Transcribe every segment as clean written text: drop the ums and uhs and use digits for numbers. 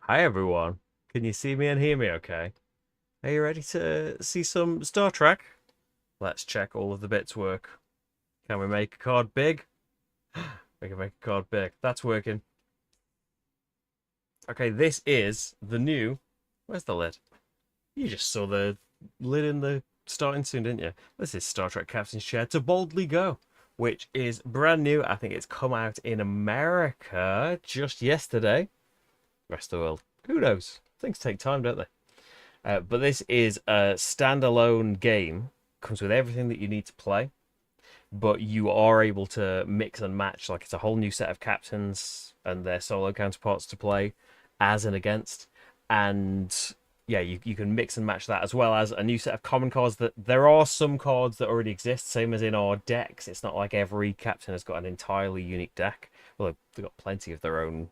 Hi everyone. Can you see me and hear me okay? Are you ready to see some Star Trek? Let's check all of the bits work. Can we make a card big? We can make a card big. That's working. Okay, this is the new... Where's the lid? You just saw the lid in the starting soon, didn't you? This is Star Trek Captain's Chair to Boldly Go, which is brand new. I think it's come out in America just yesterday. Rest of the world, who knows? Things take time, don't they? But this is a standalone game. Comes with everything that you need to play, but you are able to mix and match. Like, it's a whole new set of captains and their solo counterparts to play as and against. And yeah, you can mix and match that, as well as a new set of common cards. That there are some cards that already exist, same as in our decks. It's not like every captain has got an entirely unique deck. Well, they've got plenty of their own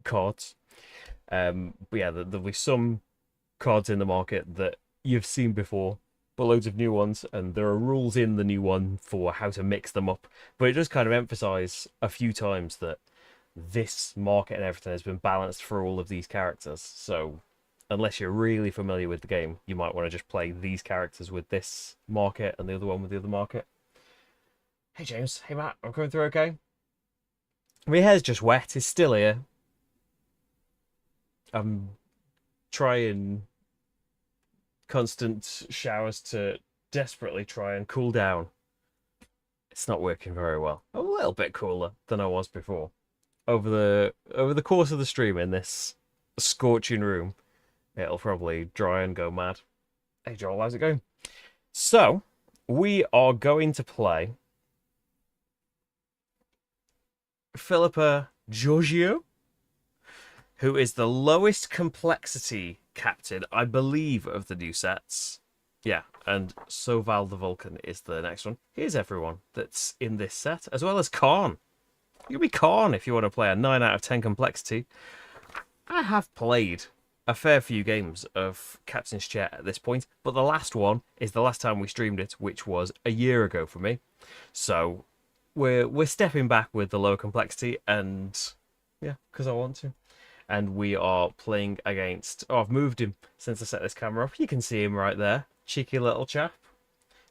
cards. But yeah, there'll be some cards in the market that you've seen before, but loads of new ones, and there are rules in the new one for how to mix them up. But it does kind of emphasize a few times that this market and everything has been balanced for all of these characters. So unless you're really familiar with the game, you might want to just play these characters with this market and the other one with the other market. Hey James, hey Matt, I'm coming through okay? My hair's just wet, it's still here. I'm trying constant showers to desperately try and cool down. It's not working very well. I'm a little bit cooler than I was before. Over the course of the stream in this scorching room, it'll probably dry and go mad. Hey Joel, how's it going? So, we are going to play Philippa Giorgio, who is the lowest complexity captain, I believe, of the new sets. Yeah, and Soval the Vulcan is the next one. Here's everyone that's in this set, as well as Khan. You can be Khan if you want to play a 9 out of 10 complexity. I have played a fair few games of Captain's Chair at this point, but the last one is the last time we streamed it, which was a year ago for me. So we're stepping back with the lower complexity, and yeah, because I want to. And we are playing against... Oh, I've moved him since I set this camera up. You can see him right there. Cheeky little chap.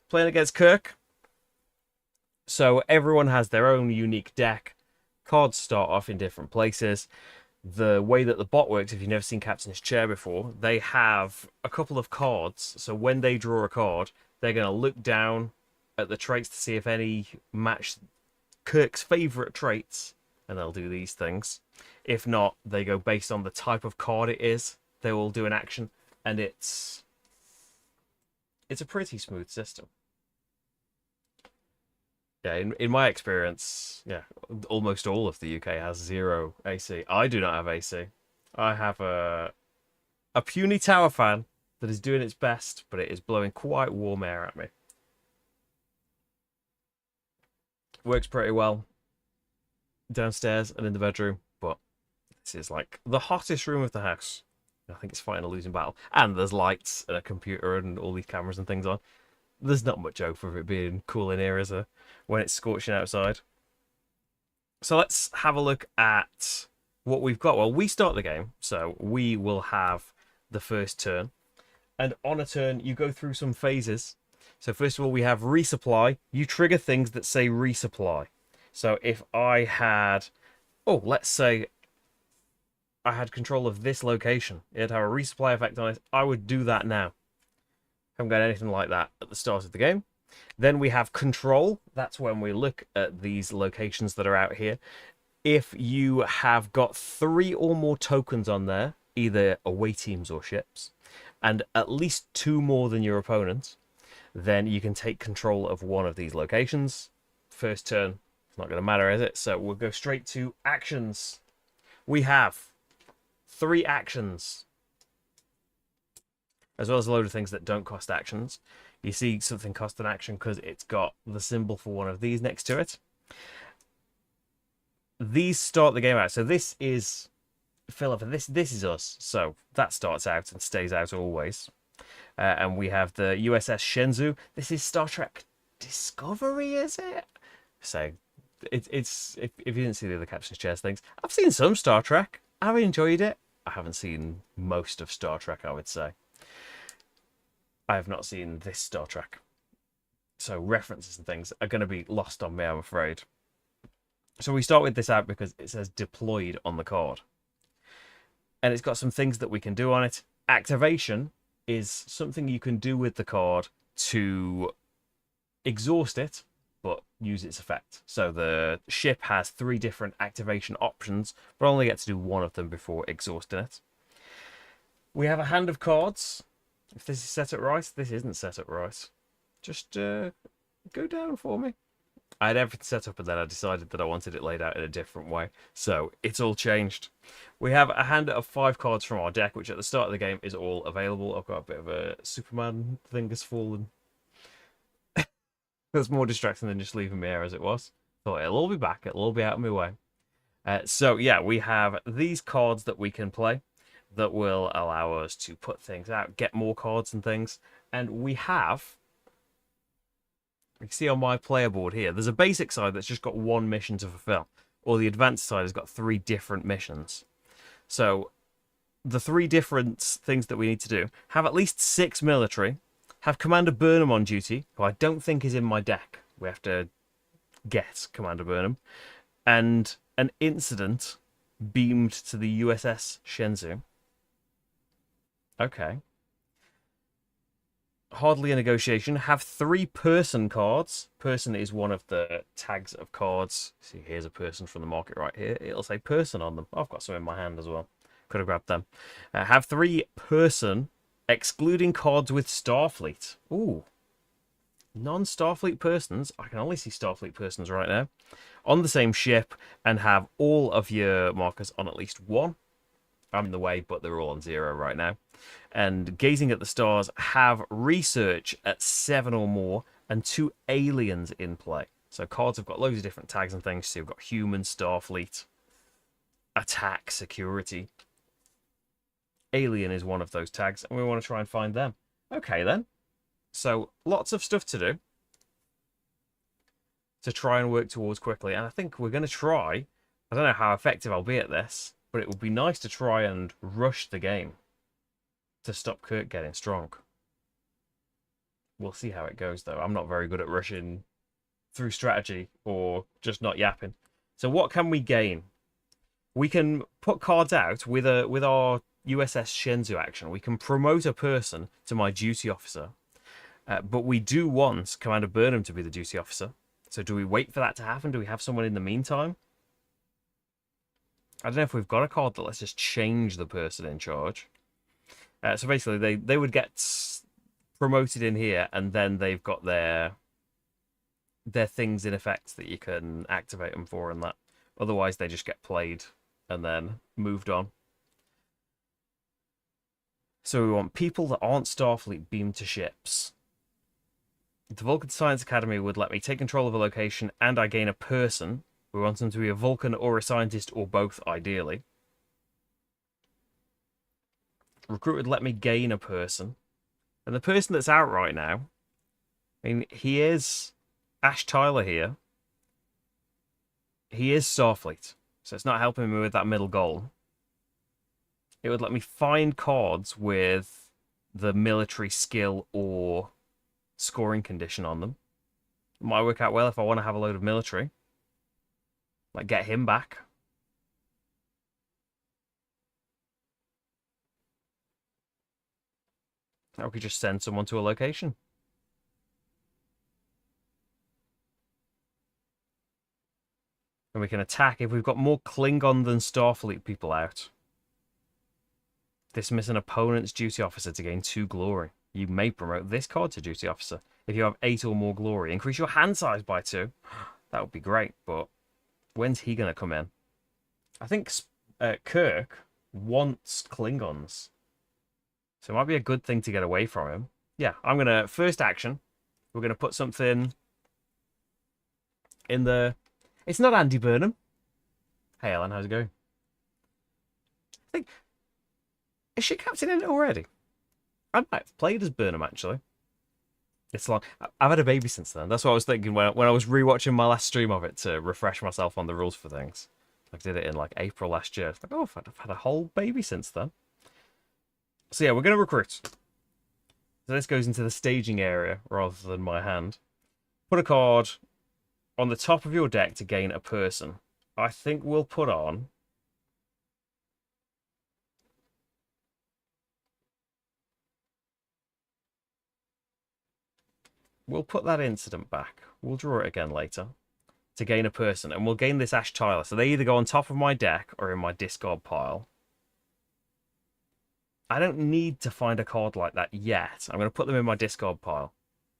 Playing against Kirk. So everyone has their own unique deck. Cards start off in different places. The way that the bot works, if you've never seen Captain's Chair before, they have a couple of cards. So when they draw a card, they're going to look down at the traits to see if any match Kirk's favourite traits, and they'll do these things. If not, they go based on the type of card it is. They will do an action, and it's a pretty smooth system. Yeah, in my experience, yeah, almost all of the UK has 0 AC. I do not have AC. I have a puny tower fan that is doing its best, but it is blowing quite warm air at me. Works pretty well downstairs and in the bedroom, but this is like the hottest room of the house. I think it's fighting a losing battle. And there's lights and a computer and all these cameras and things on. There's not much hope for it being cool in here, is there, when it's scorching outside? So let's have a look at what we've got. Well, we start the game, so we will have the first turn. And on a turn, you go through some phases. So first of all, we have resupply. You trigger things that say resupply. So if I had... Oh, let's say I had control of this location. It'd have a resupply effect on it. I would do that now. Haven't got anything like that at the start of the game. Then we have control. That's when we look at these locations that are out here. If you have got 3 or more tokens on there, either away teams or ships, and at least 2 more than your opponent, then you can take control of one of these locations. First turn, it's not going to matter, is it? So we'll go straight to actions. We have 3 actions, as well as a load of things that don't cost actions. You see something cost an action because it's got the symbol for one of these next to it. These start the game out. So this is Philippa. This is us. So that starts out and stays out always. And we have the USS Shenzhou. This is Star Trek Discovery, is it? So it's if you didn't see the other Captain's Chairs things, I've seen some Star Trek. I've enjoyed it. I haven't seen most of Star Trek, I would say. I have not seen this Star Trek. So references and things are going to be lost on me, I'm afraid. So we start with this out because it says deployed on the card. And it's got some things that we can do on it. Activation is something you can do with the card to exhaust it, but use its effect. So the ship has 3 different activation options, but only get to do one of them before exhausting it. We have a hand of cards. If this is set up right, this isn't set up right. Just go down for me. I had everything set up and then I decided that I wanted it laid out in a different way. So it's all changed. We have a hand of 5 cards from our deck, which at the start of the game is all available. I've got a bit of a Superman thing has fallen. That's more distracting than just leaving me here as it was. Thought it'll all be back. It'll all be out of my way. So yeah, we have these cards that we can play that will allow us to put things out, get more cards and things. And we have... You can see on my player board here, there's a basic side that's just got 1 mission to fulfill. Or the advanced side has got 3 different missions. So the 3 different things that we need to do, have at least 6 military, have Commander Burnham on duty, who I don't think is in my deck. We have to guess Commander Burnham. And an incident beamed to the USS Shenzhou. Okay. Hardly a negotiation. Have 3 person cards. Person is one of the tags of cards. See, here's a person from the market right here. It'll say person on them. I've got some in my hand as well. Could have grabbed them. Have 3 person, excluding cards with Starfleet. Ooh. Non-Starfleet persons. I can only see Starfleet persons right now. On the same ship, and have all of your markers on at least 1. I'm in the way, but they're all on 0 right now. And gazing at the stars, have research at 7 or more, and 2 aliens in play. So cards have got loads of different tags and things. So you've got human, Starfleet, attack, security. Alien is one of those tags, and we want to try and find them. Okay, then. So lots of stuff to do to try and work towards quickly. And I think we're going to try. I don't know how effective I'll be at this, but it would be nice to try and rush the game to stop Kirk getting strong. We'll see how it goes, though. I'm not very good at rushing through strategy or just not yapping. So what can we gain? We can put cards out with our USS Shenzhou action. We can promote a person to my duty officer. But we do want Commander Burnham to be the duty officer. So do we wait for that to happen? Do we have someone in the meantime? I don't know if we've got a card that lets us change the person in charge. So basically, they would get promoted in here, and then they've got their things in effect that you can activate them for and that. Otherwise, they just get played and then moved on. So we want people that aren't Starfleet beamed to ships. The Vulcan Science Academy would let me take control of a location and I gain a person. We want them to be a Vulcan or a scientist or both, ideally. Recruit would let me gain a person. And the person that's out right now, I mean, he is Ash Tyler here. He is Starfleet, so it's not helping me with that middle goal. It would let me find cards with the military skill or scoring condition on them. It might work out well if I want to have a load of military. Like, get him back. Or we could just send someone to a location. And we can attack if we've got more Klingon than Starfleet people out. Dismiss an opponent's duty officer to gain 2 glory. You may promote this card to duty officer. If you have 8 or more glory, increase your hand size by 2. That would be great, but when's he going to come in? I think Kirk wants Klingons. So it might be a good thing to get away from him. Yeah, I'm going to... First action, we're going to put something in the... It's not Andy Burnham. Hey, Ellen, how's it going? I think... Is she captain in it already? I might have played as Burnham, actually. It's long. I've had a baby since then. That's what I was thinking when I was rewatching my last stream of it to refresh myself on the rules for things. I did it in like April last year. It's like, oh, I've had a whole baby since then. So yeah, we're going to recruit. So this goes into the staging area rather than my hand. Put a card on the top of your deck to gain a person. I think we'll put on... We'll put that incident back. We'll draw it again later to gain a person. And we'll gain this Ash Tyler. So they either go on top of my deck or in my discard pile. I don't need to find a card like that yet. I'm going to put them in my discard pile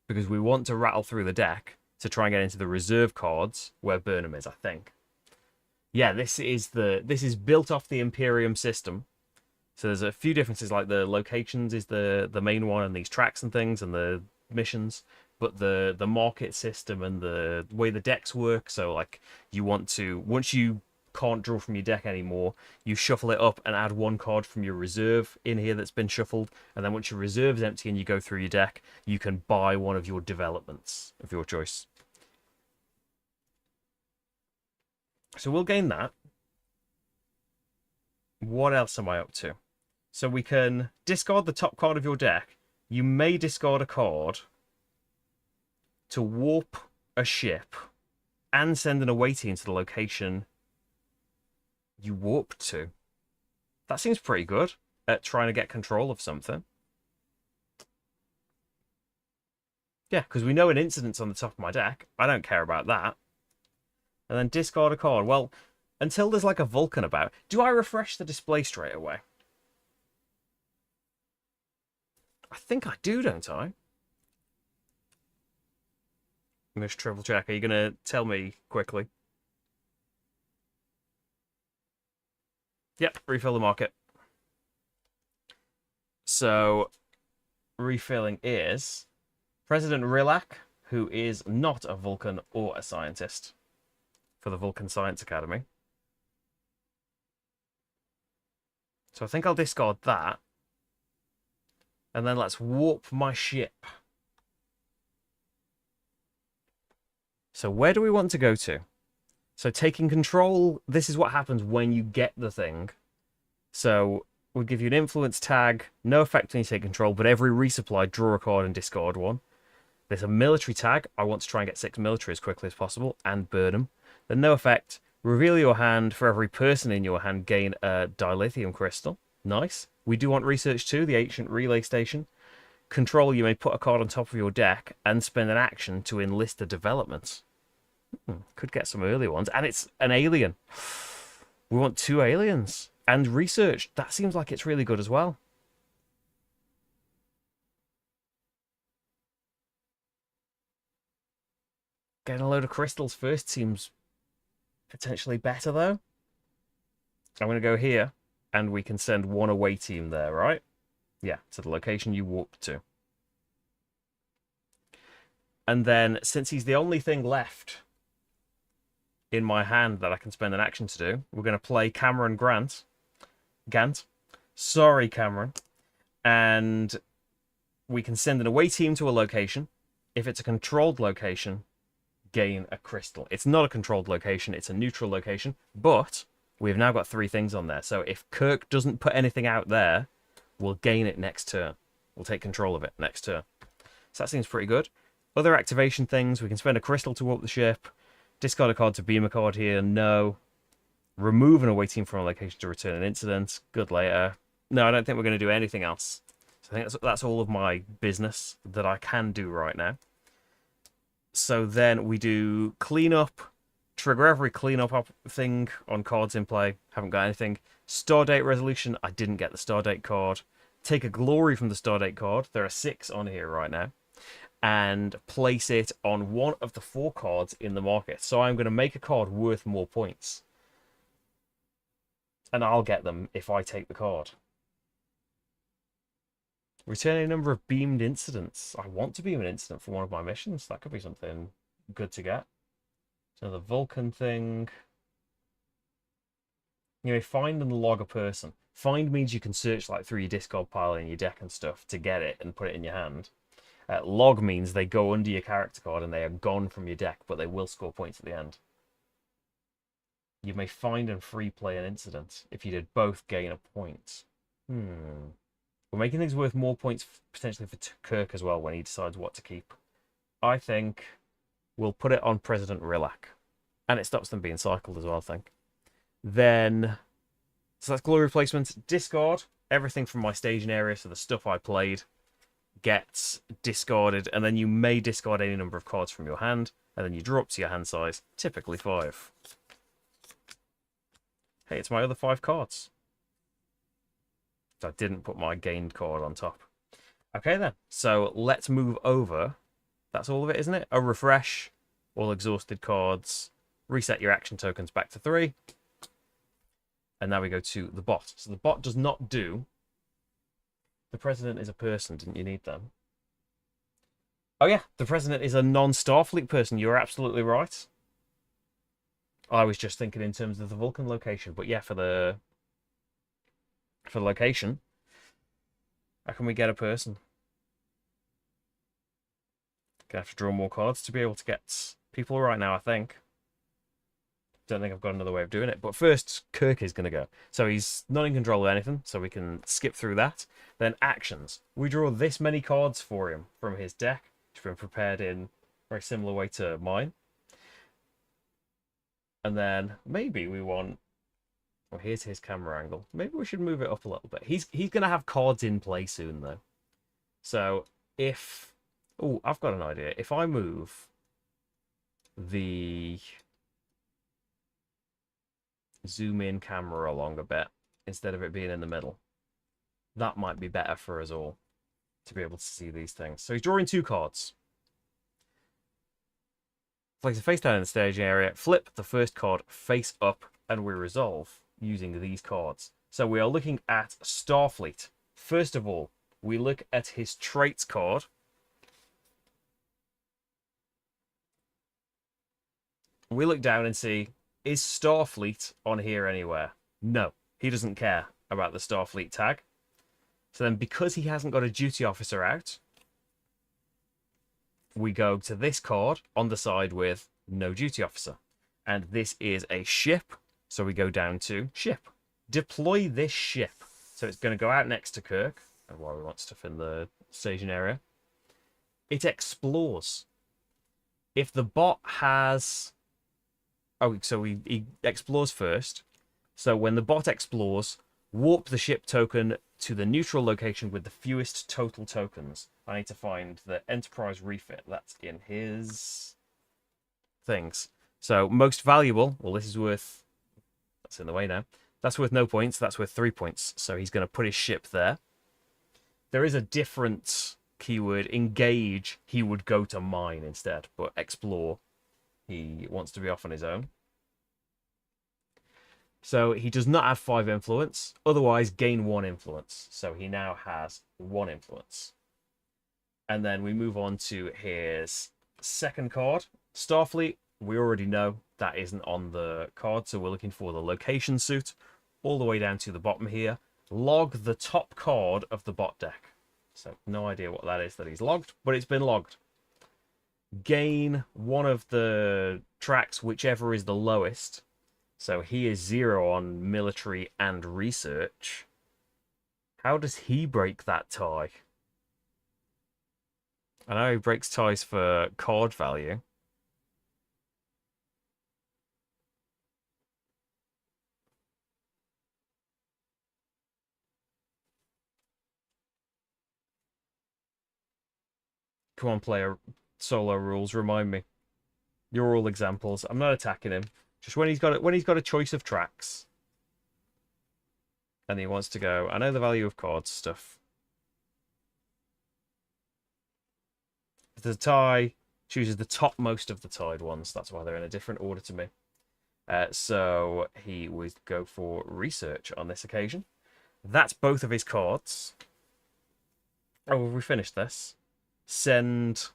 because we want to rattle through the deck to try and get into the reserve cards where Burnham is, I think. Yeah, this is built off the Imperium system. So there's a few differences, like the locations is the main one, and these tracks and things and the missions, but the market system and the way the decks work. So like you want to, once you can't draw from your deck anymore, you shuffle it up and add one card from your reserve in here that's been shuffled, and then once your reserve is empty and you go through your deck, you can buy one of your developments of your choice. So we'll gain that. What else am I up to? So we can discard the top card of your deck. You may discard a card to warp a ship and send an away team to the location you warped to. That seems pretty good at trying to get control of something. Yeah, because we know an incident's on the top of my deck. I don't care about that. And then discard a card. Well, until there's like a Vulcan about. Do I refresh the display straight away? I think I do, don't I? I'm going to triple check. Are you going to tell me quickly? Yep, refill the market. So, refilling is President Rilak, who is not a Vulcan or a scientist for the Vulcan Science Academy. So I think I'll discard that. And then let's warp my ship. So where do we want to go to? So taking control, this is what happens when you get the thing. So we'll give you an influence tag, no effect when you take control, but every resupply, draw a card and discard one. There's a military tag. I want to try and get 6 military as quickly as possible and burn them. Then no effect. Reveal your hand. For every person in your hand, gain a dilithium crystal. Nice. We do want research too, the ancient relay station. Control, you may put a card on top of your deck and spend an action to enlist a development. Could get some early ones. And it's an alien. We want 2 aliens. And research. That seems like it's really good as well. Getting a load of crystals first seems potentially better, though. I'm going to go here, and we can send 1 away team there, right? Yeah, to the location you warped to. And then, since he's the only thing left in my hand that I can spend an action to do, we're going to play Cameron Gant. Sorry, Cameron. And we can send an away team to a location. If it's a controlled location, gain a crystal. It's not a controlled location, it's a neutral location, but we've now got 3 things on there. So if Kirk doesn't put anything out there, we'll gain it next turn. We'll take control of it next turn. So that seems pretty good. Other activation things, we can spend a crystal to warp the ship. Discard a card to beam a card here, no. Remove an away team from a location to return an incident, good later. No, I don't think we're going to do anything else. So I think that's all of my business that I can do right now. So then we do cleanup, trigger every cleanup thing on cards in play. Haven't got anything. Stardate resolution, I didn't get the Stardate card. Take a glory from the Stardate card. There are 6 on here right now. And place it on one of the 4 cards in the market. So I'm going to make a card worth more points. And I'll get them if I take the card. Return a number of beamed incidents. I want to beam an incident for one of my missions. That could be something good to get. So the Vulcan thing. You know, find and log a person. Find means you can search like through your discard pile and your deck and stuff to get it and put it in your hand. Log means they go under your character card and they are gone from your deck, but they will score points at the end. You may find and free play an incident. If you did both, gain a point. We're making things worth more points potentially for Kirk as well when he decides what to keep. I think we'll put it on President Rilak. And it stops them being cycled as well, I think. Then, so that's glory replacements. Discard everything from my staging area, so the stuff I played gets discarded, and then you may discard any number of cards from your hand, and then you draw up to your hand size, typically 5. Hey, it's my other 5 cards. I didn't put my gained card on top. Okay then, so let's move over. That's all of it, isn't it? A refresh, all exhausted cards, reset your action tokens back to 3. And now we go to the bot. So the bot does not do... The president is a person, didn't you need them? Oh yeah, the president is a non-Starfleet person, you're absolutely right. I was just thinking in terms of the Vulcan location, but yeah, for the location, how can we get a person? Gonna have to draw more cards to be able to get people right now, I think. Don't think I've got another way of doing it. But first, Kirk is going to go. So he's not in control of anything, so we can skip through that. Then actions. We draw this many cards for him from his deck, which has been prepared in a very similar way to mine. And then maybe we want... Well, here's his camera angle. Maybe we should move it up a little bit. He's going to have cards in play soon, though. So if... Oh, I've got an idea. If I move the zoom in camera along a bit instead of it being in the middle, that might be better for us all to be able to see these things. So he's drawing 2 cards. Place it face down in the staging area, flip the first card face up, and we resolve using these cards. So we are looking at Starfleet. First of all, we look at his traits card. We look down and see, is Starfleet on here anywhere? No, he doesn't care about the Starfleet tag. So then because he hasn't got a duty officer out, we go to this card on the side with no duty officer. And this is a ship, so we go down to ship. Deploy this ship. So it's going to go out next to Kirk, and while we want stuff in the staging area. It explores. If the bot has... Oh, so he explores first. So when the bot explores, warp the ship token to the neutral location with the fewest total tokens. I need to find the Enterprise refit. That's in his things. So most valuable. Well, this is worth... That's in the way now. That's worth no points. That's worth 3 points. So he's going to put his ship there. There is a different keyword. Engage, he would go to mine instead. But explore, he wants to be off on his own. So he does not have 5 influence. Otherwise, gain 1 influence. So he now has 1 influence. And then we move on to his second card. Starfleet, we already know that isn't on the card. So we're looking for the location suit all the way down to the bottom here. Log the top card of the bot deck. So no idea what that is that he's logged, but it's been logged. Gain 1 of the tracks, whichever is the lowest. So he is 0 on military and research. How does he break that tie? I know he breaks ties for card value. Come on, player. Solo rules, remind me. You're all examples. I'm not attacking him. Just when he's got a choice of tracks, and he wants to go. I know the value of cards stuff. The tie chooses the topmost of the tied ones. That's why they're in a different order to me. So he would go for research on this occasion. That's both of his cards. Oh, have we finished this? Send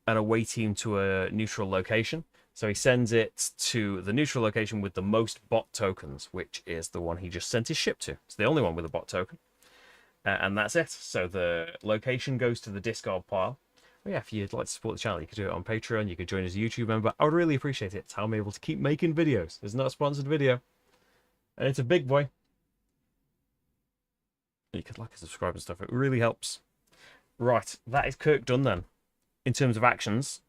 an away team to a neutral location. So he sends it to the neutral location with the most bot tokens, which is the one he just sent his ship to. It's the only one with a bot token. And that's it. So the location goes to the discard pile. But yeah, if you'd like to support the channel, you could do it on Patreon. You could join as a YouTube member. I would really appreciate it. It's how I'm able to keep making videos. It's not a sponsored video. And it's a big boy. You could like and subscribe and stuff. It really helps. Right, that is Kirk done then. In terms of actions.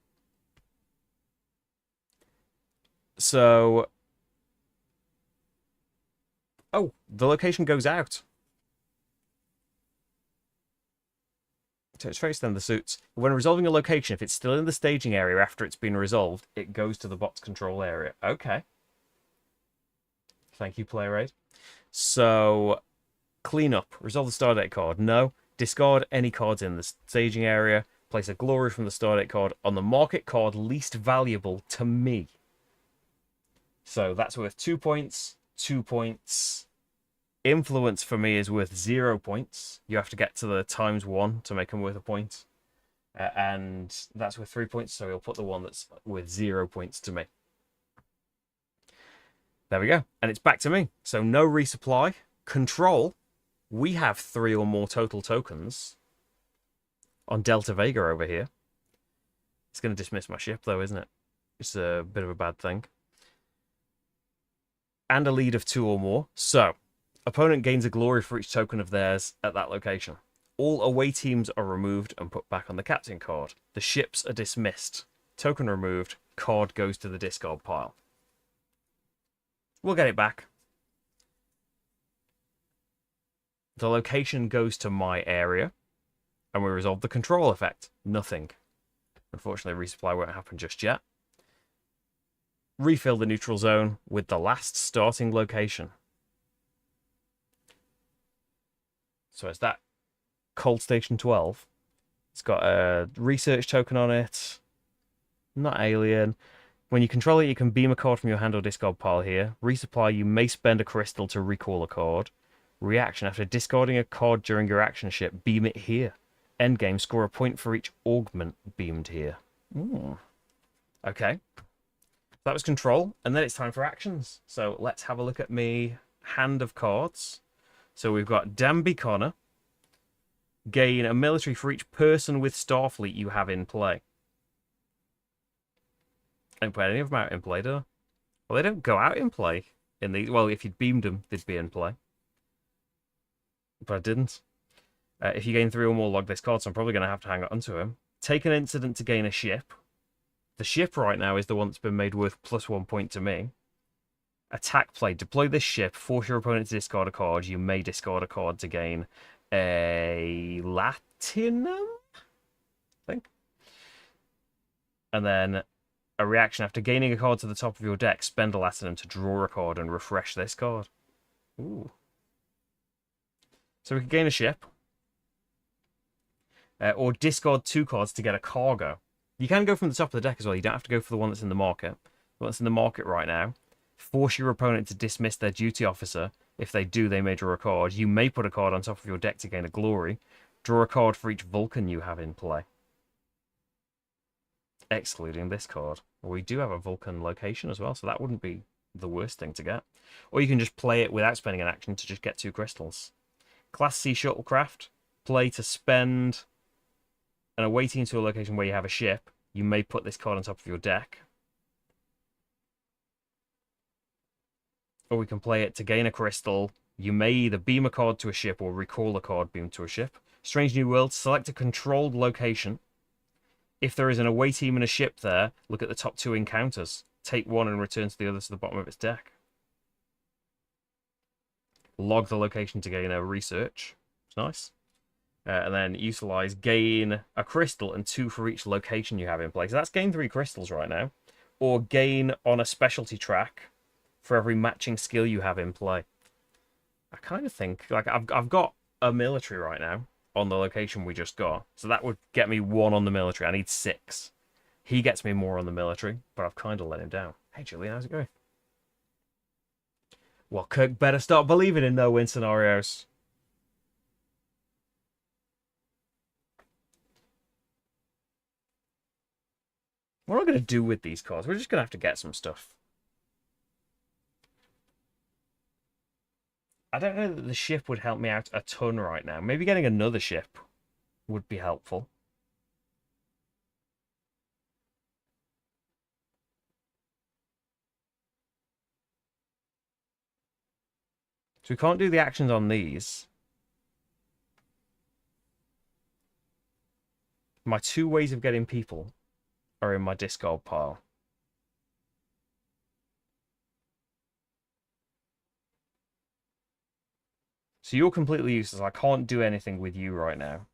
So... Oh, the location goes out. So it's trace then the suits. When resolving a location, if it's still in the staging area after it's been resolved, it goes to the bot's control area. Okay. Thank you, PlayerAid. So, clean up. Resolve the Stardate card. No. Discard any cards in the staging area. Place a glory from the Stardate card on the market card least valuable to me. So that's worth 2 points. 2 points. Influence for me is worth 0 points. You have to get to the ×1 to make them worth a point. And that's worth 3 points, so we'll put the one that's worth 0 points to me. There we go. And it's back to me. So no resupply. Control. We have 3 or more total tokens on Delta Vega over here. It's going to dismiss my ship, though, isn't it? It's a bit of a bad thing. And a lead of 2 or more. So... opponent gains a glory for each token of theirs at that location. All away teams are removed and put back on the captain card. The ships are dismissed. Token removed. Card goes to the discard pile. We'll get it back. The location goes to my area. And we resolve the control effect. Nothing. Unfortunately, resupply won't happen just yet. Refill the neutral zone with the last starting location. So it's that Cold Station 12. It's got a research token on it. Not alien. When you control it, you can beam a card from your hand or discard pile here. Resupply, you may spend a crystal to recall a card. Reaction, after discarding a card during your action ship, beam it here. Endgame, score a point for each augment beamed here. Ooh. Okay. That was control, and then it's time for actions. So let's have a look at me hand of cards. So we've got Danby Connor. Gain a military for each person with Starfleet you have in play. I didn't put any of them out in play, do I? Well, they don't go out in play in these. Well, if you'd beamed them, they'd be in play. But I didn't. If you gain 3 or more, log this card, so I'm probably going to have to hang on to him. Take an incident to gain a ship. The ship right now is the one that's been made worth +1 point to me. Attack play. Deploy this ship. Force your opponent to discard a card. You may discard a card to gain a Latinum, I think. And then a reaction. After gaining a card to the top of your deck, spend a Latinum to draw a card and refresh this card. Ooh. So we could gain a ship. Or discard 2 cards to get a cargo. You can go from the top of the deck as well. You don't have to go for the one that's in the market. The one that's in the market right now. Force your opponent to dismiss their duty officer. If they do, they may draw a card. You may put a card on top of your deck to gain a glory. Draw a card for each Vulcan you have in play. Excluding this card. We do have a Vulcan location as well, so that wouldn't be the worst thing to get. Or you can just play it without spending an action to just get 2 crystals. Class C shuttlecraft. Play to spend an away team to a location where you have a ship. You may put this card on top of your deck. Or we can play it to gain a crystal. You may either beam a card to a ship or recall a card beamed to a ship. Strange New World. Select a controlled location. If there is an away team and a ship there, look at the top 2 encounters. Take one and return to the other to the bottom of its deck. Log the location to gain a research. It's nice. And then utilize, gain a crystal and 2 for each location you have in play. So that's gain 3 crystals right now. Or gain on a specialty track for every matching skill you have in play. I kind of think, like, I've got a military right now on the location we just got. So that would get me 1 on the military. I need 6. He gets me more on the military, but I've kind of let him down. Hey, Julian, how's it going? Well, Kirk better start believing in no-win scenarios. What am I going to do with these cards? We're just going to have to get some stuff. I don't know that the ship would help me out a ton right now. Maybe getting another ship would be helpful. So we can't do the actions on these. My 2 ways of getting people are in my discard pile. So you're completely useless. I can't do anything with you right now.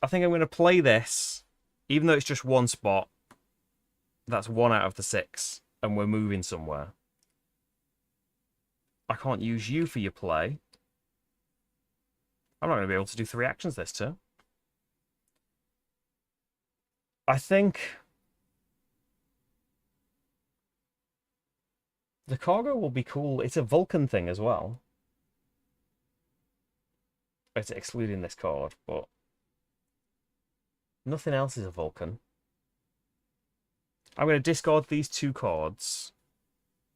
I think I'm going to play this, even though it's just 1 spot. That's 1 out of the 6, and we're moving somewhere. I can't use you for your play. I'm not going to be able to do 3 actions this turn. I think the cargo will be cool. It's a Vulcan thing as well. It's excluding this card, but nothing else is a Vulcan. I'm going to discard these 2 cards.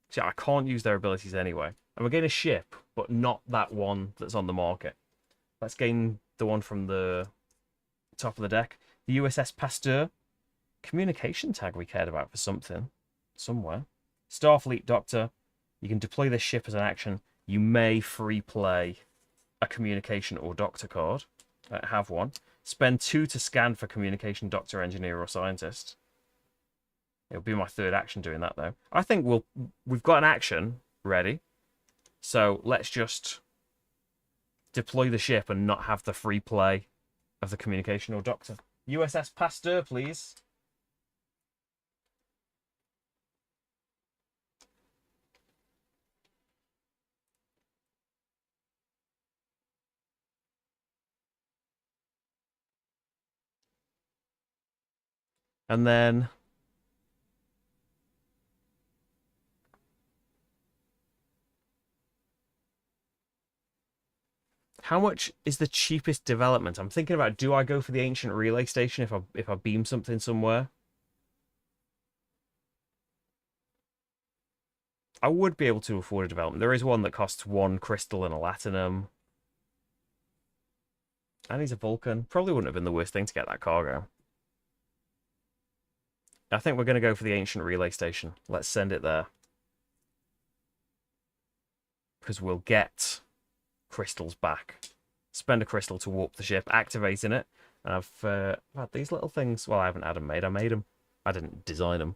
See, I can't use their abilities anyway. And we're getting a ship, but not that one that's on the market. Let's gain the one from the top of the deck. The USS Pasteur. Communication tag we cared about for something. Somewhere. Starfleet Doctor. You can deploy this ship as an action. You may free play a communication or doctor card. Have one. Spend 2 to scan for communication, doctor, engineer, or scientist. It'll be my 3rd action doing that, though. I think we've got an action ready. So let's just deploy the ship and not have the free play of the communication or doctor. USS Pasteur, please. And then how much is the cheapest development? I'm thinking about, do I go for the ancient relay station if I beam something somewhere? I would be able to afford a development. There is one that costs 1 crystal and a latinum. And he's a Vulcan. Probably wouldn't have been the worst thing to get that cargo. I think we're going to go for the ancient relay station. Let's send it there. Because we'll get crystals back. Spend a crystal to warp the ship, activating it. And I've had these little things. Well, I haven't had them made. I made them. I didn't design them.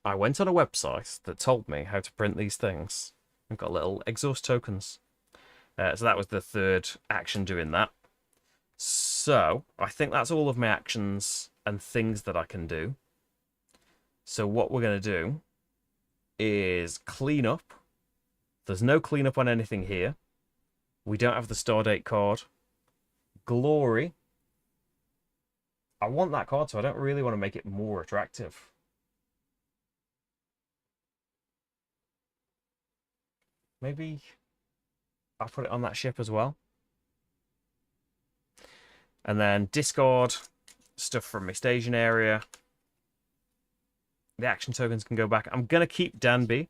I went on a website that told me how to print these things. I've got little exhaust tokens. So that was the 3rd action doing that. So I think that's all of my actions and things that I can do. So what we're going to do is clean up. There's no cleanup on anything here. We don't have the Stardate card. Glory. I want that card, so I don't really want to make it more attractive. Maybe I'll put it on that ship as well. And then discard stuff from my staging area. The action tokens can go back. I'm going to keep Danby.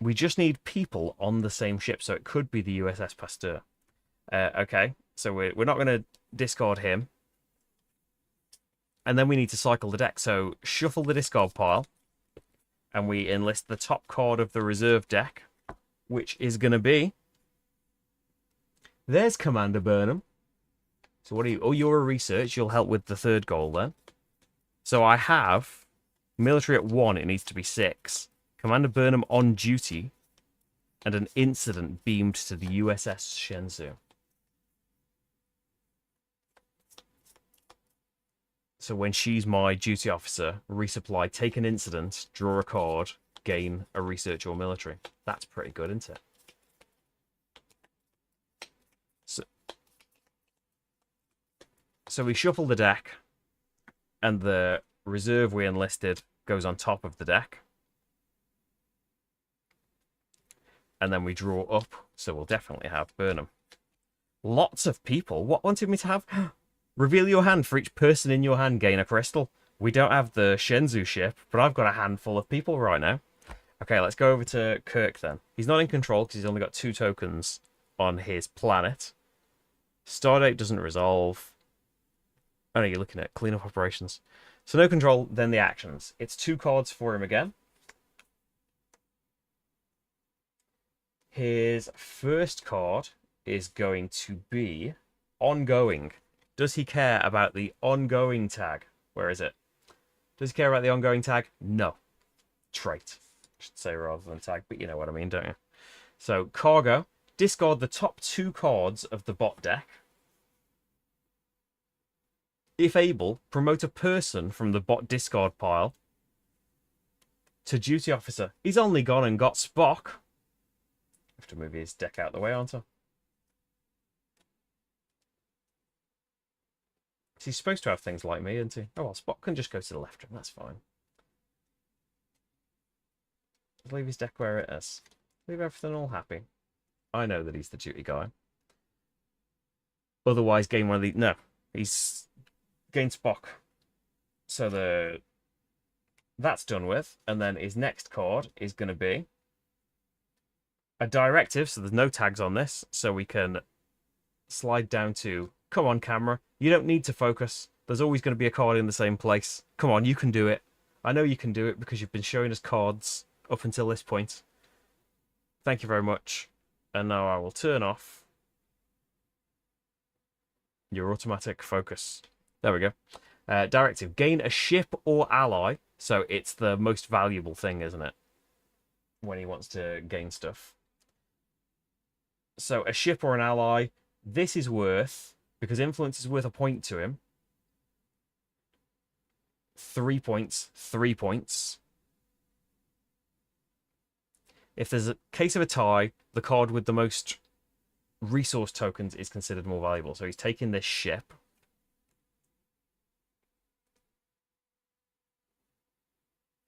We just need people on the same ship, so it could be the USS Pasteur. Okay, so we're not going to discard him. And then we need to cycle the deck. So shuffle the discard pile. And we enlist the top card of the reserve deck, which is going to be... There's Commander Burnham. So what are you? Oh, you're a research. You'll help with the 3rd goal then. So I have military at 1. It needs to be 6. Commander Burnham on duty. And an incident beamed to the USS Shenzhou. So when she's my duty officer, resupply, take an incident, draw a card, gain a research or military. That's pretty good, isn't it? So we shuffle the deck, and the reserve we enlisted goes on top of the deck. And then we draw up, so we'll definitely have Burnham. Lots of people. What wanted me to have? Reveal your hand. For each person in your hand, gain a crystal. We don't have the Shenzhou ship, but I've got a handful of people right now. Okay, let's go over to Kirk then. He's not in control because he's only got 2 tokens on his planet. Stardate doesn't resolve. Oh no, you're looking at cleanup operations. So no control, then the actions. It's 2 cards for him again. His first card is going to be ongoing. Does he care about the ongoing tag? Where is it? Does he care about the ongoing tag? No. Trait. I should say rather than tag, but you know what I mean, don't you? So, cargo. Discard the top 2 cards of the bot deck. If able, promote a person from the bot discard pile to duty officer. He's only gone and got Spock. I have to move his deck out of the way, aren't I? He's supposed to have things like me, isn't he? Oh well, Spock can just go to the left, and that's fine. Just leave his deck where it is. Leave everything all happy. I know that he's the duty guy. Otherwise, gain one of these. No, he's gained Spock. So that's done with, and then his next card is going to be a directive. So there's no tags on this, so we can slide down to. Come on, camera. You don't need to focus. There's always going to be a card in the same place. Come on, you can do it. I know you can do it because you've been showing us cards up until this point. Thank you very much. And now I will turn off your automatic focus. There we go. Directive. Gain a ship or ally. So it's the most valuable thing, isn't it? When he wants to gain stuff. So a ship or an ally. This is worth... Because influence is worth a point to him. 3 points, 3 points. If there's a case of a tie, the card with the most resource tokens is considered more valuable. So he's taking this ship.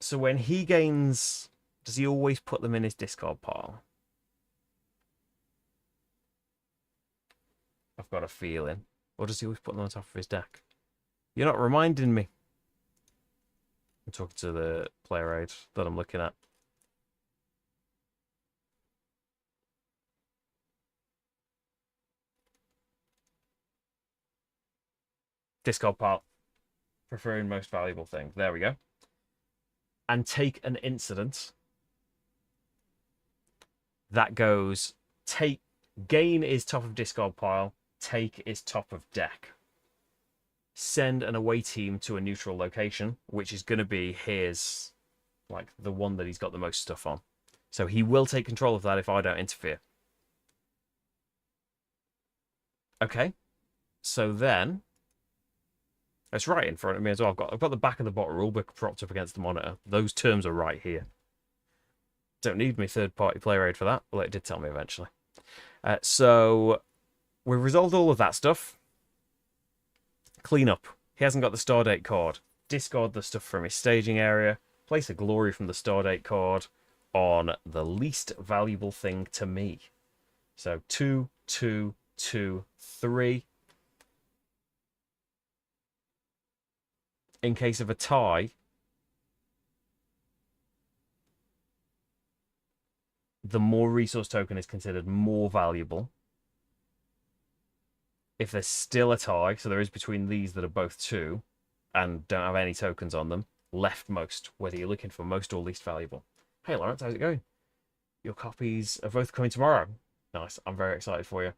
So when he gains... Does he always put them in his discard pile? I've got a feeling. Or does he always put them on top of his deck? You're not reminding me. I'm talking to the player aid that I'm looking at. Discard pile. Preferring most valuable thing. There we go. And take an incident. That goes... Gain is top of discard pile. Take is top of deck. Send an away team to a neutral location, which is going to be his, like, the one that he's got the most stuff on. So he will take control of that if I don't interfere. Okay. So then... It's right in front of me as well. I've got the back of the bot rulebook propped up against the monitor. Those terms are right here. Don't need me third-party player aid for that. Well, it did tell me eventually. So we've resolved all of that stuff. Clean up. He hasn't got the Stardate card. Discard the stuff from his staging area. Place a glory from the Stardate card on the least valuable thing to me. So 2, 2, 2, 3. In case of a tie, the more resource token is considered more valuable. If there's still a tie, so there is between these that are both 2 and don't have any tokens on them, leftmost, whether you're looking for most or least valuable. Hey Lawrence, how's it going? Your copies are both coming tomorrow. Nice, I'm very excited for you.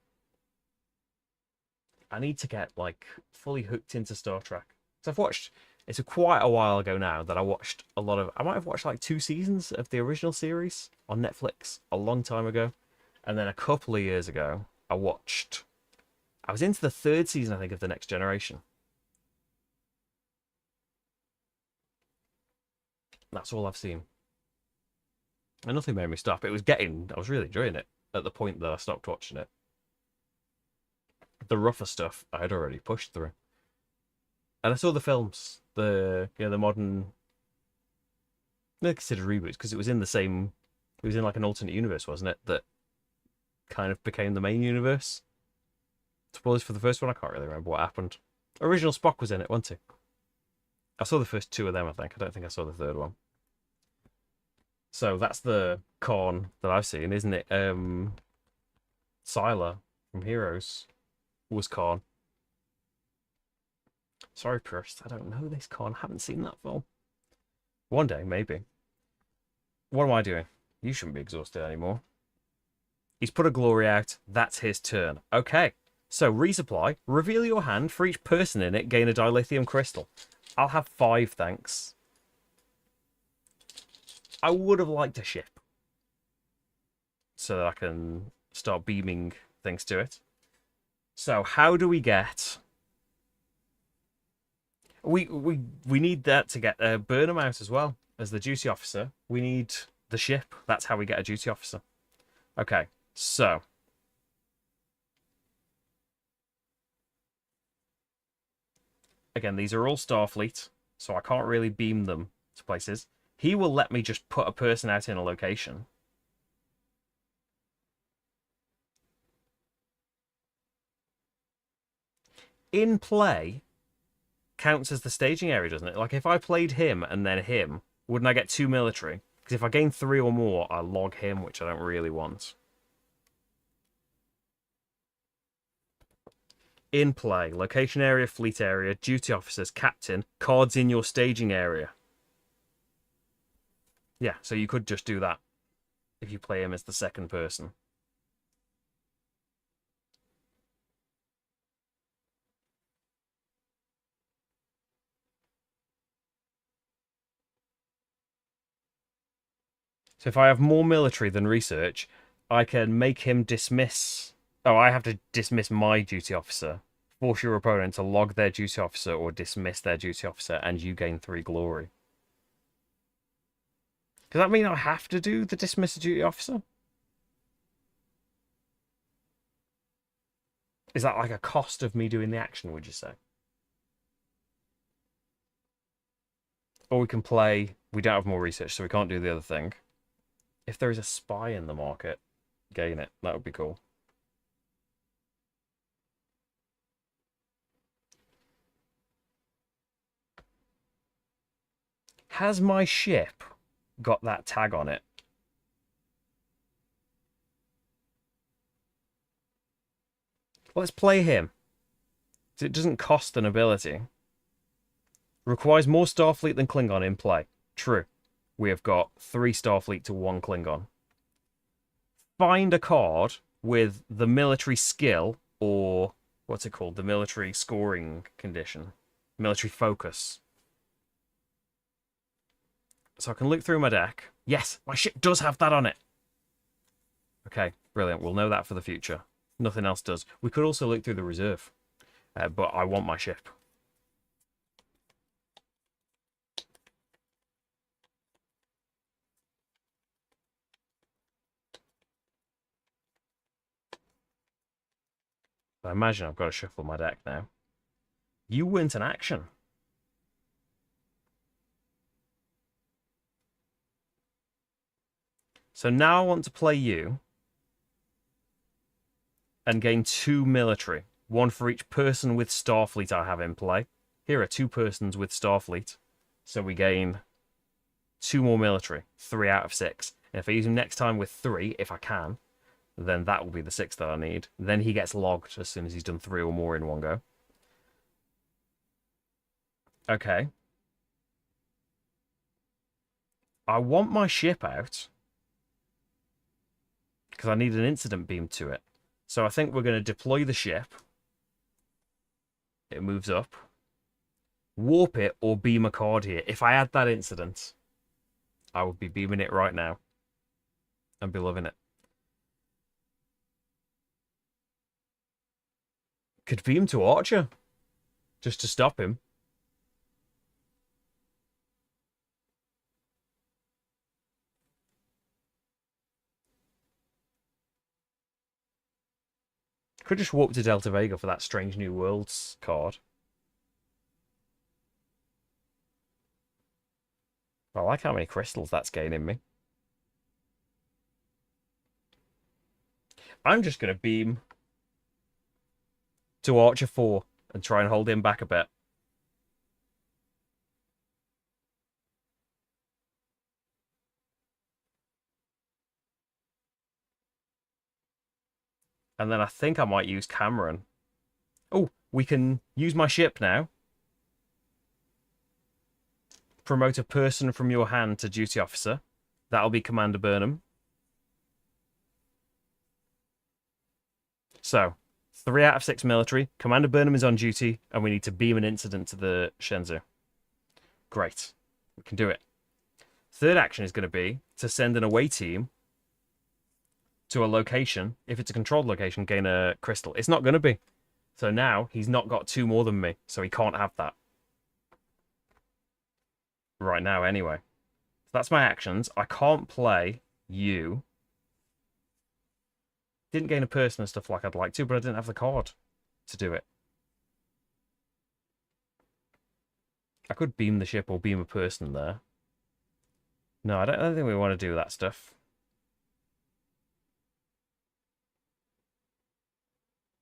I need to get, like, fully hooked into Star Trek. So I've watched... It's quite a while ago now that I watched a lot of... I might have watched like 2 seasons of the original series on Netflix a long time ago. And then a couple of years ago, I watched... I was into the 3rd season, I think, of The Next Generation. That's all I've seen. And nothing made me stop. I was really enjoying it at the point that I stopped watching it. The rougher stuff I had already pushed through. And I saw the films, the modern, they're considered reboots because it was in the same, it was in like an alternate universe, wasn't it? That kind of became the main universe. Spoilers for the first one, I can't really remember what happened. Original Spock was in it, wasn't he? I saw the first 2 of them, I think. I don't think I saw the 3rd one. So that's the con that I've seen, isn't it? Sylar from Heroes was Khan. Sorry, Purist, I don't know this Khan. Haven't seen that film. One day, maybe. What am I doing? You shouldn't be exhausted anymore. He's put a glory out. That's his turn. Okay. So, resupply. Reveal your hand. For each person in it, gain a dilithium crystal. I'll have 5, thanks. I would have liked a ship. So that I can start beaming things to it. So, how do we get... We need that to get Burnham out as well as the duty officer. We need the ship. That's how we get a duty officer. Okay, so again, these are all Starfleet, so I can't really beam them to places. He will let me just put a person out in a location. In play counts as the staging area, doesn't it? Like if I played him and then him, wouldn't I get 2 military? Because if I gain 3 or more, I log him, which I don't really want. In play, location area, fleet area, duty officers, captain, cards in your staging area. Yeah, so you could just do that if you play him as the second person. So if I have more military than research, I can make him dismiss... Oh, I have to dismiss my duty officer. Force your opponent to log their duty officer or dismiss their duty officer, and you gain 3 glory. Does that mean I have to do the dismiss a duty officer? Is that like a cost of me doing the action, would you say? Or we can play... We don't have more research, so we can't do the other thing. If there is a spy in the market, gain it. That would be cool. Has my ship got that tag on it? Let's play him. It doesn't cost an ability. Requires more Starfleet than Klingon in play. True. We have got 3 Starfleet to 1 Klingon. Find a card with the military skill, or what's it called? The military scoring condition. Military focus. So I can look through my deck. Yes, my ship does have that on it. Okay, brilliant. We'll know that for the future. Nothing else does. We could also look through the reserve. But I want my ship. I imagine I've got to shuffle my deck now. You weren't an action. So now I want to play you and gain 2 military. 1 for each person with Starfleet I have in play. Here are 2 persons with Starfleet. So we gain 2 more military. 3 out of 6. And if I use him next time with 3, if I can, then that will be the 6 that I need. Then he gets logged as soon as he's done 3 or more in one go. Okay. I want my ship out because I need an incident beam to it. So I think we're going to deploy the ship. It moves up. Warp it or beam a card here. If I had that incident, I would be beaming it right now and be loving it. Could beam to Archer just to stop him. Could just warp to Delta Vega for that Strange New Worlds card. I like how many crystals that's gaining me. I'm just going to beam to Archer 4 and try and hold him back a bit. And then I think I might use Cameron Oh, we can use my ship now. Promote a person from your hand to duty officer. That'll be Commander Burnham. So, 3 out of 6 military. Commander Burnham is on duty, and we need to beam an incident to the Shenzhou. Great. We can do it. Third action is going to be to send an away team to a location. If it's a controlled location, gain a crystal. It's not going to be. So now he's not got 2 more than me, so he can't have that. Right now, anyway. So that's my actions. I can't play you. Didn't gain a person and stuff like I'd like to, but I didn't have the card to do it. I could beam the ship or beam a person there. No, I don't think we want to do that stuff.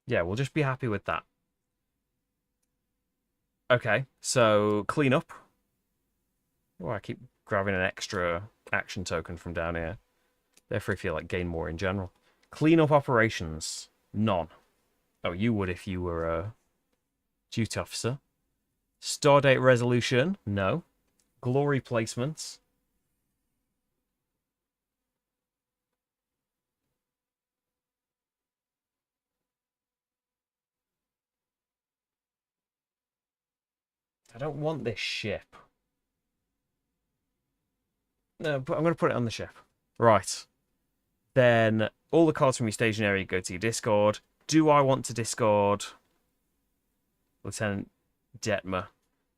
Yeah, we'll just be happy with that. Okay, so clean up. Oh, I keep grabbing an extra action token from down here. Therefore, I feel like gain more in general. Clean up operations. None. Oh, you would if you were a duty officer. Stardate resolution. No. Glory placements. I don't want this ship. No, but I'm going to put it on the ship. Right. Then all the cards from your staging area go to your discard. Do I want to discard Lieutenant Detmer?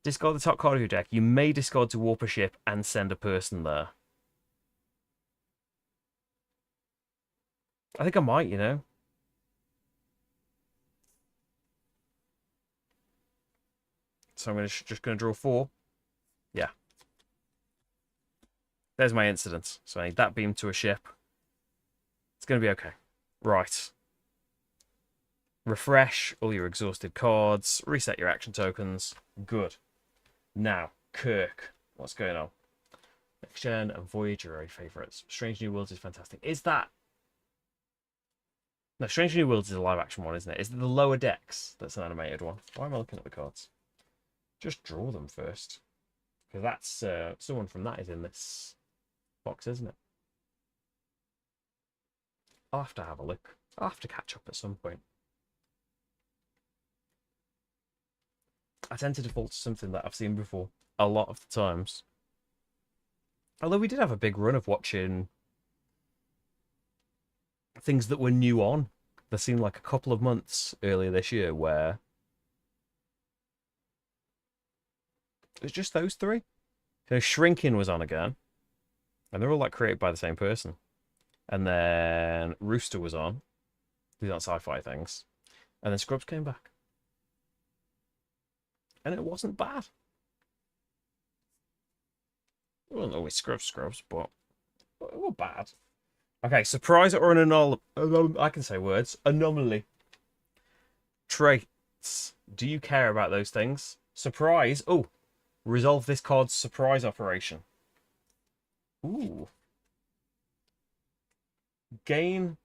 Discard the top card of your deck. You may discard to warp a ship and send a person there. I think I might, you know. So I'm just going to draw 4. Yeah. There's my incident. So I need that beam to a ship. It's going to be okay. Right. Refresh all your exhausted cards. Reset your action tokens. Good. Now, Kirk. What's going on? Next Gen and Voyager are favourites. Strange New Worlds is fantastic. Is that... No, Strange New Worlds is a live action one, isn't it? Is it the Lower Decks that's an animated one? Why am I looking at the cards? Just draw them first. Because that's... someone from that is in this box, isn't it? I'll have to have a look. I'll have to catch up at some point. I tend to default to something that I've seen before a lot of the times. Although we did have a big run of watching things that were new on. There seemed like a couple of months earlier this year where it was just those 3. So Shrinking was on again. And they're all like created by the same person. And then Rooster was on. These aren't sci-fi things. And then Scrubs came back. And it wasn't bad. It wasn't always Scrubs, but it wasn't bad. Okay, surprise or an anomaly. I can say words. Anomaly. Traits. Do you care about those things? Surprise. Oh, resolve this card's surprise operation. Ooh. Gain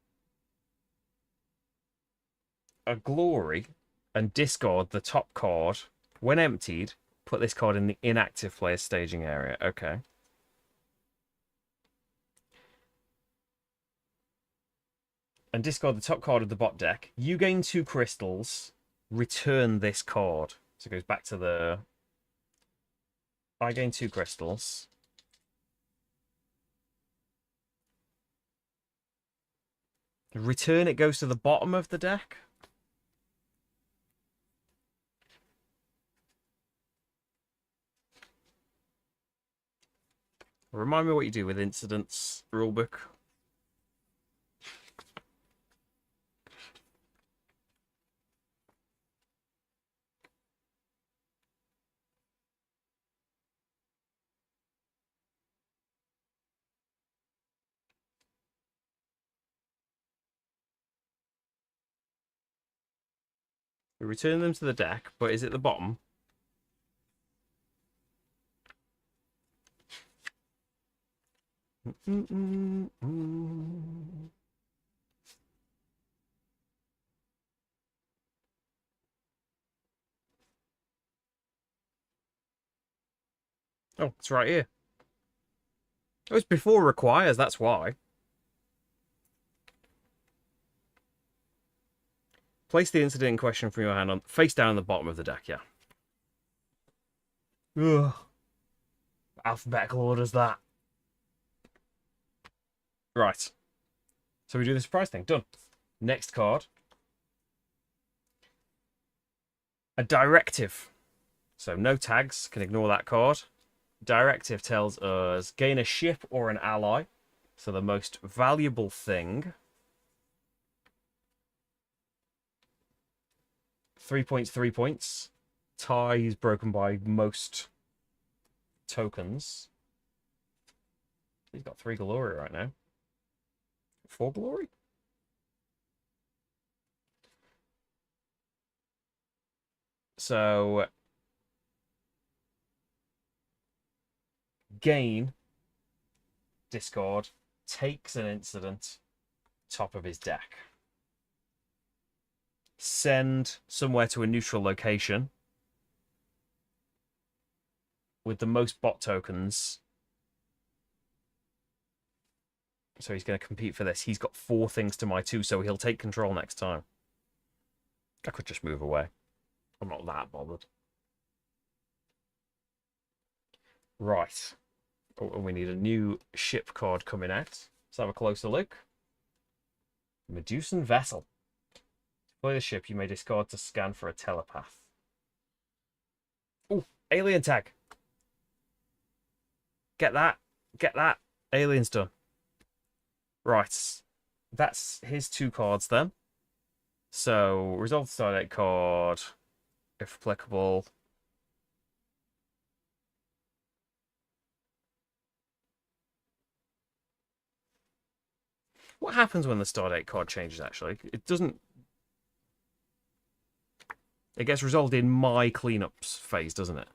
a glory and discard the top card. When emptied, put this card in the inactive player's staging area. Okay. And discard the top card of the bot deck. You gain 2 crystals. Return this card. So it goes back to the... I gain 2 crystals. Return it goes to the bottom of the deck. Remind me what you do with incidents, rulebook. We return them to the deck, but is it the bottom? Oh, it's right here. Oh, it's before requires, that's why. Place the incident in question from your hand on face down on the bottom of the deck, yeah. Ugh. Alphabetical order's that. Right. So we do the surprise thing. Done. Next card. A directive. So no tags. Can ignore that card. Directive tells us gain a ship or an ally. So the most valuable thing. 3 points, 3 points. Ties broken by most tokens. He's got 3 glory right now. 4 glory? So gain, discard, takes an incident, top of his deck. Send somewhere to a neutral location with the most bot tokens. So he's going to compete for this. He's got 4 things to my 2, so he'll take control next time. I could just move away. I'm not that bothered. Right. Oh, and we need a new ship card coming out. Let's have a closer look. Medusan Vessel. To play the ship, you may discard to scan for a telepath. Oh, alien tag. Get that. Get that. Alien's done. Right. That's his 2 cards then. So, resolve the Stardate card, if applicable. What happens when the Stardate card changes, actually? It doesn't... It gets resolved in my cleanups phase, doesn't it?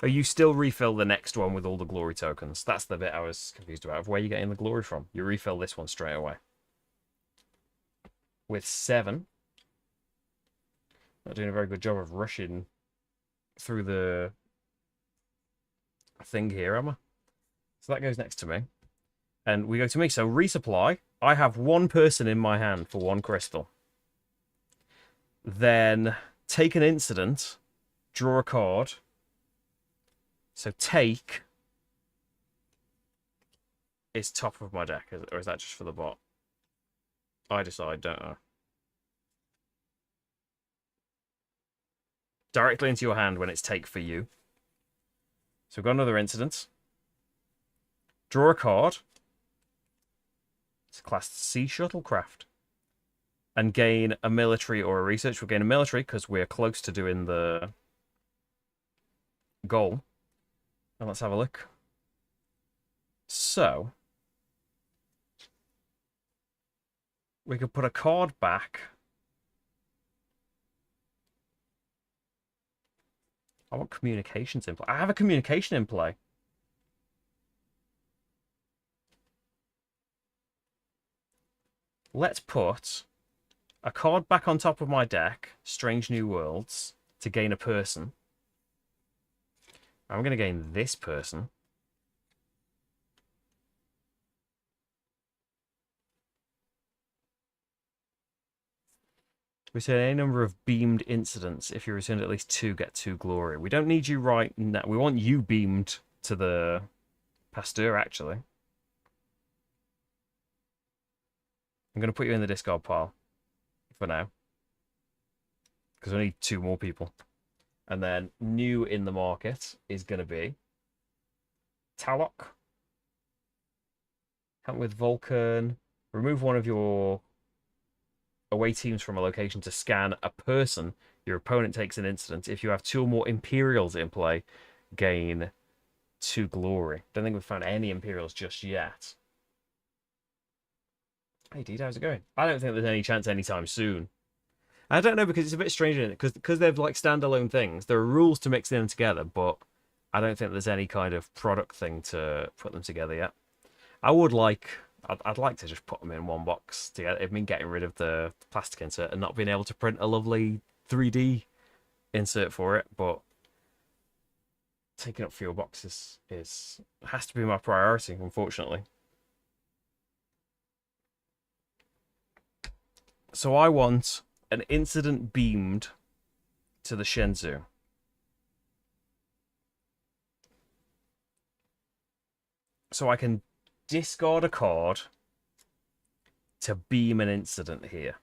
Oh, you still refill the next one with all the glory tokens. That's the bit I was confused about, of where you're getting the glory from. You refill this one straight away. With 7. Not doing a very good job of rushing through the thing here, am I? So that goes next to me. And we go to me. So resupply. I have 1 person in my hand for 1 crystal. Then take an incident. Draw a card. So take is top of my deck, or is that just for the bot? I decide, don't I? Directly into your hand when it's take for you. So we've got another incident. Draw a card. It's classed Sea Shuttlecraft. And gain a military or a research. We'll gain a military because we're close to doing the goal. And let's have a look. So, we could put a card back. I want communications in play. I have a communication in play. Let's put a card back on top of my deck, Strange New Worlds, to gain a person. I'm going to gain this person. Return any number of beamed incidents. If you return at least 2, get 2 glory. We don't need you right now. We want you beamed to the Pasteur, actually. I'm going to put you in the discard pile for now. Because I need 2 more people. And then new in the market is going to be Talok. Help with Vulcan. Remove one of your away teams from a location to scan a person. Your opponent takes an incident. If you have 2 or more Imperials in play, gain 2 glory. Don't think we've found any Imperials just yet. Hey, Deed, how's it going? I don't think there's any chance anytime soon. I don't know, because it's a bit strange in it, because they're like standalone things. There are rules to mix them together, but I don't think there's any kind of product thing to put them together yet. I would like, I'd like to just put them in one box together. I mean, getting rid of the plastic insert and not being able to print a lovely 3D insert for it, but taking up fewer boxes has to be my priority, unfortunately. So I want an incident beamed to the Shenzhou. So I can discard a card to beam an incident here.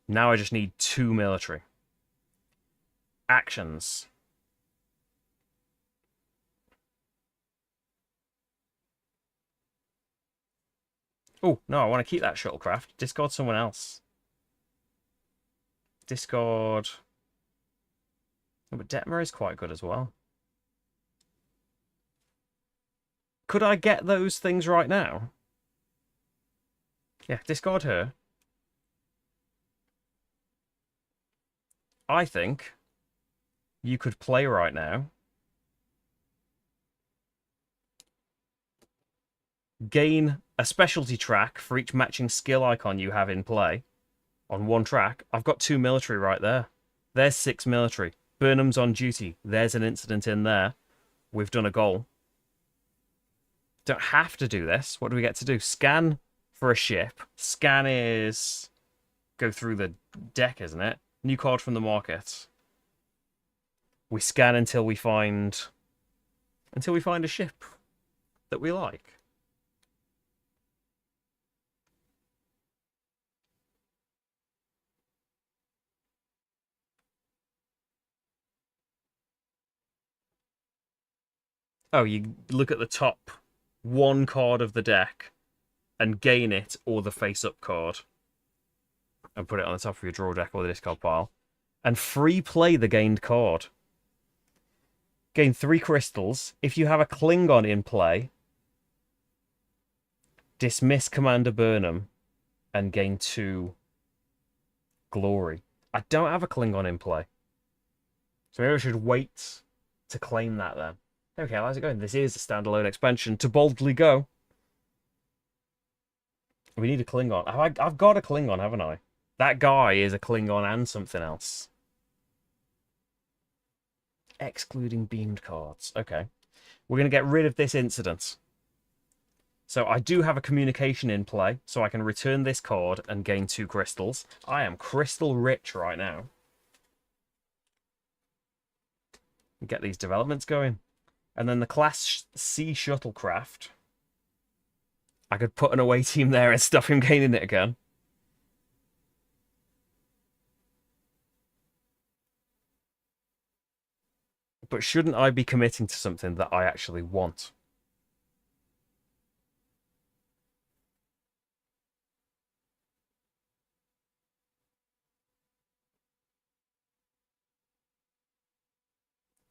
Now I just need 2 military. Actions. Oh, no, I want to keep that shuttlecraft. Discard someone else. Discard... Oh, but Detmer is quite good as well. Could I get those things right now? Yeah, discard her. I think you could play right now. Gain a specialty track for each matching skill icon you have in play on one track. I've got 2 military right there. There's 6 military. Burnham's on duty. There's an incident in there. We've done a goal. Don't have to do this. What do we get to do? Scan for a ship. Scan is go through the deck, isn't it? New card from the market. We scan until we find a ship that we like. Oh, you look at the top 1 card of the deck and gain it or the face-up card and put it on the top of your draw deck or the discard pile. And free play the gained card. Gain 3 crystals. If you have a Klingon in play, dismiss Commander Burnham and gain 2 glory. I don't have a Klingon in play. So maybe I should wait to claim that then. Okay, how's it going? This is a standalone expansion. To boldly go. We need a Klingon. I've got a Klingon, haven't I? That guy is a Klingon and something else. Excluding beamed cards. Okay. We're going to get rid of this incident. So I do have a communication in play, so I can return this card and gain 2 crystals. I am crystal rich right now. Get these developments going. And then the Class C shuttlecraft. I could put an away team there and stuff him gaining it again. But shouldn't I be committing to something that I actually want?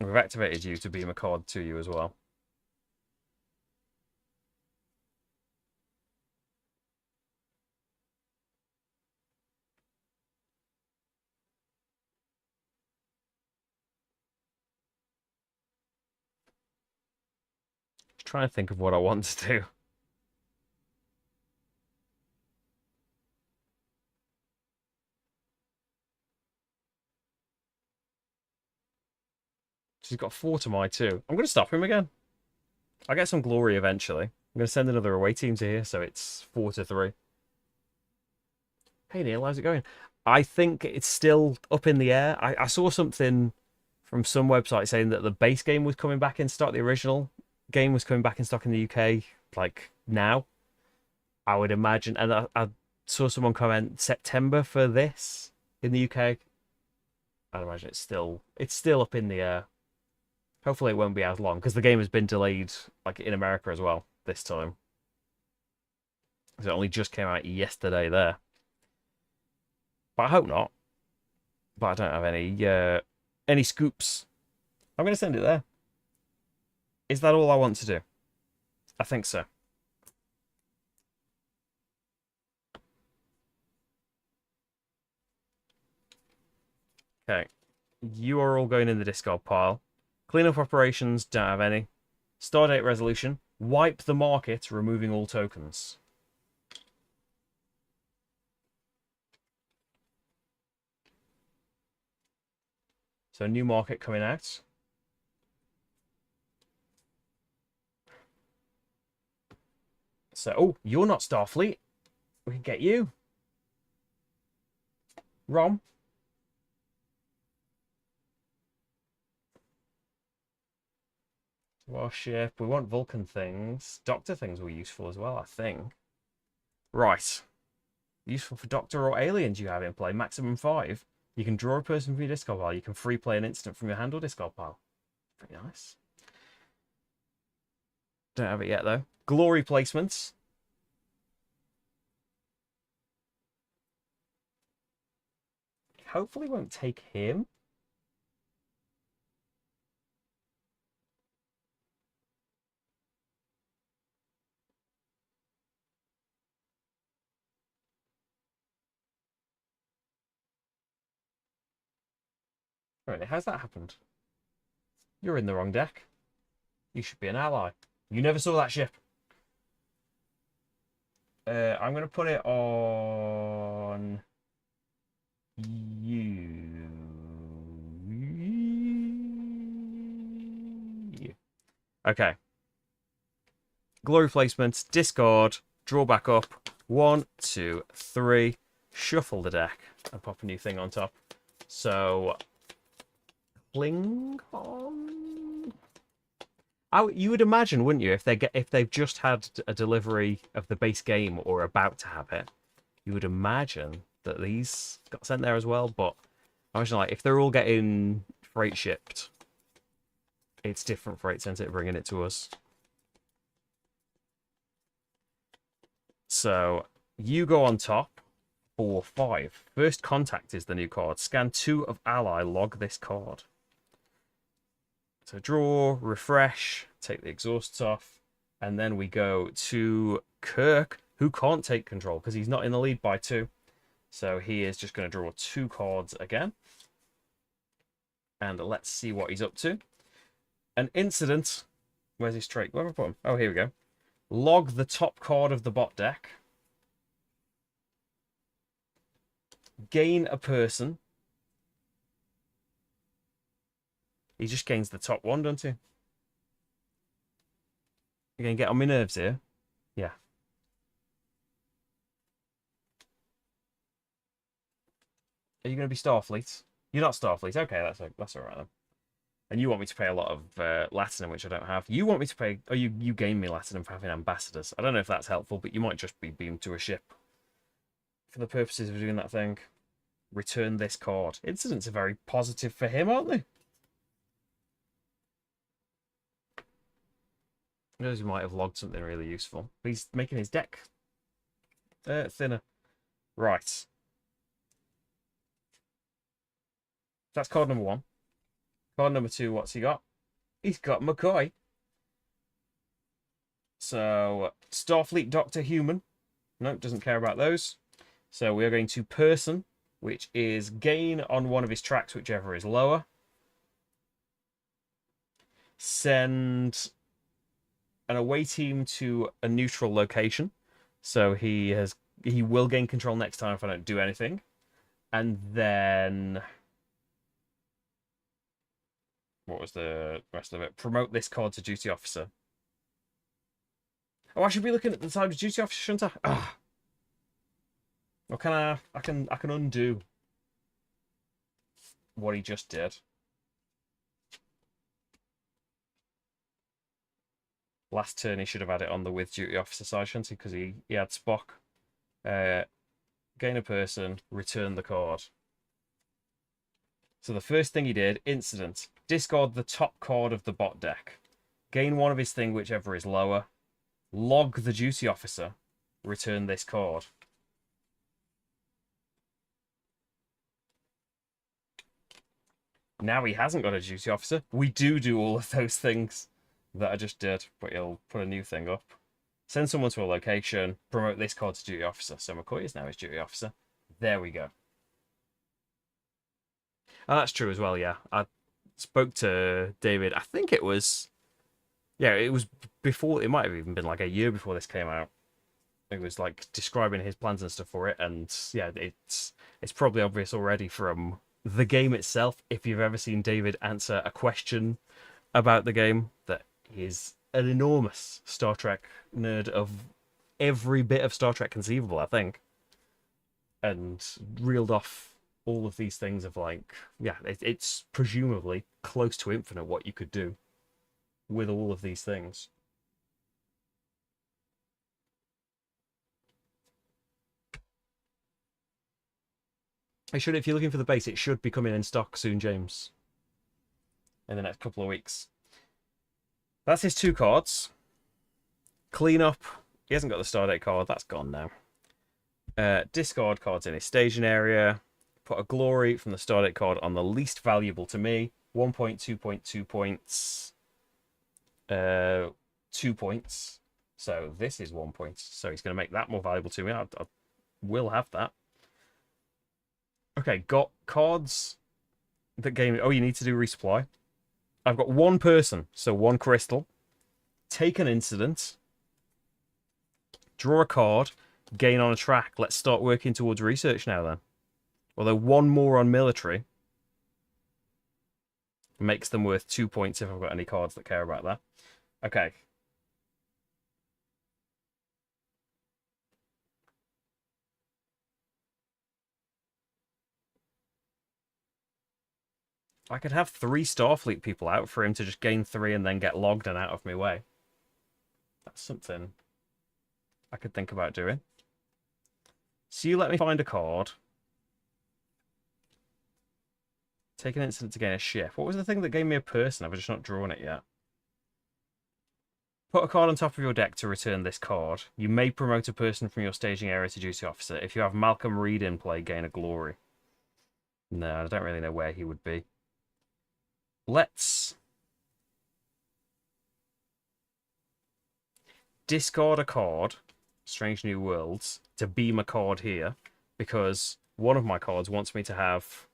We've activated you to beam a card to you as well. Just trying to think of what I want to do. She's got 4 to my 2. I'm going to stop him again. I'll get some glory eventually. I'm going to send another away team to here, so it's 4 to 3. Hey Neil, how's it going? I think it's still up in the air. I saw something from some website saying that the base game was coming back in stock. The original game was coming back in stock in the UK, like now. I would imagine. And I saw someone comment September for this in the UK. I'd imagine it's still up in the air. Hopefully it won't be as long, because the game has been delayed like in America as well this time. It only just came out yesterday there. But I hope not. But I don't have any scoops. I'm going to send it there. Is that all I want to do? I think so. Okay. You are all going in the discard pile. Cleanup operations, don't have any. Stardate resolution, wipe the market, removing all tokens. So new market coming out. So, oh, you're not Starfleet. We can get you. Rom. Warship. We want Vulcan things. Doctor things were useful as well, I think. Right. Useful for Doctor or aliens you have in play. Maximum 5. You can draw a person from your discard pile. You can free play an instant from your hand or discard pile. Pretty nice. Don't have it yet, though. Glory placements. Hopefully won't take him. Right, how's that happened? You're in the wrong deck. You should be an ally. You never saw that ship. I'm going to put it on you. Okay. Glory placements, discard, draw back up. 1, 2, 3. Shuffle the deck and pop a new thing on top. So, Klingon. You would imagine, wouldn't you, if they've just had a delivery of the base game or about to have it, you would imagine that these got sent there as well. But I imagine, like, if they're all getting freight shipped, it's different freight sensitive bringing it to us. So you go on top. 4, 5. First contact is the new card. Scan 2 of ally. Log this card. So draw, refresh, take the exhausts off, and then we go to Kirk, who can't take control because he's not in the lead by 2. So he is just going to draw 2 cards again. And let's see what he's up to. An incident. Where's his trait? Where have I put him? Oh, here we go. Log the top card of the bot deck. Gain a person. He just gains the top one, don't he? You're going to get on my nerves here. Yeah. Are you going to be Starfleet? You're not Starfleet. Okay, that's all right then. And you want me to pay a lot of Latinum, which I don't have. You want me to pay... Oh, you gain me Latinum for having ambassadors. I don't know if that's helpful, but you might just be beamed to a ship. For the purposes of doing that thing. Return this card. Incidents are very positive for him, aren't they? He knows he might have logged something really useful. But he's making his deck thinner. Right. That's card number 1. Card number 2, what's he got? He's got McCoy. So, Starfleet Doctor Human. Nope, doesn't care about those. So we are going to person, which is gain on one of his tracks, whichever is lower. Send an away team to a neutral location. So he will gain control next time if I don't do anything. And then... What was the rest of it? Promote this card to duty officer. Oh, I should be looking at the side of duty officer, shouldn't I? Ah. Or can I can undo what he just did. Last turn he should have had it on the with duty officer side, shouldn't he? Because he had Spock. Gain a person, return the card. So the first thing he did, incident. Discard the top card of the bot deck. Gain one of his thing, whichever is lower. Log the duty officer. Return this card. Now he hasn't got a duty officer. We do all of those things that I just did, but he'll put a new thing up. Send someone to a location. Promote this card to duty officer. So McCoy is now his duty officer. There we go. Oh, that's true as well. Yeah, I spoke to David. I think it was yeah, it was before. It might have even been like a year before this came out. It was like describing his plans and stuff for it, and yeah, it's probably obvious already from the game itself. If you've ever seen David answer a question about the game, that he's an enormous Star Trek nerd of every bit of Star Trek conceivable, I think, and reeled off all of these things of like, yeah, it's presumably close to infinite what you could do with all of these things. It should, if you're looking for the base, it should be coming in stock soon, James, in the next couple of weeks. That's his two cards. Clean up. He hasn't got the Stardate card. That's gone now. Discard cards in his staging area. Put a glory from the Stardate card on the least valuable to me. 1 point, 2 point, 2 points. 2 points. So this is 1 point. So he's going to make that more valuable to me. I will have that. Okay, got cards that game. Oh, you need to do resupply. I've got one person, so one crystal. Take an incident. Draw a card. Gain on a track. Let's start working towards research now then. Although one more on military makes them worth 2 points if I've got any cards that care about that. Okay. I could have 3 Starfleet people out for him to just gain 3 and then get logged and out of my way. That's something I could think about doing. So you let me find a card. Take an incident to gain a ship. What was the thing that gave me a person? I've just not drawn it yet. Put a card on top of your deck to return this card. You may promote a person from your staging area to duty officer. If you have Malcolm Reed in play, gain a glory. No, I don't really know where he would be. Let's discard a card, Strange New Worlds, to beam a card here, because one of my cards wants me to have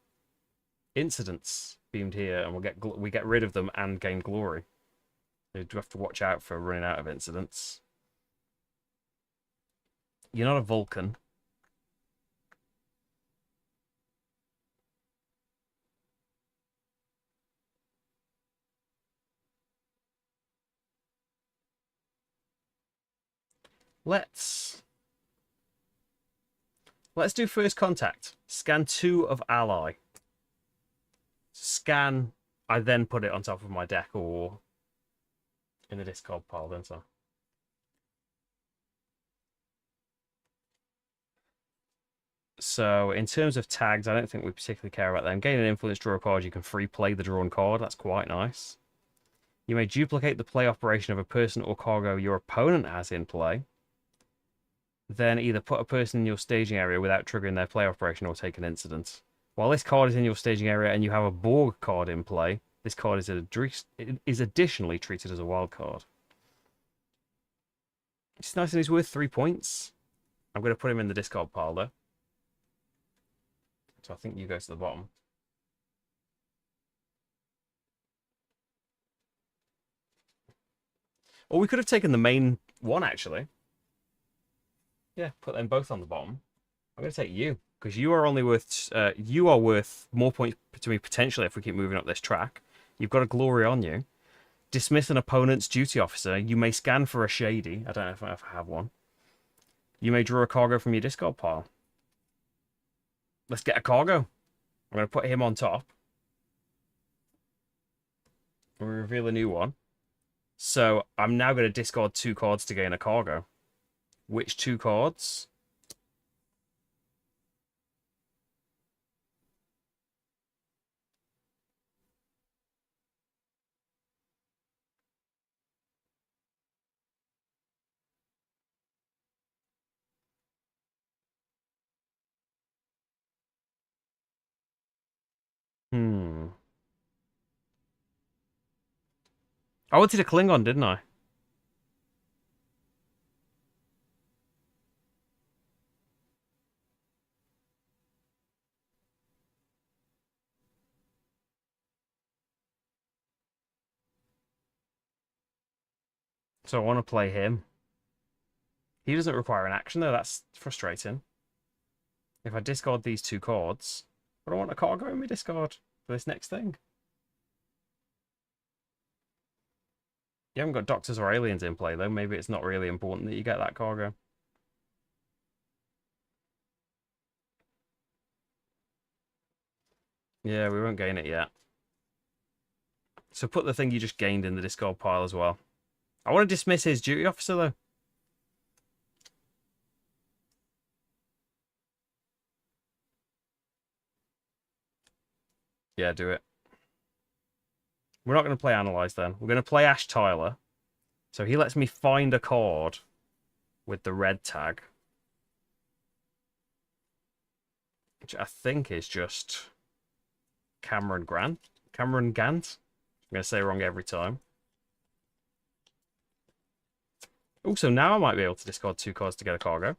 incidents beamed here, and we get rid of them and gain glory. You do have to watch out for running out of incidents. You're not a Vulcan. Let's do first contact. Scan 2 of ally. Scan. I then put it on top of my deck or in the discard pile, don't I? So in terms of tags, I don't think we particularly care about them. Gain an influence, draw a card. You can free play the drawn card. That's quite nice. You may duplicate the play operation of a person or cargo your opponent has in play. Then either put a person in your staging area without triggering their play operation or take an incident. While this card is in your staging area and you have a Borg card in play, this card is additionally treated as a wild card. It's nice and he's worth 3 points. I'm going to put him in the discard pile though. So I think you go to the bottom. Or we could have taken the main one actually. Yeah, put them both on the bottom. I'm going to take you because you are only worth you are worth more points to me potentially if we keep moving up this track. You've got a glory on you. Dismiss an opponent's duty officer. You may scan for a shady. I don't know if I have one. You may draw a cargo from your discard pile. Let's get a cargo. I'm going to put him on top. We reveal a new one. So I'm now going to discard 2 cards to gain a cargo. Which 2 cards? Hmm. I wanted a Klingon, didn't I? So I want to play him. He doesn't require an action, though. That's frustrating. If I discard these two cards, but I want a cargo in my discard for this next thing. You haven't got doctors or aliens in play, though. Maybe it's not really important that you get that cargo. Yeah, we won't gain it yet. So put the thing you just gained in the discard pile as well. I want to dismiss his duty officer, though. Yeah, do it. We're not going to play Analyze then. We're going to play Ash Tyler. So he lets me find a card with the red tag. Which I think is just Cameron Grant. Cameron Gant. I'm going to say it wrong every time. Also, now I might be able to discard two cards to get a cargo.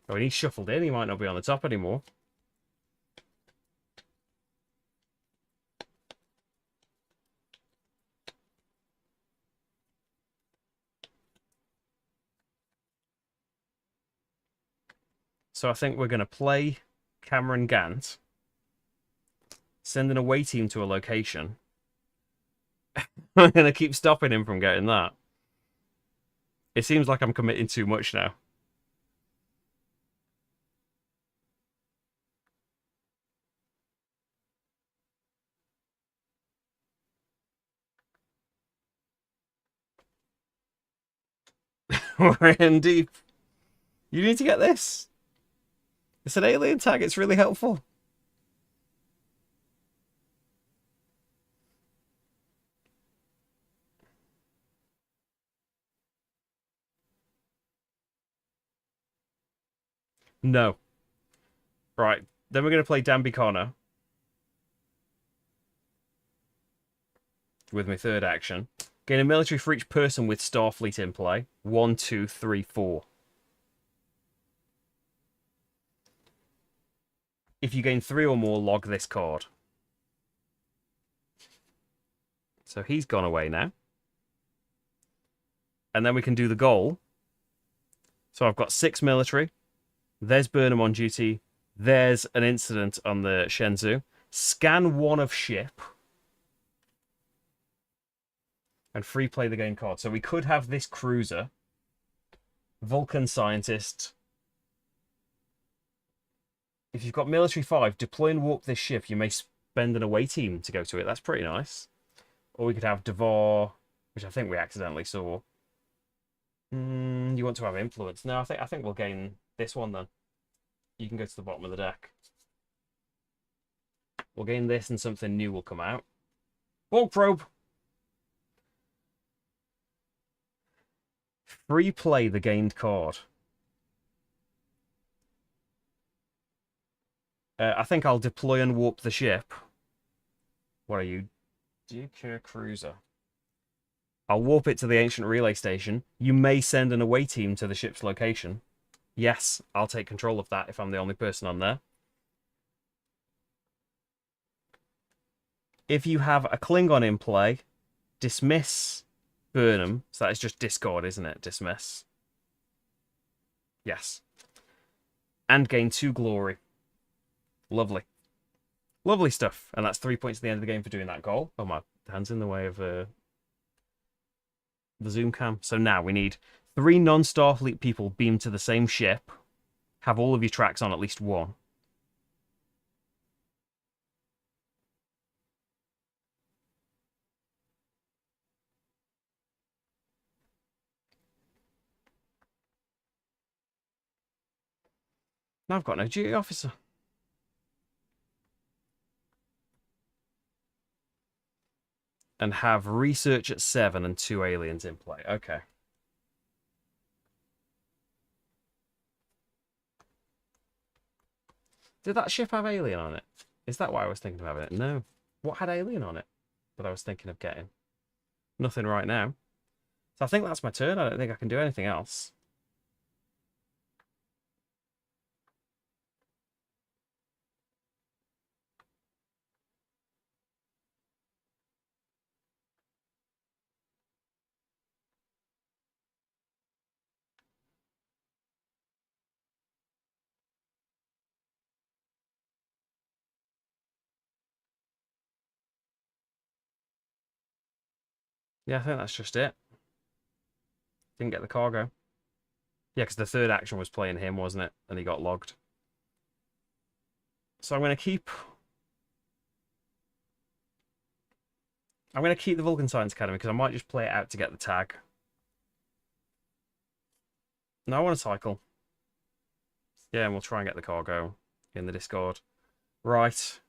Oh, and he's shuffled in. He might not be on the top anymore. So I think we're going to play Cameron Gant, send an away team to a location. I'm going to keep stopping him from getting that. It seems like I'm committing too much now. We're in deep. You need to get this. It's an alien tag. It's really helpful. No. Right. Then we're going to play Danby Connor with my third action. Gain a military for each person with Starfleet in play. 1, 2, 3, 4. If you gain 3 or more, log this card. So he's gone away now. And then we can do the goal. So I've got 6 military. There's Burnham on duty. There's an incident on the Shenzhou. Scan 1 of ship. And free play the game card. So we could have this cruiser. Vulcan scientist. If you've got military 5, deploy and warp this ship. You may spend an away team to go to it. That's pretty nice. Or we could have Devar, which I think we accidentally saw. You want to have influence? No, I think we'll gain this one then. You can go to the bottom of the deck. We'll gain this and something new will come out. Borg probe. Free play the gained card. I think I'll deploy and warp the ship. What are you? Duke Cruiser. I'll warp it to the ancient relay station. You may send an away team to the ship's location. Yes, I'll take control of that if I'm the only person on there. If you have a Klingon in play, dismiss Burnham. So that is just discard, isn't it? Dismiss. Yes. And gain 2 glory. Lovely. Lovely stuff. And that's 3 points at the end of the game for doing that goal. Oh, my hand's in the way of the zoom cam. So now we need 3 non-Starfleet people beamed to the same ship. Have all of your tracks on at least 1. Now I've got no duty officer. And have research at 7 and 2 aliens in play. Okay. Did that ship have alien on it? Is that why I was thinking of having it? No. What had alien on it that I was thinking of getting? Nothing right now. So I think that's my turn. I don't think I can do anything else. Yeah, I think that's just it. Didn't get the cargo. Yeah, because the third action was playing him, wasn't it? And he got logged. So I'm going to keep... I'm going to keep the Vulcan Science Academy because I might just play it out to get the tag. No, I want to cycle. Yeah, and we'll try and get the cargo in the Discord. Right.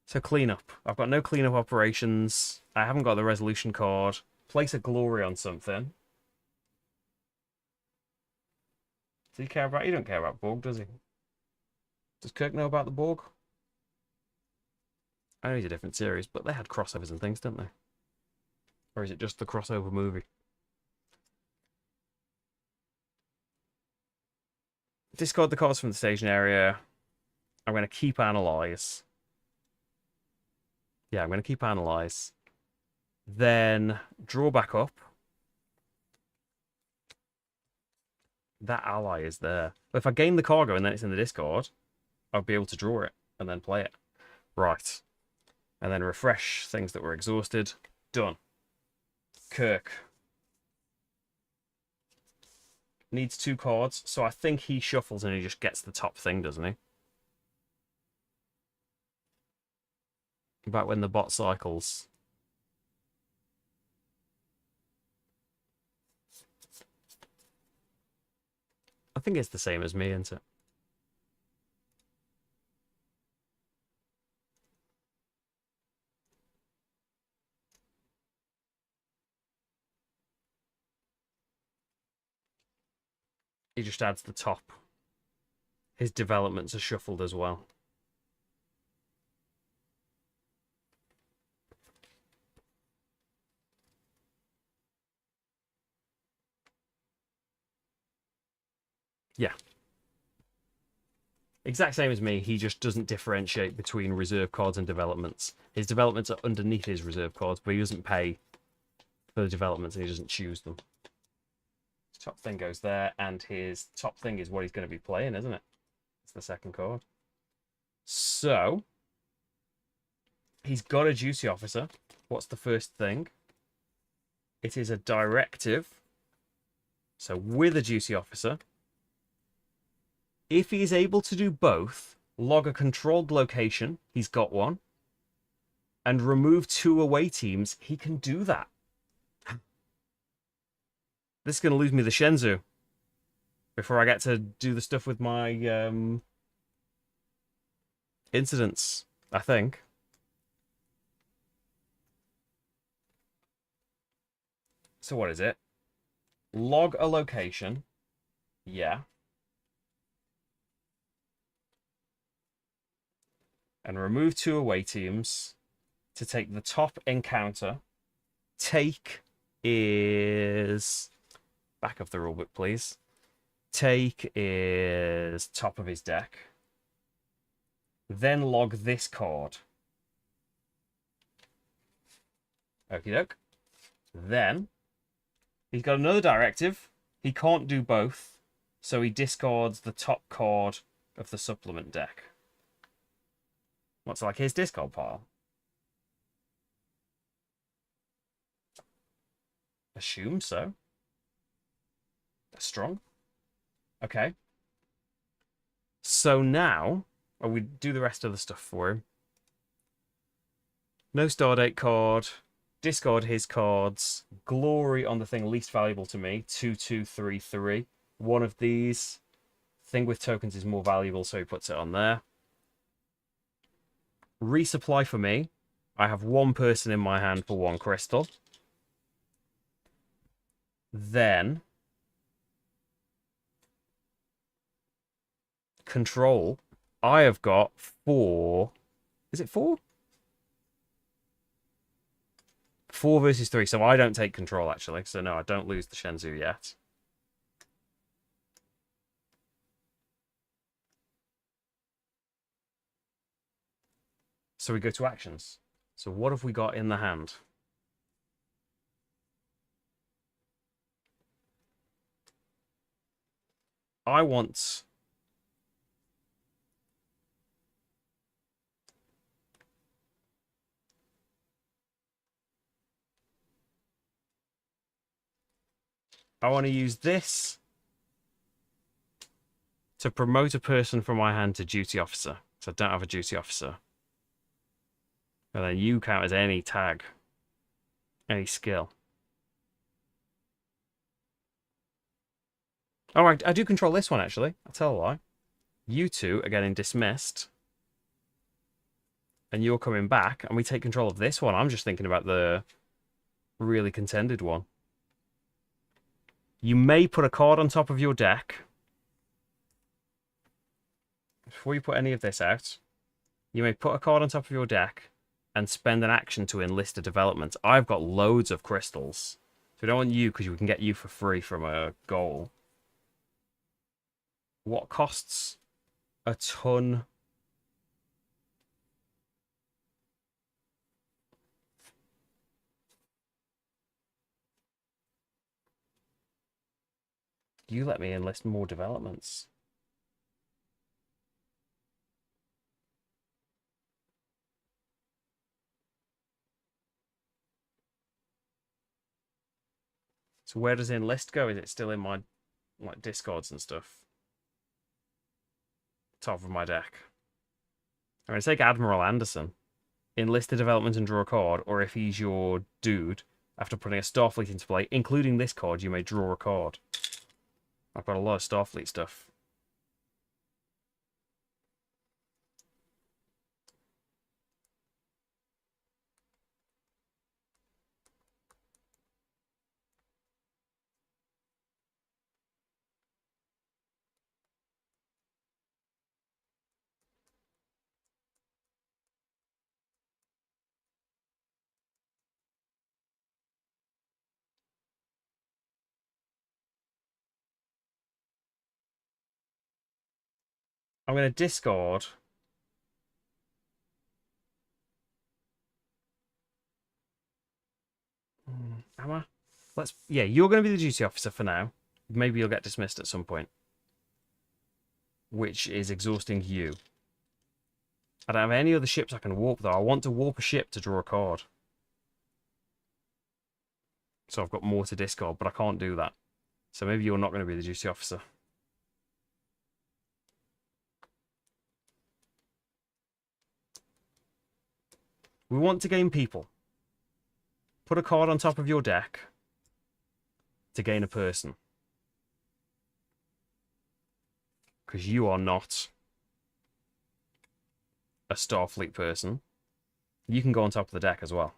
So cleanup. I've got no cleanup operations. I haven't got the resolution card. Place a glory on something. Does he care about... He don't care about Borg, does he? Does Kirk know about the Borg? I know he's a different series, but they had crossovers and things, didn't they? Or is it just the crossover movie? Discard the cards from the station area. I'm going to keep Analyze. Yeah, I'm going to keep Analyze. Then draw back up. That ally is there. But if I gain the cargo and then it's in the discard, I'll be able to draw it and then play it. Right. And then refresh things that were exhausted. Done. Kirk. Needs 2 cards, so I think he shuffles and he just gets the top thing, doesn't he? Back when the bot cycles. I think it's the same as me, isn't it? He just adds the top. His developments are shuffled as well. Yeah. Exact same as me. He just doesn't differentiate between reserve cards and developments. His developments are underneath his reserve cards, but he doesn't pay for the developments and he doesn't choose them. His top thing goes there, and his top thing is what he's going to be playing, isn't it? It's the second card. So, he's got a duty officer. What's the first thing? It is a directive. So, with a duty officer, if he is able to do both, log a controlled location, he's got one, and remove 2 away teams, he can do that. This is going to lose me the Shenzhou before I get to do the stuff with my incidents, I think. So what is it? Log a location. Yeah. And remove 2 away teams to take the top encounter. Take is... Back of the rulebook, please. Take is top of his deck. Then log this card. Okie doke. Then he's got another directive. He can't do both, so he discards the top card of the supplement deck. What's like his discard pile? Assume so. That's strong. Okay. So now, we do the rest of the stuff for him. No Stardate card. Discard his cards. Glory on the thing least valuable to me. 2, 2, 3, 3. One of these. Thing with tokens is more valuable, so he puts it on there. Resupply for me. I have 1 person in my hand for 1 crystal. Then control. I have got 4. Is it 4? 4 versus 3. So I don't take control, actually. So no, I don't lose the Shenzhou yet. So we go to actions. So what have we got in the hand? I want... I want to use this to promote a person from my hand to duty officer. So I don't have a duty officer. And then you count as any tag, any skill. Oh, I do control this one, actually. I'll tell a lie. You two are getting dismissed. And you're coming back, and we take control of this one. I'm just thinking about the really contended one. You may put a card on top of your deck. Before you put any of this out, you may put a card on top of your deck and spend an action to enlist a development. I've got loads of crystals. So we don't want you because we can get you for free from a goal. What costs a ton? You let me enlist more developments. So where does enlist go? Is it still in my discards and stuff? Top of my deck. I'm going to take Admiral Anderson. Enlist the development and draw a card, or if he's your dude, after putting a Starfleet into play, including this card, you may draw a card. I've got a lot of Starfleet stuff. I'm going to discard. Am I? Yeah, you're going to be the duty officer for now. Maybe you'll get dismissed at some point. Which is exhausting you. I don't have any other ships I can warp, though. I want to warp a ship to draw a card. So I've got more to discard, but I can't do that. So maybe you're not going to be the duty officer. We want to gain people. Put a card on top of your deck to gain a person. Because you are not a Starfleet person. You can go on top of the deck as well.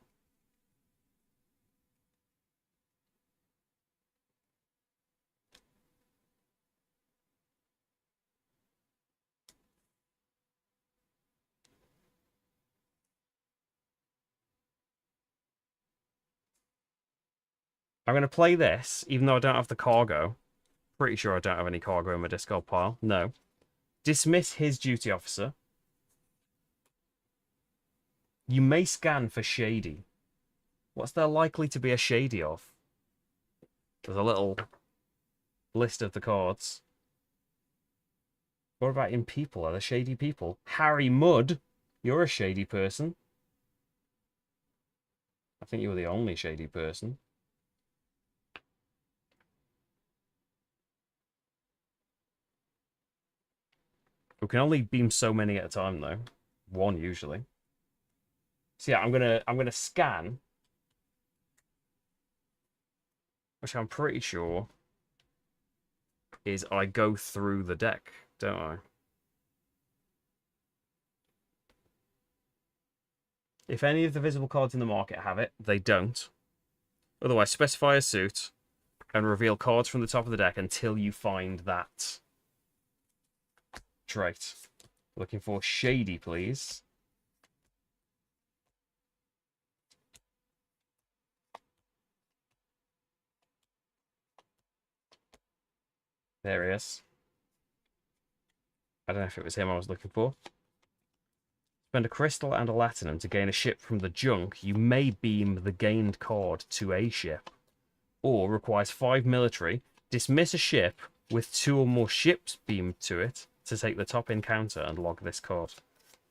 I'm going to play this, even though I don't have the cargo. Pretty sure I don't have any cargo in my discard pile. No. Dismiss his duty officer. You may scan for shady. What's there likely to be a shady of? There's a little list of the cards. What about in people? Are there shady people? Harry Mudd, you're a shady person. I think you were the only shady person. We can only beam so many at a time, though. One usually. So yeah, I'm gonna scan, which I'm pretty sure is I go through the deck, don't I? If any of the visible cards in the market have it, they don't. Otherwise, specify a suit and reveal cards from the top of the deck until you find that trait. Looking for shady, please. There he is. I don't know if it was him I was looking for. Spend a crystal and a latinum to gain a ship from the junk. You may beam the gained card to a ship. Or requires 5 military. Dismiss a ship with 2 or more ships beamed to it to take the top encounter and log this card.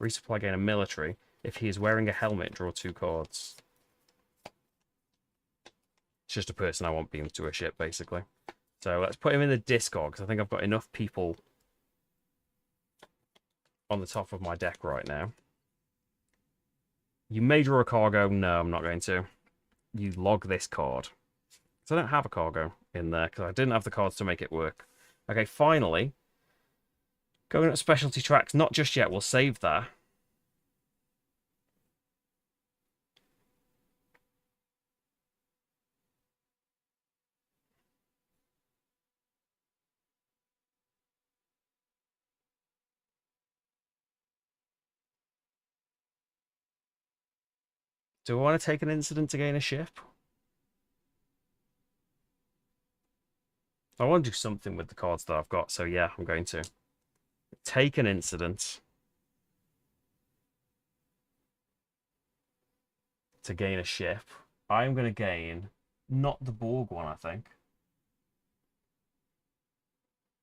Resupply, gain a military. If he is wearing a helmet, draw 2 cards. It's just a person I want beamed to a ship, basically. So let's put him in the Discord, because I think I've got enough people on the top of my deck right now. You may draw a cargo. No, I'm not going to. You log this card. So I don't have a cargo in there, because I didn't have the cards to make it work. Okay, finally. Going at specialty tracks. Not just yet. We'll save that. Do I want to take an incident to gain a ship? I want to do something with the cards that I've got, so yeah, I'm going to. Take an incident to gain a ship. I'm going to gain not the Borg one, I think.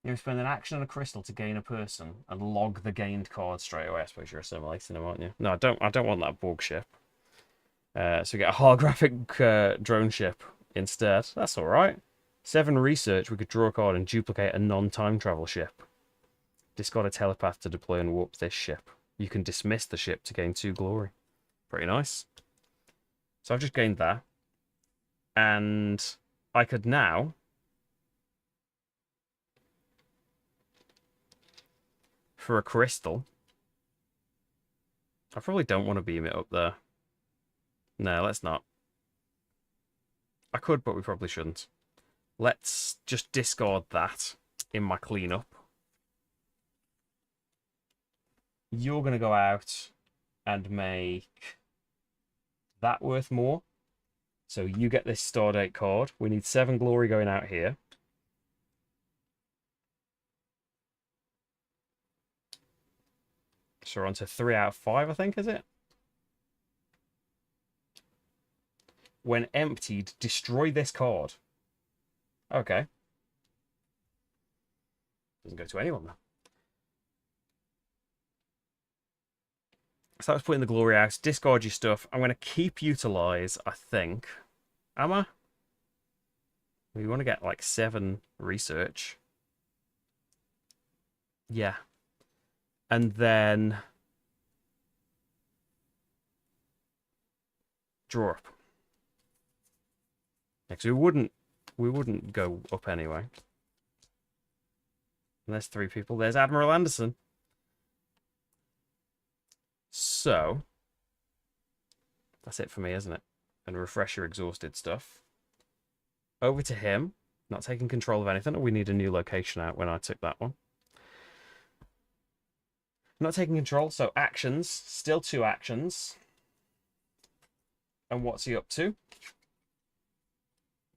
You spend an action and a crystal to gain a person and log the gained card straight away. I suppose you're assimilating them, aren't you? No, I don't want that Borg ship. So we get a holographic drone ship instead. That's all right. 7 research. We could draw a card and duplicate a non-time travel ship. Discard a telepath to deploy and warp this ship. You can dismiss the ship to gain 2 glory. Pretty nice. So I've just gained that. And I could now for a crystal. I probably don't want to beam it up there. No, let's not. I could, but we probably shouldn't. Let's just discard that in my cleanup. You're going to go out and make that worth more. So you get this Stardate card. We need 7 glory going out here. So we're on to 3 out of 5, I think, is it? When emptied, destroy this card. Okay. Doesn't go to anyone, though. So that was putting the glory out. Discard your stuff. I'm going to keep utilize, I think. Am I? We want to get like 7 research. Yeah. And then draw up. Because we wouldn't go up anyway. And there's 3 people. There's Admiral Anderson. So that's it for me, isn't it? And refresh your exhausted stuff. Over to him. Not taking control of anything. We need a new location out when I took that one. Not taking control, so actions. Still 2 actions. And what's he up to?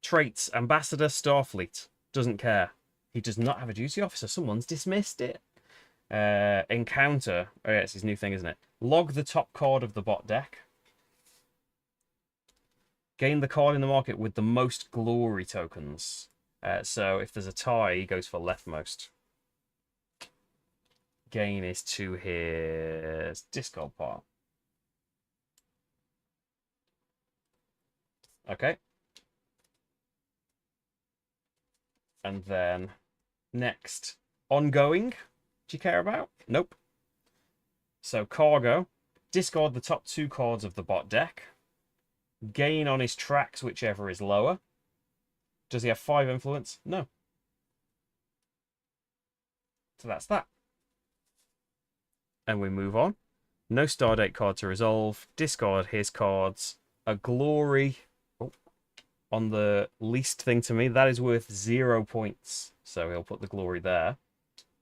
Traits. Ambassador Starfleet. Doesn't care. He does not have a duty officer. Someone's dismissed it. Encounter. Oh yeah, it's his new thing, isn't it? Log the top card of the bot deck. Gain the card in the market with the most glory tokens. So if there's a tie, he goes for leftmost. Gain is to his discard pile. Okay. And then next, ongoing. Do you care about? Nope. So cargo. Discard the top 2 cards of the bot deck. Gain on his tracks, whichever is lower. Does he have 5 influence? No. So that's that. And we move on. No Stardate card to resolve. Discard his cards. A glory on the least thing to me. That is worth 0 points. So he'll put the glory there.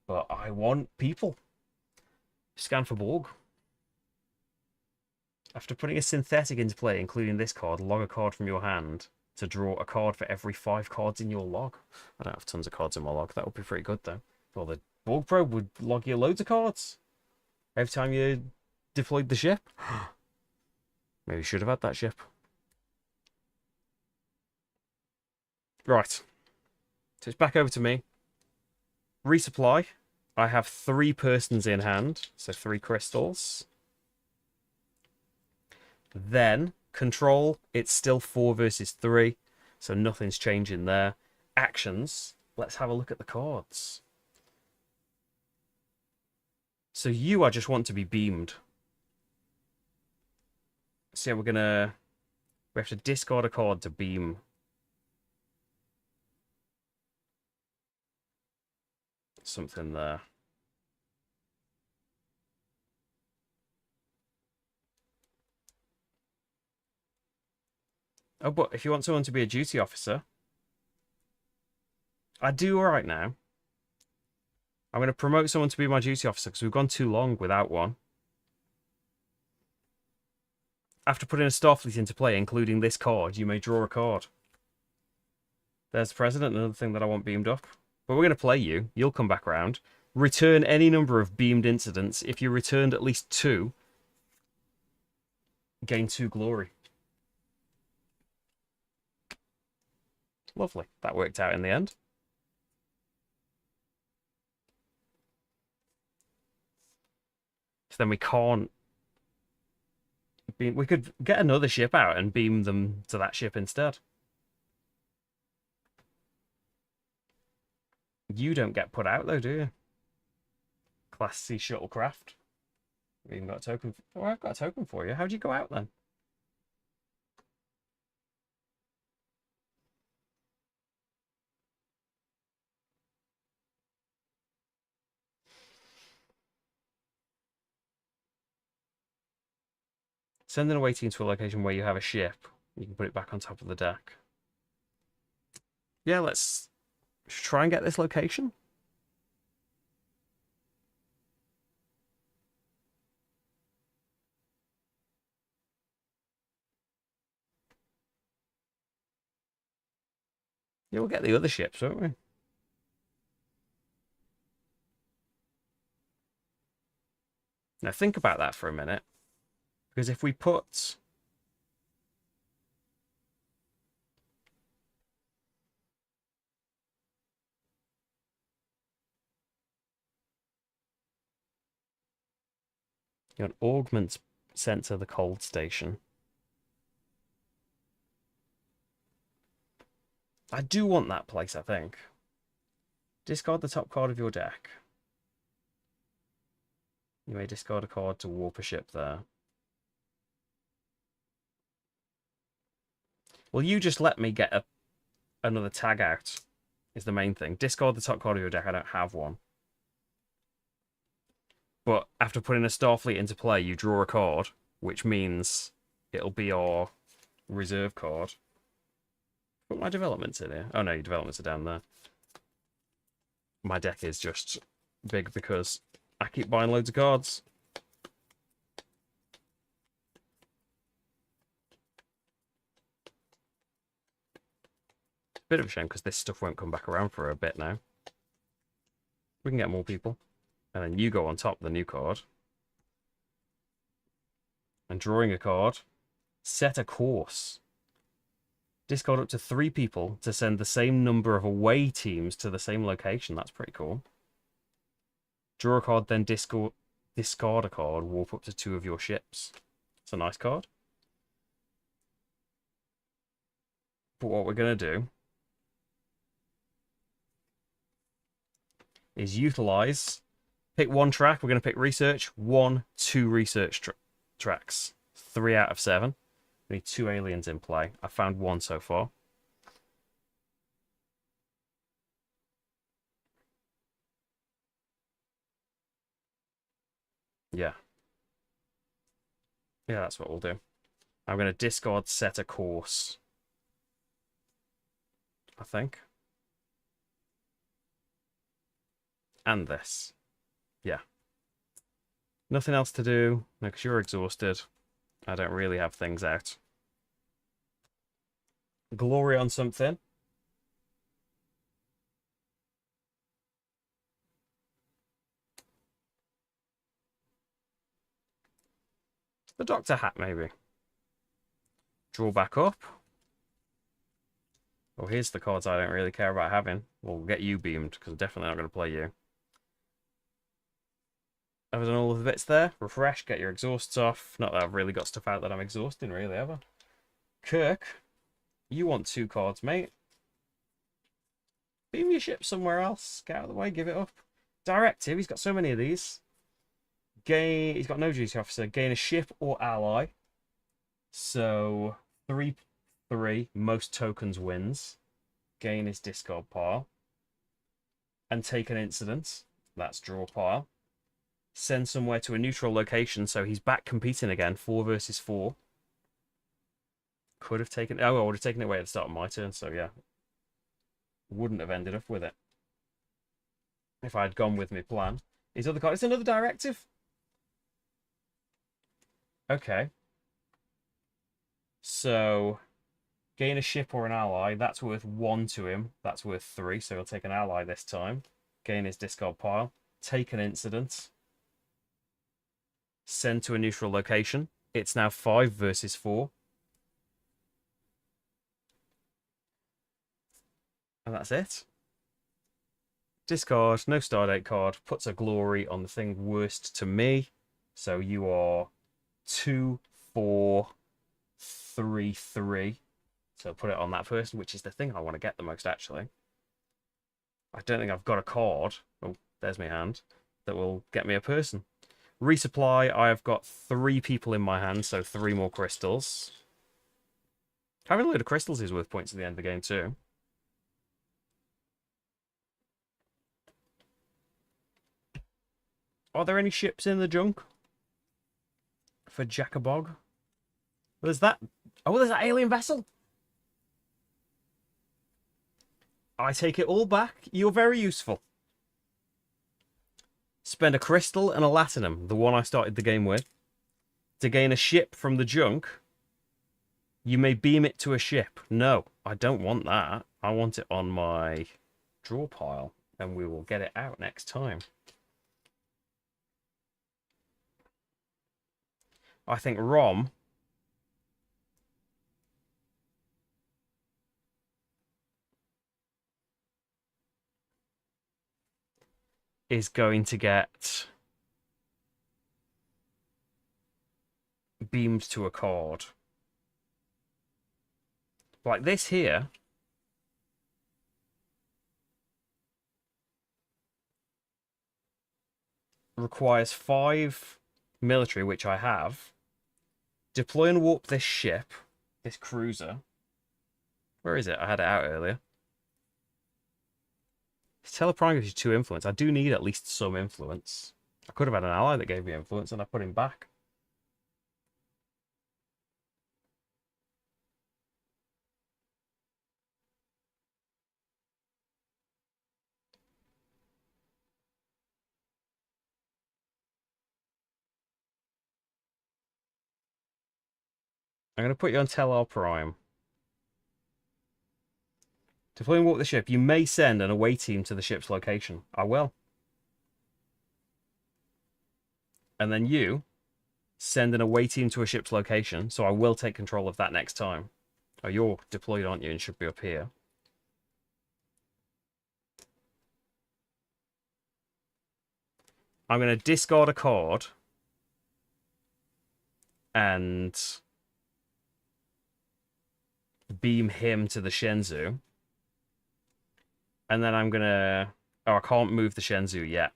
But I want people. Scan for Borg. After putting a synthetic into play, including this card, log a card from your hand to draw a card for every 5 cards in your log. I don't have tons of cards in my log. That would be pretty good, though. Well, the Borg probe would log you loads of cards every time you deployed the ship. Maybe you should have had that ship. Right. So it's back over to me. Resupply. I have 3 persons in hand, so 3 crystals. Then, control, it's still 4 versus 3, so nothing's changing there. Actions, let's have a look at the cards. So you, I just want to be beamed. So yeah, we have to discard a card to beam. Something there. Oh, but if you want someone to be a duty officer, I do right now. I'm going to promote someone to be my duty officer because we've gone too long without one. After putting a Starfleet into play, including this card, you may draw a card. There's the President, another thing that I want beamed up. But we're going to play you. You'll come back around. Return any number of beamed incidents. If you returned at least 2, gain 2 glory. Lovely. That worked out in the end. So then we can't beam. We could get another ship out and beam them to that ship instead. You don't get put out though, do you? Class C shuttlecraft. We even got a token. Oh, I've got a token for you. How'd you go out then? Send an away team to a location where you have a ship. You can put it back on top of the deck. Yeah, let's try and get this location. Yeah, we'll get the other ships, won't we? Now think about that for a minute. Because if we put... You know, augments sent to the cold station. I do want that place, I think. Discard the top card of your deck. You may discard a card to warp a ship there. Well, you just let me get another tag out, is the main thing. Discard the top card of your deck. I don't have one. But after putting a Starfleet into play, you draw a card, which means it'll be our reserve card. Put my developments in here. Oh no, your developments are down there. My deck is just big because I keep buying loads of cards. Bit of a shame because this stuff won't come back around for a bit now. We can get more people. And then you go on top, the new card. And drawing a card. Set a course. Discard up to 3 people to send the same number of away teams to the same location. That's pretty cool. Draw a card, then discard a card. Warp up to 2 of your ships. It's a nice card. But what we're going to do is utilize... Pick one track. We're going to pick research. 2 research tracks. 3 out of 7. We need 2 aliens in play. I found 1 so far. Yeah. Yeah, that's what we'll do. I'm going to discard set a course. I think. And this. Yeah. Nothing else to do. No, because you're exhausted. I don't really have things out. Glory on something. The Doctor hat, maybe. Draw back up. Oh, here's the cards I don't really care about having. We'll get you beamed, because I'm definitely not going to play you. I've done all of the bits there. Refresh, get your exhausts off. Not that I've really got stuff out that I'm exhausting, really, ever. Kirk, you want 2 cards, mate. Beam your ship somewhere else. Get out of the way. Give it up. Directive. He's got so many of these. Gain. He's got no duty officer. Gain a ship or ally. So 3/3. Most tokens wins. Gain his discard pile. And take an incident. That's draw pile. Send somewhere to a neutral location, so he's back competing again. 4 versus 4. Could have taken... Oh, I would have taken it away at the start of my turn, so yeah. Wouldn't have ended up with it. If I had gone with my plan. His other card... It's another directive. Okay. So... Gain a ship or an ally. That's worth 1 to him. That's worth 3, so he'll take an ally this time. Gain his discard pile. Take an incident. Send to a neutral location. It's now 5 versus 4. And that's it. Discard, no stardate card. Puts a glory on the thing worst to me. So you are 2, 4, 3, 3. So put it on that person, which is the thing I want to get the most, actually. I don't think I've got a card. Oh, there's my hand. That will get me a person. Resupply, I have got 3 people in my hand, so 3 more crystals. Having a load of crystals is worth points at the end of the game, too. Are there any ships in the junk? For Jacobog? There's that... Oh, there's that alien vessel! I take it all back. You're very useful. Spend a crystal and a latinum, the one I started the game with, to gain a ship from the junk. You may beam it to a ship. No, I don't want that. I want it on my draw pile, and we will get it out next time. I think Rom is going to get beamed to a card. Like this here. Requires 5 military, which I have. Deploy and warp this ship, this cruiser. Where is it? I had it out earlier. Teleprime gives you 2 influence. I do need at least some influence. I could have had an ally that gave me influence and I put him back. I'm going to put you on Telar Prime. Deploy and warp the ship. You may send an away team to the ship's location. I will. And then you send an away team to a ship's location, so I will take control of that next time. Oh, you're deployed, aren't you? And should be up here. I'm going to discard a card and beam him to the Shenzhou. And then I'm going to... Oh, I can't move the Shenzhou yet.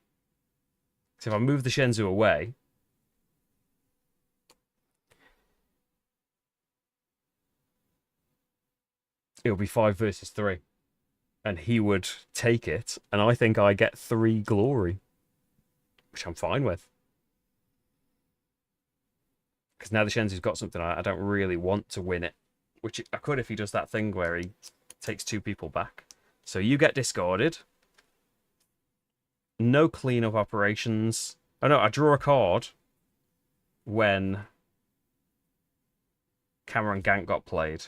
So if I move the Shenzhou away... It'll be 5 versus 3. And he would take it. And I think I get 3 glory. Which I'm fine with. Because now the Shenzhou's got something I don't really want to win it. Which I could if he does that thing where he takes 2 people back. So you get discarded. No cleanup operations. Oh no, I draw a card when Cameron Gank got played.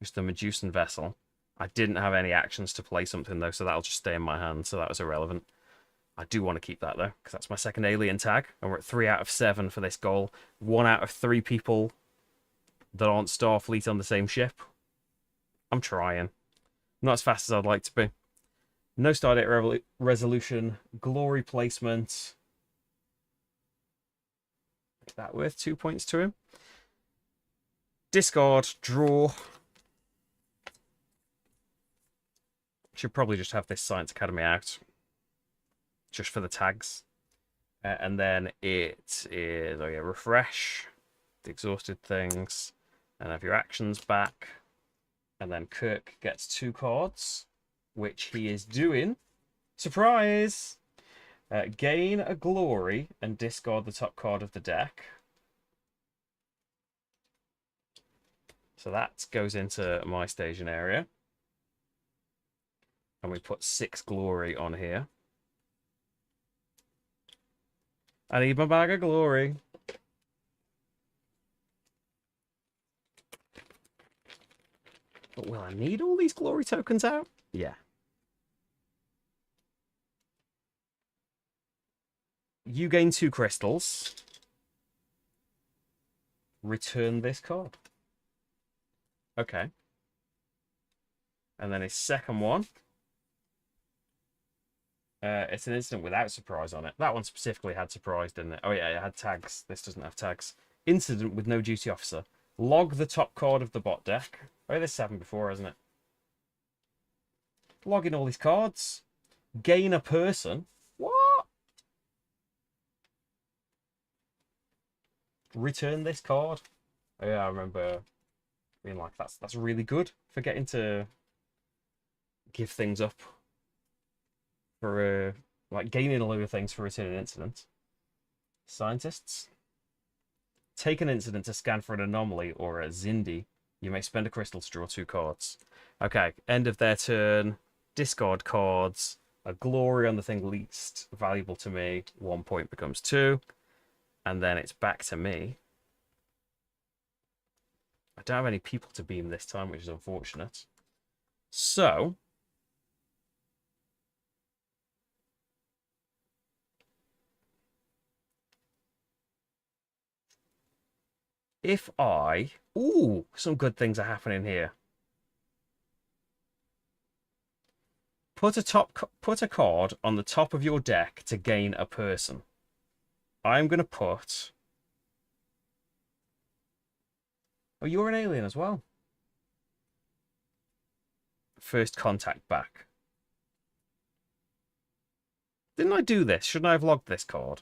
It's the Medusan Vessel. I didn't have any actions to play something though, so that'll just stay in my hand, so that was irrelevant. I do want to keep that though, because that's my second alien tag, and we're at 3 out of 7 for this goal. 1 out of 3 people that aren't Starfleet on the same ship. I'm trying. Not as fast as I'd like to be. No stardate resolution. Glory placement. Make that worth 2 points to him. Discard. Draw. Should probably just have this Science Academy out. Just for the tags. And then it is, oh yeah, refresh the exhausted things. And have your actions back. And then Kirk gets 2 cards, which he is doing. Surprise! Gain a glory and discard the top card of the deck. So that goes into my staging area. And we put 6 glory on here. I need my bag of glory. But will I need all these glory tokens out? Yeah. You gain 2 crystals. Return this card. Okay. And then his second one. It's an instant without surprise on it. That one specifically had surprise, didn't it? Oh yeah, it had tags. This doesn't have tags. Incident with no duty officer. Log the top card of the bot deck. Oh, this happened before, hasn't it? Logging all these cards. Gain a person. What? Return this card. Oh, yeah, I remember being like, that's really good for getting to give things up. For like gaining a load of things for returning incident. Scientists. Take an incident to scan for an anomaly or a Zindi. You may spend a crystal to draw 2 cards. Okay, end of their turn. Discard cards. A glory on the thing least valuable to me. 1 point becomes 2. And then it's back to me. I don't have any people to beam this time, which is unfortunate. So... if I... Ooh, some good things are happening here. Put a card on the top of your deck to gain a person. I'm going to put... Oh, you're an alien as well. First contact back. Didn't I do this? Shouldn't I have logged this card?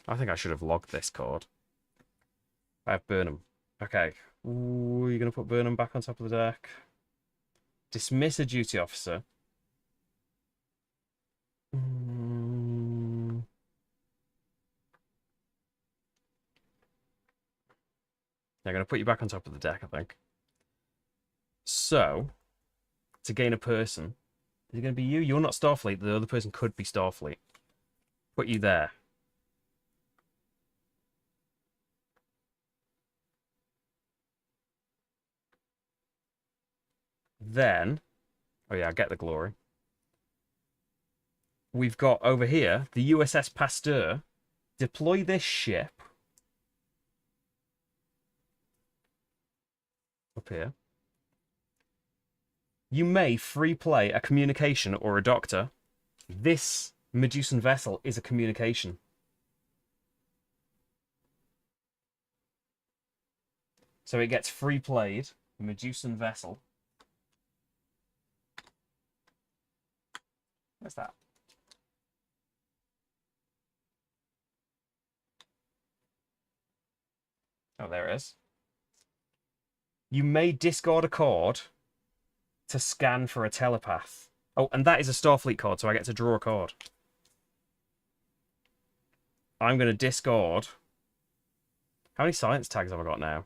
I think I should have logged this card. I have Burnham. Okay. Ooh, you're going to put Burnham back on top of the deck. Dismiss a duty officer. They're going to put you back on top of the deck, I think. So, to gain a person, is it going to be you? You're not Starfleet. The other person could be Starfleet. Put you there. Then, oh yeah, I get the glory. We've got over here the USS Pasteur. Deploy this ship up here. You may free play a communication or a doctor. This Medusan vessel is a communication. So it gets free played. Medusan vessel. Where's that? Oh, there it is. You may discard a card to scan for a telepath. Oh, and that is a Starfleet card, so I get to draw a card. I'm going to discard... How many science tags have I got now?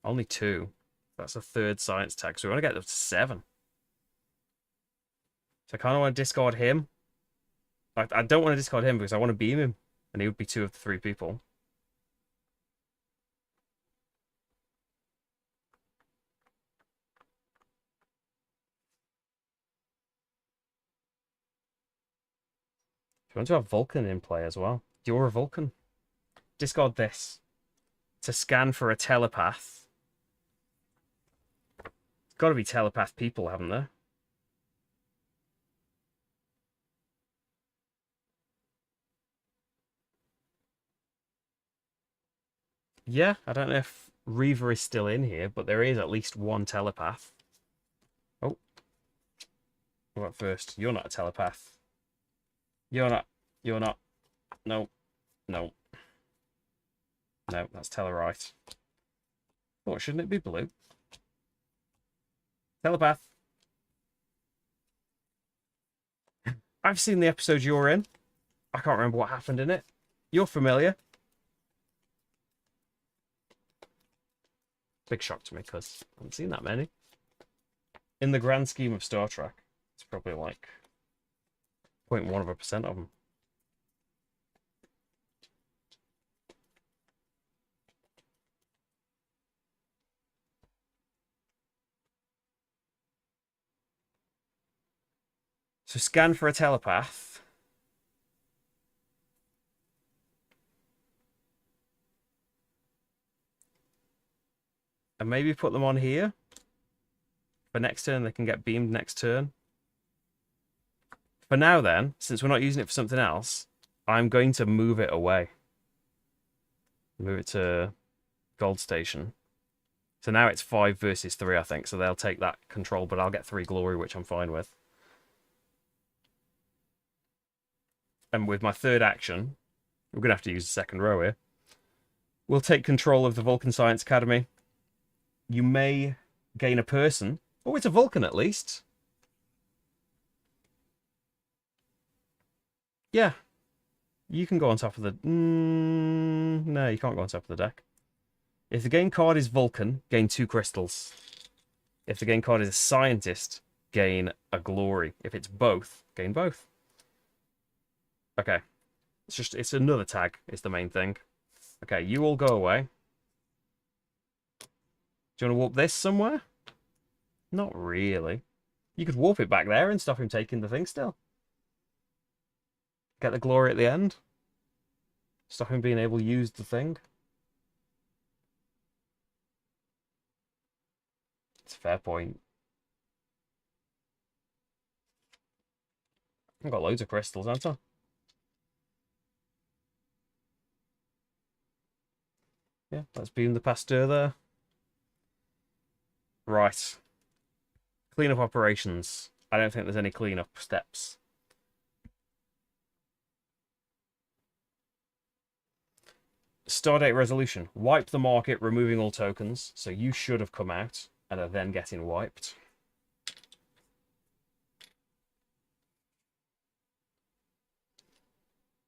Only 2. That's a 3rd science tag, so we want to get up to 7. So I kind of want to discard him. I don't want to discard him because I want to beam him. And he would be 2 of the 3 people. If you want to have Vulcan in play as well. You're a Vulcan. Discard this. To scan for a telepath. It's got to be telepath people, haven't there? Yeah, I don't know if Reaver is still in here, but there is at least one telepath. Oh, what first? You're not a telepath. You're not. You're not. No. No. No, that's Tellarite. Oh, shouldn't it be blue? Telepath. I've seen the episode you're in. I can't remember what happened in it. You're familiar. Big shock to me, because I haven't seen that many. In the grand scheme of Star Trek, it's probably like 0.1% of them. So scan for a telepath. And maybe put them on here. For next turn, they can get beamed next turn. For now then, since we're not using it for something else, I'm going to move it away. Move it to Gold Station. So now it's 5 versus 3, I think. So they'll take that control, but I'll get 3 glory, which I'm fine with. And with my third action, we're going to have to use the second row here. We'll take control of the Vulcan Science Academy. You may gain a person. Oh, it's a Vulcan at least. Yeah. You can go on top of the... no, you can't go on top of the deck. If the game card is Vulcan, gain 2 crystals. If the game card is a scientist, gain a glory. If it's both, gain both. Okay. It's another tag, is the main thing. Okay, you all go away. Do you want to warp this somewhere? Not really. You could warp it back there and stop him taking the thing still. Get the glory at the end. Stop him being able to use the thing. It's a fair point. I've got loads of crystals, haven't I? Yeah, let's beam the Pasteur there. Right. Cleanup operations. I don't think there's any cleanup steps. Stardate resolution. Wipe the market, removing all tokens. So you should have come out and are then getting wiped.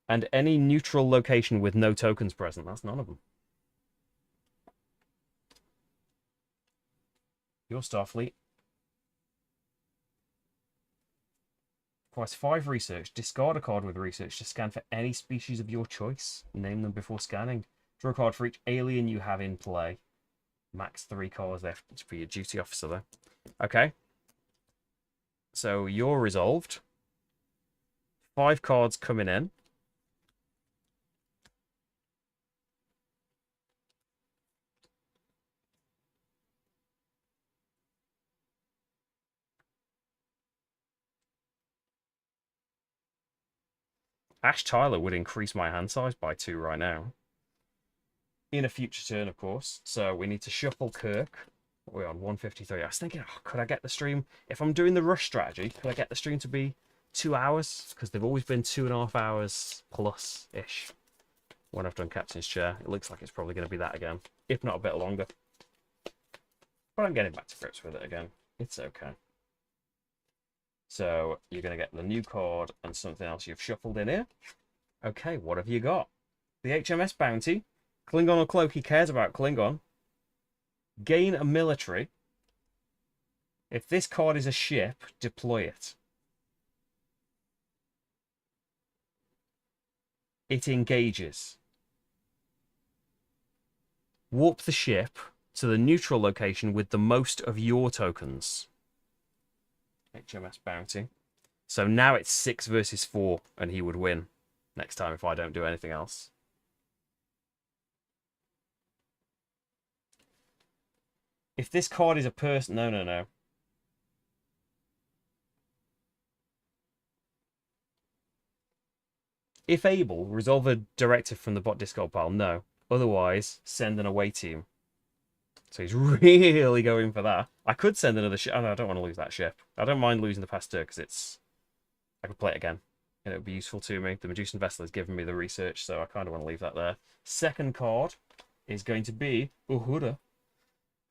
And any neutral location with no tokens present. That's none of them. Your Starfleet. Requires 5 research. Discard a card with research to scan for any species of your choice. Name them before scanning. Draw a card for each alien you have in play. Max 3 cards there for your duty officer there. Okay. So you're resolved. 5 cards coming in. Ash Tyler would increase my hand size by 2 right now. In a future turn, of course. So we need to shuffle Kirk. We're on 153. I was thinking, oh, could I get the stream? If I'm doing the rush strategy, could I get the stream to be 2 hours? Because they've always been 2.5 hours plus-ish when I've done Captain's Chair. It looks like it's probably going to be that again, if not a bit longer. But I'm getting back to grips with it again. It's okay. So you're going to get the new card and something else you've shuffled in here. Okay, what have you got? The HMS Bounty. Klingon or Cloak, he cares about Klingon. Gain a military. If this card is a ship, deploy it. It engages. Warp the ship to the neutral location with the most of your tokens. HMS Bounty. So now it's 6 versus 4, and he would win next time if I don't do anything else. If this card is a person... No. If able, resolve a directive from the bot discard pile. No. Otherwise, send an away team. So he's really going for that. I could send another ship. Oh, no, I don't want to lose that ship. I don't mind losing the Pasteur because it's... I could play it again. And it would be useful to me. The Medusan Vessel has given me the research, so I kind of want to leave that there. Second card is going to be Uhura,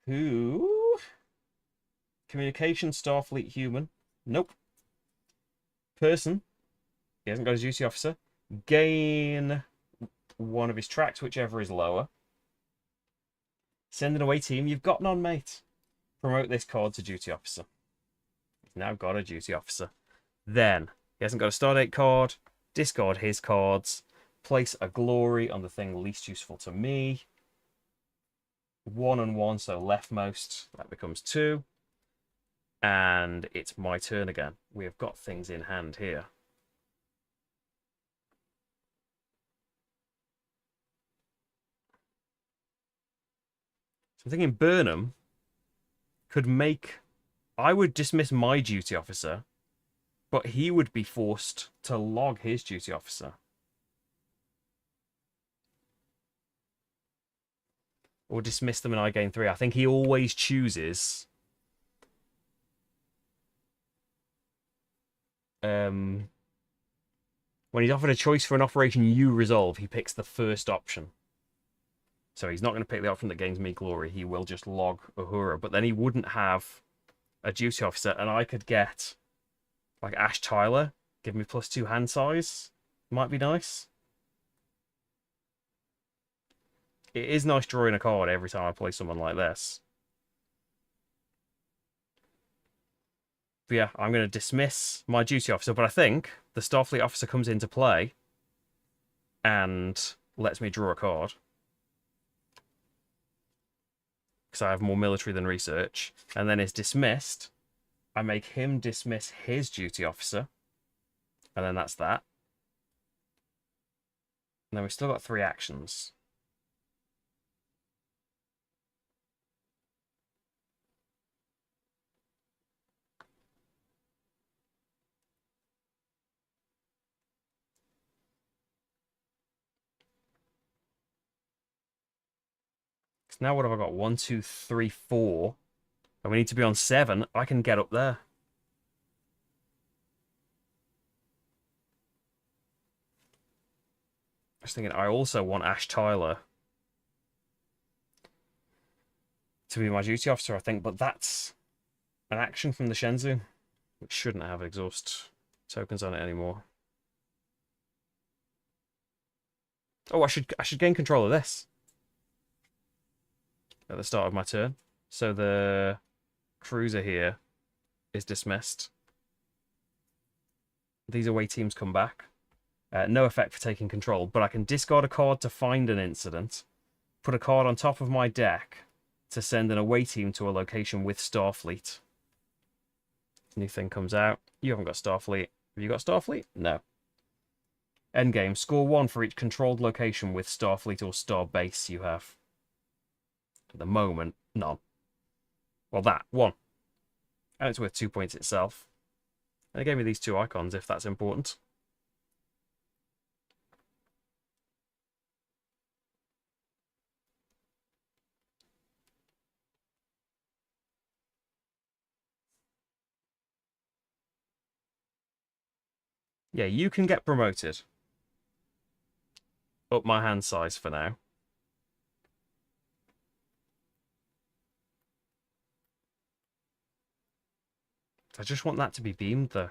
who... Communication Starfleet Human. Nope. Person. He hasn't got a duty officer. Gain one of his tracks, whichever is lower. Send an away team. You've got none, mate. Promote this card to duty officer. He's now got a duty officer. Then, he hasn't got a Stardate card. Discard his cards. Place a glory on the thing least useful to me. 1 and 1, so leftmost. That becomes 2. And it's my turn again. We have got things in hand here. So I'm thinking Burnham could make... I would dismiss my duty officer, but he would be forced to log his duty officer. Or dismiss them and I gain 3. I think he always chooses... when he's offered a choice for an operation you resolve, he picks the first option. So he's not going to pick the option that gains me glory. He will just log Uhura. But then he wouldn't have a duty officer. And I could get, like, Ash Tyler. Give me +2 hand size. Might be nice. It is nice drawing a card every time I play someone like this. But yeah, I'm going to dismiss my duty officer. But I think the Starfleet officer comes into play and lets me draw a card. Because I have more military than research. And then is dismissed. I make him dismiss his duty officer. And then that's that. And then we've still got 3 actions. So now what have I got? 1, 2, 3, 4. And we need to be on 7. I can get up there. I was thinking I also want Ash Tyler to be my duty officer, I think. But that's an action from the Shenzhou, which shouldn't have exhaust tokens on it anymore. Oh, I should gain control of this at the start of my turn. So the cruiser here is dismissed. These away teams come back. No effect for taking control, but I can discard a card to find an incident, put a card on top of my deck to send an away team to a location with Starfleet. New thing comes out. You haven't got Starfleet. Have you got Starfleet? No. Endgame. Score 1 for each controlled location with Starfleet or Starbase you have. At the moment, none. Well, that. 1. And it's worth 2 points itself. And it gave me these 2 icons if that's important. Yeah, you can get promoted. Up my hand size for now. I just want that to be beamed, though.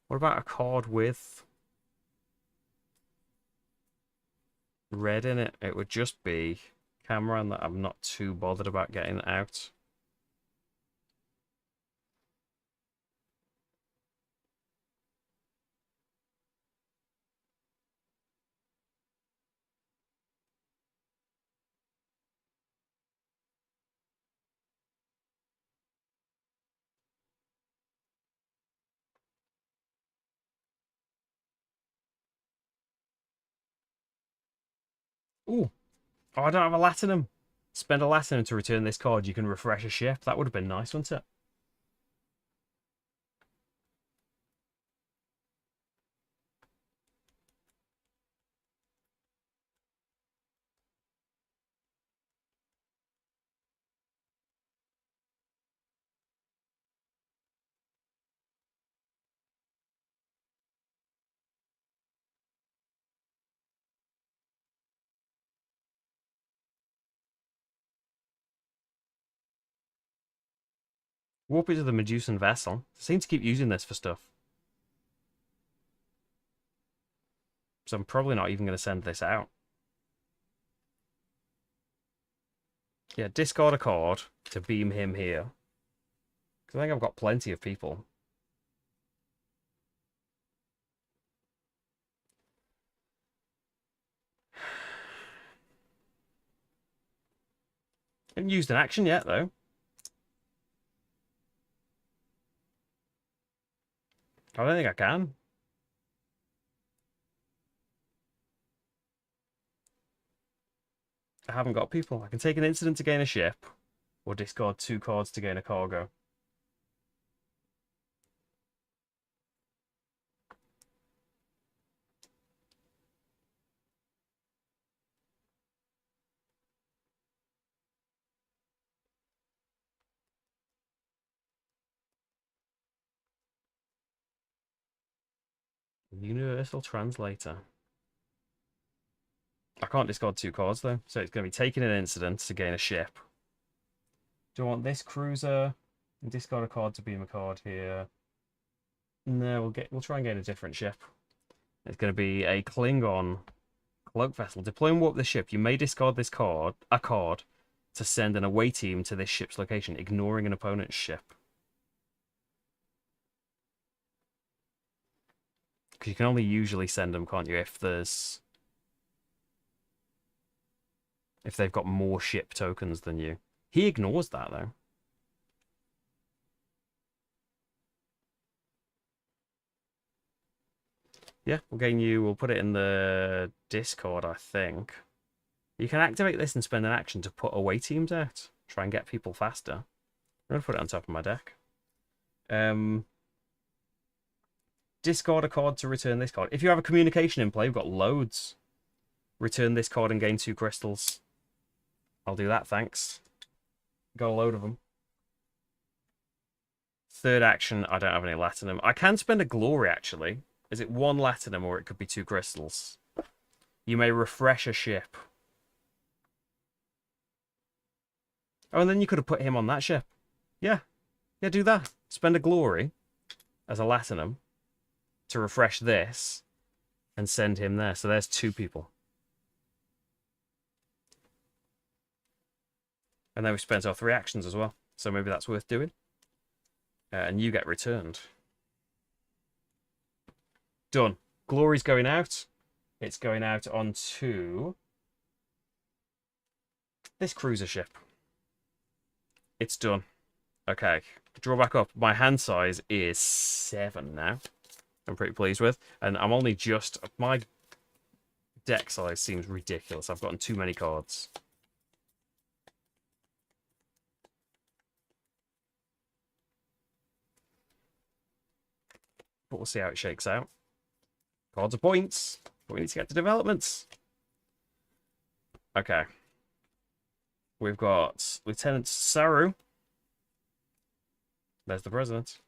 What about a card with red in it? It would just be Cameron that I'm not too bothered about getting out. Ooh. Oh, I don't have a Latinum. Spend a Latinum to return this card. You can refresh a ship. That would have been nice, wouldn't it? Warp it to the Medusan vessel. I seem to keep using this for stuff. So I'm probably not even going to send this out. Yeah, discard a card to beam him here. Because I think I've got plenty of people. Haven't used an action yet, though. I don't think I can. I haven't got people. I can take an incident to gain a ship, or discard 2 cards to gain a cargo. Universal Translator. I can't discard 2 cards, though, so it's going to be taking an incident to gain a ship. Do I want this cruiser? Discard a card to beam a card here. No, we'll try and gain a different ship. It's going to be a Klingon cloak vessel. Deploy and warp the ship. You may discard a card, to send an away team to this ship's location, ignoring an opponent's ship. Because you can only usually send them, can't you, if they've got more ship tokens than you. He ignores that, though. Yeah, we'll put it in the Discord, I think. You can activate this and spend an action to put away teams out. Try and get people faster. I'm going to put it on top of my deck. Discard a card to return this card. If you have a communication in play, we've got loads. Return this card and gain 2 crystals. I'll do that, thanks. Got a load of them. Third action, I don't have any Latinum. I can spend a Glory, actually. Is it 1 Latinum or it could be 2 crystals? You may refresh a ship. Oh, and then you could have put him on that ship. Yeah. Yeah, do that. Spend a Glory as a Latinum to refresh this and send him there. So there's 2 people. And then we spent our 3 actions as well. So maybe that's worth doing. And you get returned. Done. Glory's going out. It's going out onto this cruiser ship. It's done. Okay. Draw back up. My hand size is 7 now. I'm pretty pleased with. And I'm only just... My deck size seems ridiculous. I've gotten too many cards. But we'll see how it shakes out. Cards are points. But we need to get to developments. Okay. We've got Lieutenant Saru. There's the president.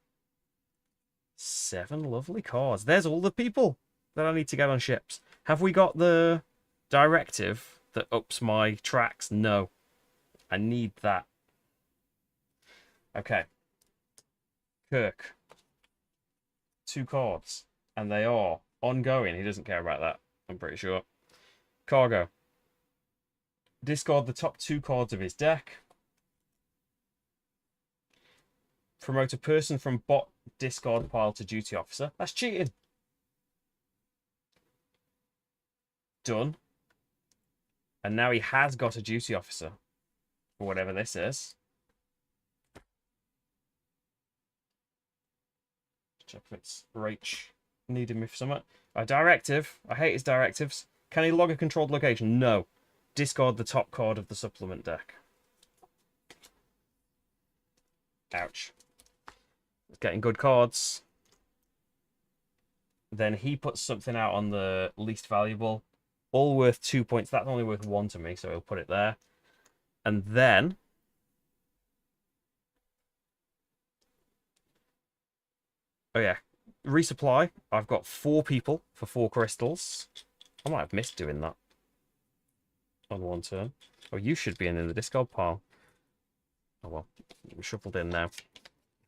7 lovely cards. There's all the people that I need to get on ships. Have we got the directive that ups my tracks? No. I need that. Okay. Kirk. 2 cards. And they are ongoing. He doesn't care about that, I'm pretty sure. Cargo. Discard the top 2 cards of his deck. Promote a person from bot discard pile to duty officer. That's cheating. Done. And now he has got a duty officer. For whatever this is. Check if it's Rach needing me for something. A directive. I hate his directives. Can he log a controlled location? No. Discard the top card of the supplement deck. Ouch. It's getting good cards. Then he puts something out on the least valuable. All worth 2 points. That's only worth 1 to me, so he'll put it there. And then... Oh yeah. Resupply. I've got 4 people for 4 crystals. I might have missed doing that on 1 turn. Oh, you should be in the discard pile. Oh well. Shuffled in now.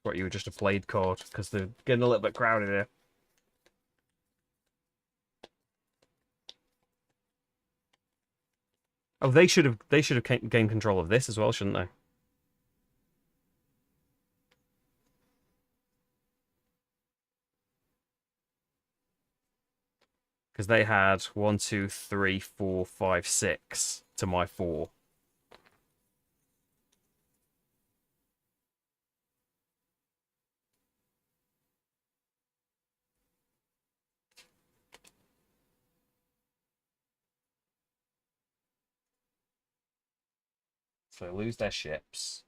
What, you were just a played card because they're getting a little bit crowded here. Oh, they should have gained control of this as well, shouldn't they? Because they had 1, 2, 3, 4, 5, 6 to my 4. So they lose their ships.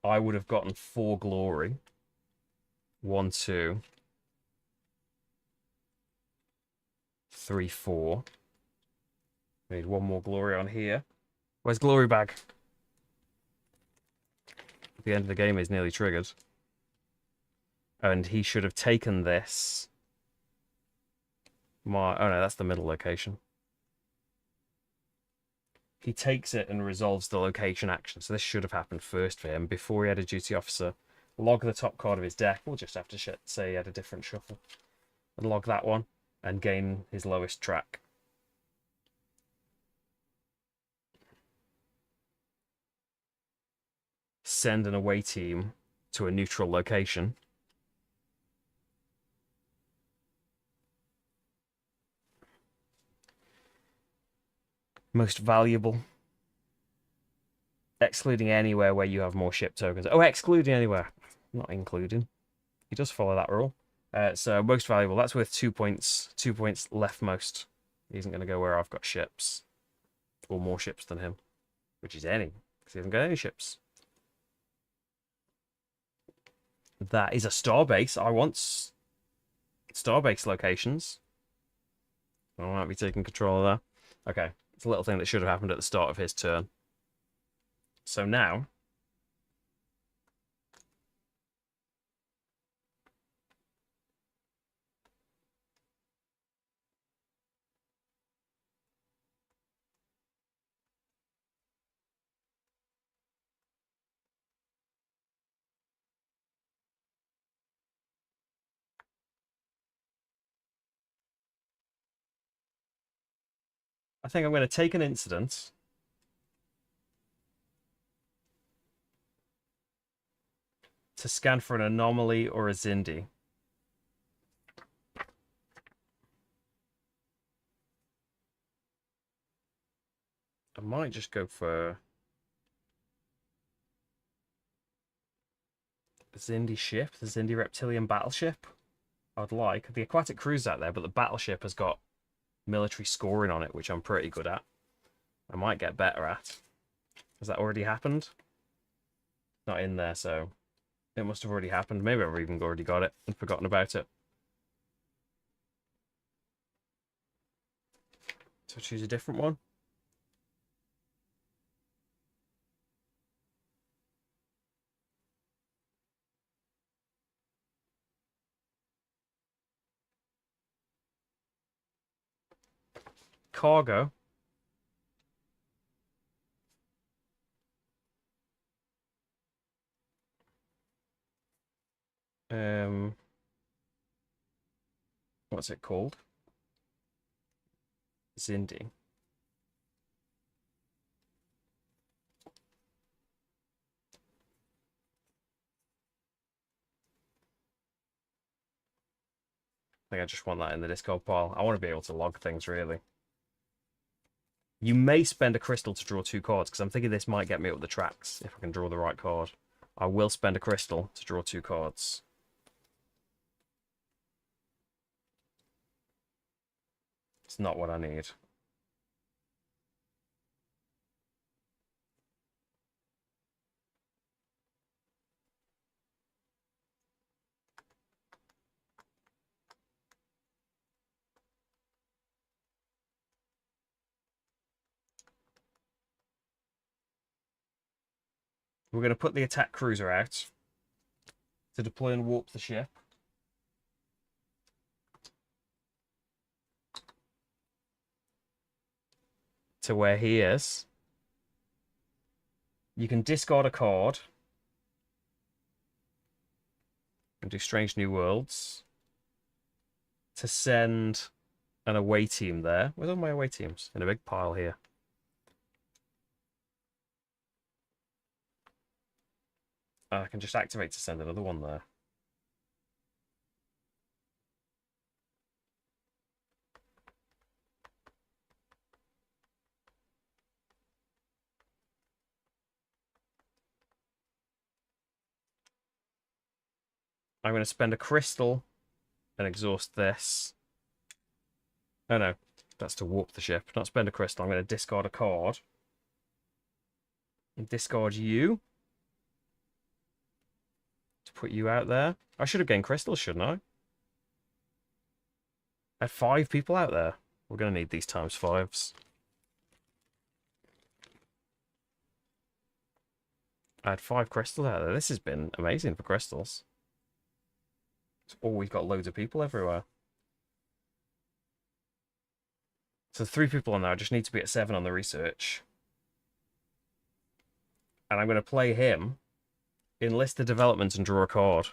I would have gotten 4 glory. 1, 2, 3, 4. Need 1 more glory on here. Where's glory bag? The end of the game is nearly triggered. And he should have taken this. Oh no, that's the middle location. He takes it and resolves the location action. So this should have happened first for him before he had a duty officer. Log the top card of his deck. We'll just have to say he had a different shuffle. And log that one and gain his lowest track. Send an away team to a neutral location. Most valuable. Excluding anywhere where you have more ship tokens. Oh, excluding anywhere. Not including. He does follow that rule. So most valuable. That's worth 2 points. 2 points leftmost. He isn't going to go where I've got ships. Or more ships than him. Which is any. Because he hasn't got any ships. That is a starbase. I want starbase locations. I might be taking control of that. Okay. It's a little thing that should have happened at the start of his turn. So now... I think I'm going to take an incident. To scan for an anomaly or a Zindi. I might just go for the Zindi ship, the Zindi reptilian battleship. I'd like. The aquatic cruise out there, but the battleship has got military scoring on it, which I'm pretty good at. I might get better at. Has that already happened? Not in there, so it must have already happened. Maybe I've even already got it and forgotten about it. So choose a different one. Cargo. What's it called? Zindi. I think I just want that in the Discord pile. I want to be able to log things, really. You may spend a crystal to draw 2 cards, because I'm thinking this might get me up the tracks, if I can draw the right card. I will spend a crystal to draw 2 cards. It's not what I need. We're going to put the attack cruiser out to deploy and warp the ship. to where he is. You can discard a card and do Strange New Worlds to send an away team there. Where's all my away teams? In a big pile here. I can just activate to send another one there. I'm going to spend a crystal and exhaust this. Oh no, that's to warp the ship. Not spend a crystal. I'm going to discard a card. And discard you. To put you out there. I should have gained crystals, shouldn't I? I had 5 people out there. We're going to need these times 5s. I had 5 crystals out there. This has been amazing for crystals. It's always got loads of people everywhere. So 3 people on there. I just need to be at 7 on the research. And I'm going to play him, enlist the development, and draw a card.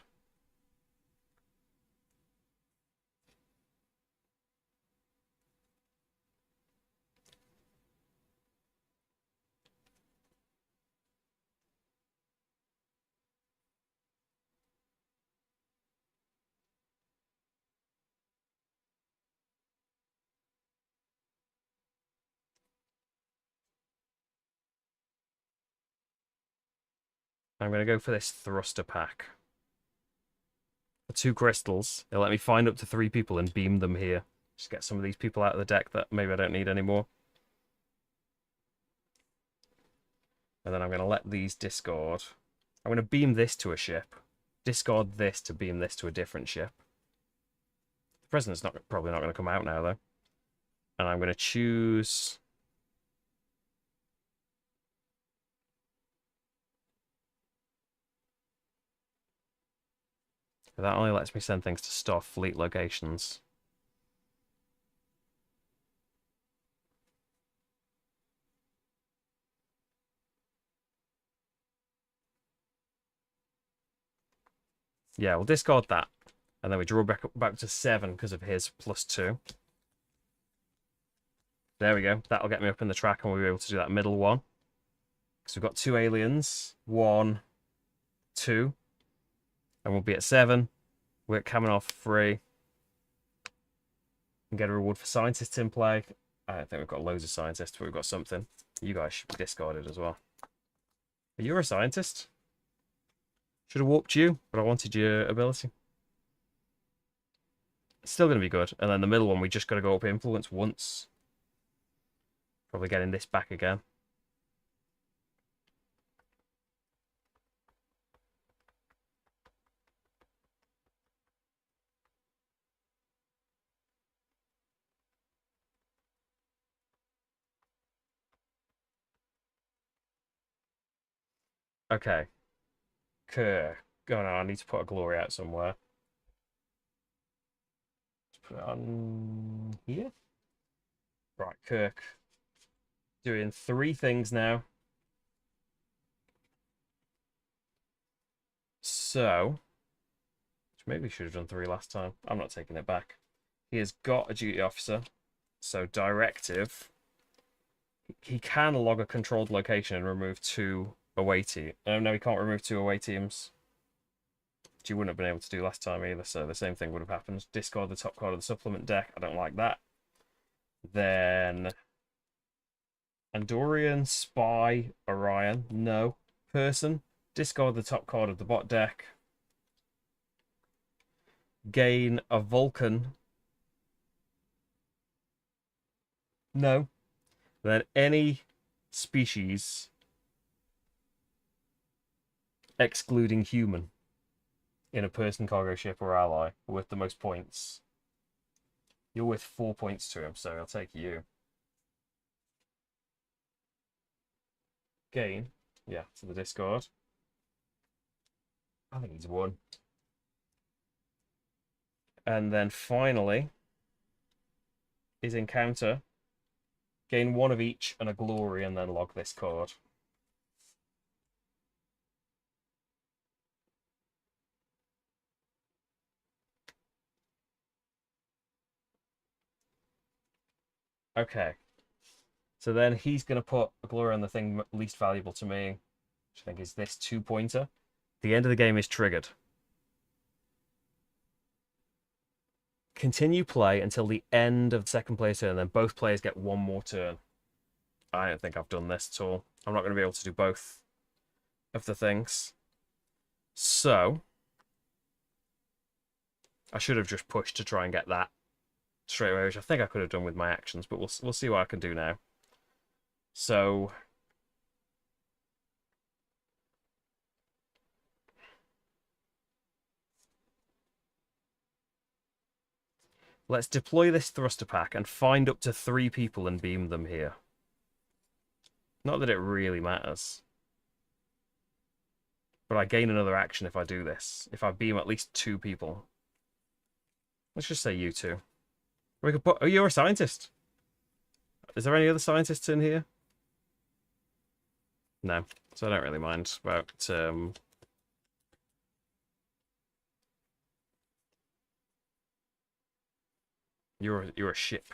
I'm going to go for this thruster pack. For 2 crystals, it'll let me find up to 3 people and beam them here. Just get some of these people out of the deck that maybe I don't need anymore. And then I'm going to let these discard. I'm going to beam this to a ship. Discard this to beam this to a different ship. The president's probably not going to come out now, though. And I'm going to choose... That only lets me send things to Starfleet locations. Yeah, we'll discard that. And then we draw back to 7 because of his +2. There we go. That'll get me up in the track and we'll be able to do that middle one. So we've got 2 aliens. 1, 2. And we'll be at 7. We're at Kamenov 3. And get a reward for scientists in play. I don't think we've got loads of scientists, but we've got something. You guys should be discarded as well. Are you a scientist? Should have warped you, but I wanted your ability. It's still going to be good. And then the middle one, we just got to go up influence once. Probably getting this back again. Okay. Kirk. Oh no, I need to put a glory out somewhere. Let's put it on here. Right, Kirk. Doing 3 things now. So, which maybe should have done 3 last time. I'm not taking it back. He has got a duty officer. So directive. He can log a controlled location and remove 2 away teams. Oh no, he can't remove 2 away teams. Which he wouldn't have been able to do last time either, so the same thing would have happened. Discard the top card of the supplement deck. I don't like that. Then Andorian, Spy, Orion. No. Person. Discard the top card of the bot deck. Gain a Vulcan. No. Then any species excluding human in a person, cargo ship, or ally with the most points. You're worth 4 points to him, so I'll take you. Gain. Yeah, to the discard. I think he's 1. And then finally, his encounter. Gain one of each and a glory, and then log this card. Okay. So then he's going to put a glory on the thing least valuable to me, which I think is this 2-pointer. The end of the game is triggered. Continue play until the end of the second player's turn, and then both players get one more turn. I don't think I've done this at all. I'm not going to be able to do both of the things. So, I should have just pushed to try and get that straight away, which I think I could have done with my actions, but we'll see what I can do now. So, let's deploy this thruster pack and find up to 3 people and beam them here. Not that it really matters. But I gain another action if I do this. If I beam at least 2 people. Let's just say you two. We could put... Oh, you're a scientist. Is there any other scientists in here? No. So I don't really mind about... You're a ship.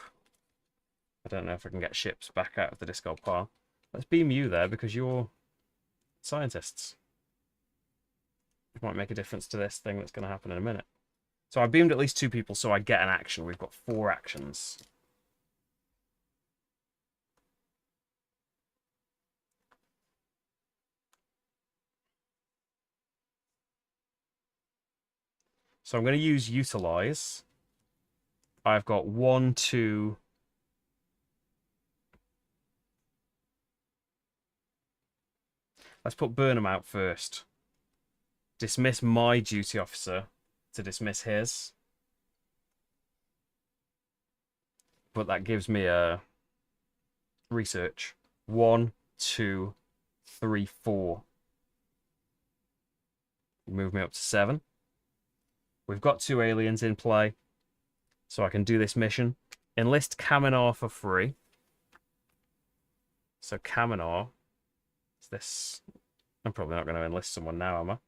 I don't know if I can get ships back out of the discard pile. Let's beam you there because you're scientists. It might make a difference to this thing that's going to happen in a minute. So I beamed at least 2 people, so I get an action. We've got 4 actions. So I'm going to use Utilize. I've got 1, 2... Let's put Burnham out first. Dismiss my duty officer to dismiss his. But that gives me a research. 1, 2, 3, 4. Move me up to 7. We've got 2 aliens in play. So I can do this mission. Enlist Kaminar for free. So Kaminar is this. I'm probably not going to enlist someone now, am I?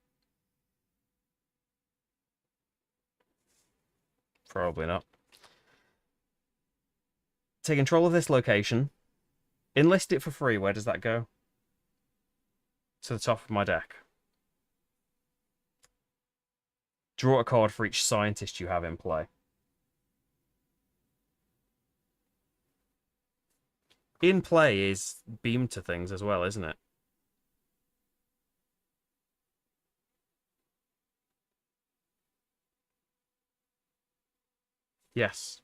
Probably not. Take control of this location. Enlist it for free. Where does that go? To the top of my deck. Draw a card for each scientist you have in play. In play is beamed to things as well, isn't it? Yes.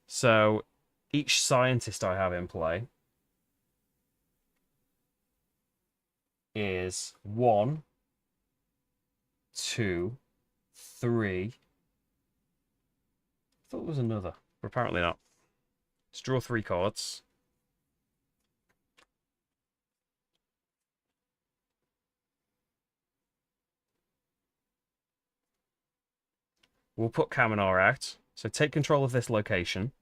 So each scientist I have in play is 1, 2, 3. I thought there was another, but apparently not. Let's draw 3 cards. We'll put Kaminar out. So take control of this location.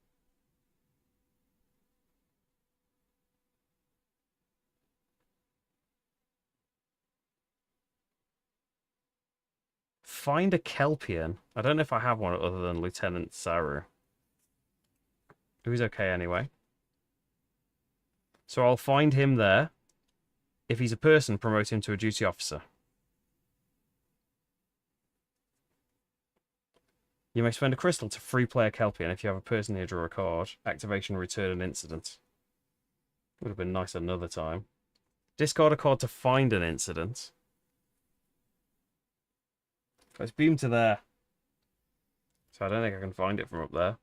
Find a Kelpian. I don't know if I have one other than Lieutenant Saru. Who's okay anyway. So I'll find him there. If he's a person, promote him to a duty officer. You may spend a crystal to free play a Kelpian. If you have a person here, draw a card. Activation, return an incident. Would have been nice another time. Discard a card to find an incident. Let's beam to there. So I don't think I can find it from up there.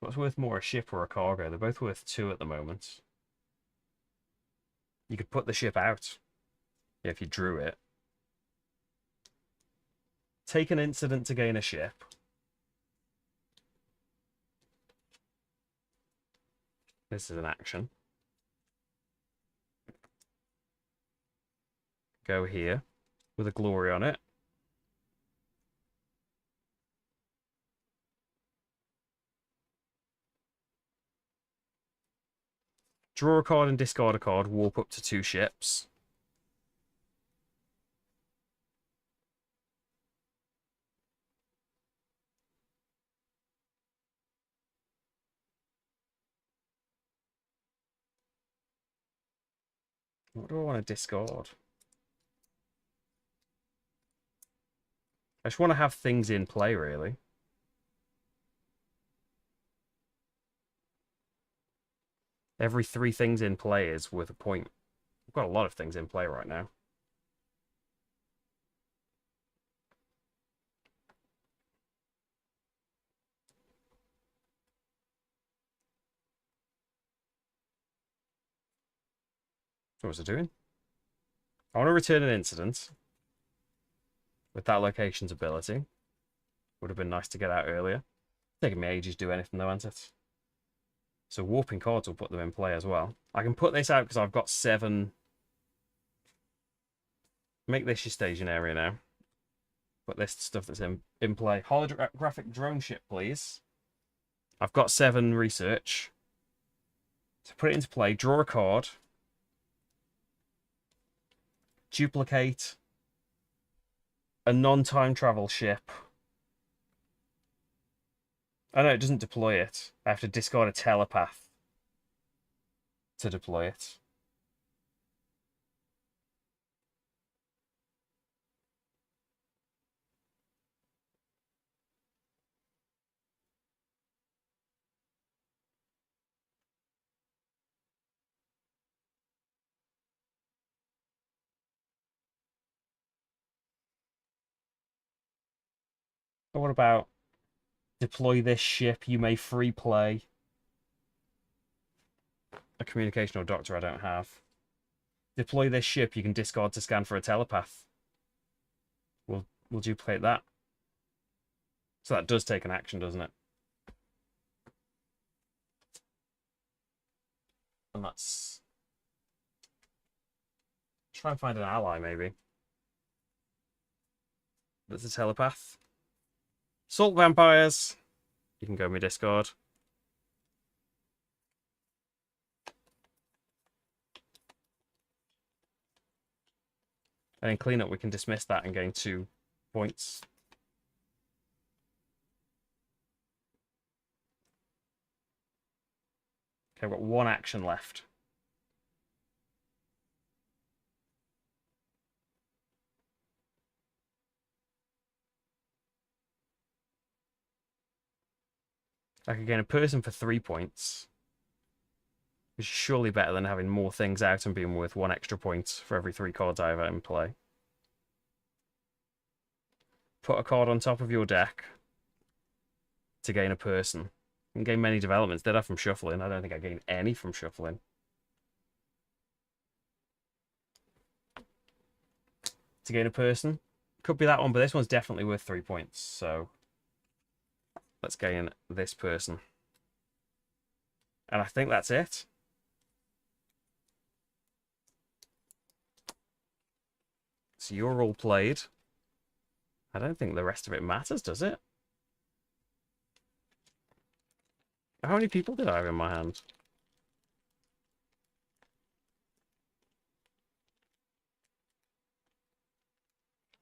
What's worth more, a ship or a cargo? They're both worth 2 at the moment. You could put the ship out. Yeah, if you drew it. Take an incident to gain a ship. This is an action. Go here with a glory on it. Draw a card and discard a card. Warp up to 2 ships. What do I want to discard? I just want to have things in play, really. Every 3 things in play is worth a point. I've got a lot of things in play right now. So what's it doing? I want to return an incident with that location's ability. Would have been nice to get out earlier. Taking me ages to do anything though, hasn't it? So warping cards will put them in play as well. I can put this out because I've got 7. Make this your staging area now. Put this stuff that's in play. Holographic drone ship, please. I've got 7 research. So put it into play. Draw a card. Duplicate a non-time travel ship. Oh no, it doesn't deploy it. I have to discard a telepath to deploy it. But what about deploy this ship? You may free play a communication or doctor I don't have. Deploy this ship. You can discard to scan for a telepath. We'll duplicate that. So that does take an action, doesn't it? And that's... Try and find an ally, maybe. That's a telepath. Salt vampires. You can go me discard. And in cleanup, we can dismiss that and gain 2 points. Okay, we've got 1 action left. I could gain a person for 3 points. Which is surely better than having more things out and being worth 1 extra point for every 3 cards I have in play. Put a card on top of your deck to gain a person. You can gain many developments. Did I from shuffling? I don't think I gained any from shuffling. To gain a person. Could be that one, but this one's definitely worth 3 points. So let's gain this person. And I think that's it. So you're all played. I don't think the rest of it matters, does it? How many people did I have in my hand?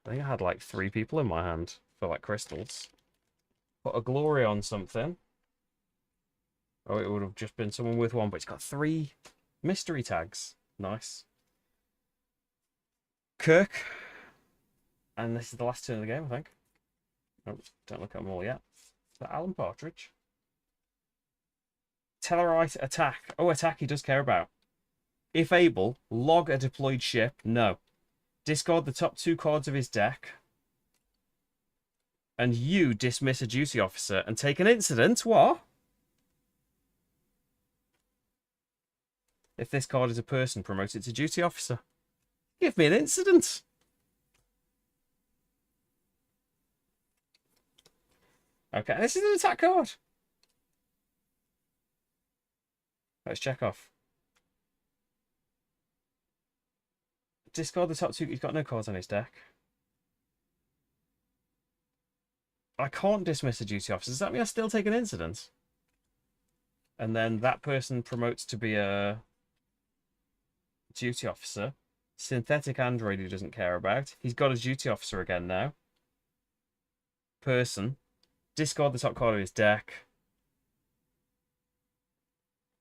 I think I had like 3 people in my hand for like crystals. Put a glory on something. Oh, it would have just been someone with 1, but it's got 3 mystery tags. Nice. Kirk. And this is the last turn of the game, I think. Oh, don't look at them all yet. Is that Alan Partridge? Tellarite attack. Oh, attack he does care about. If able, log a deployed ship. No. Discard the top 2 cards of his deck. And you dismiss a duty officer and take an incident. What? If this card is a person, promote it to duty officer. Give me an incident. Okay, this is an attack card. Let's check off. Discard the top two. He's got no cards on his deck. I can't dismiss a duty officer. Does that mean I still take an incident? And then that person promotes to be a duty officer. Synthetic android who doesn't care about. He's got a duty officer again now. Person. Discard the top card of his deck.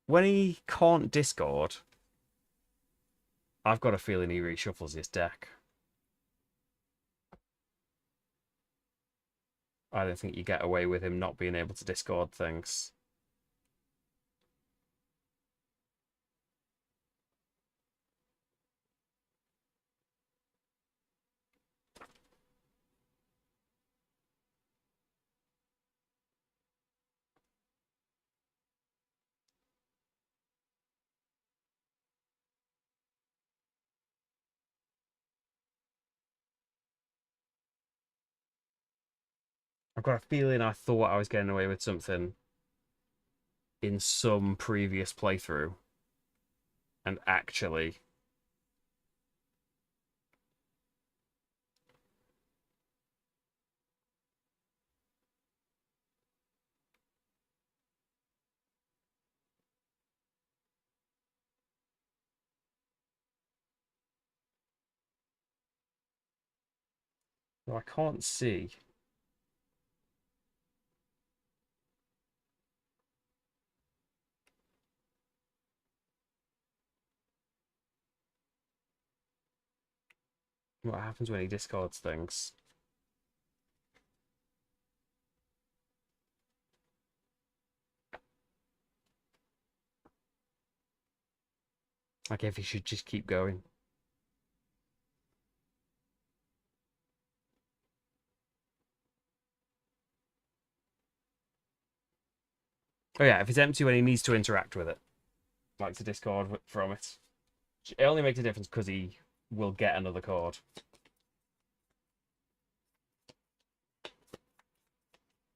When he can't discard, I've got a feeling he reshuffles his deck. I don't think you get away with him not being able to discard things. I've got a feeling I thought I was getting away with something in some previous playthrough. And actually... I can't see. What happens when he discards things? Like if he should just keep going. Oh yeah, if it's empty when he needs to interact with it. Like to discard from it. It only makes a difference because he will get another card.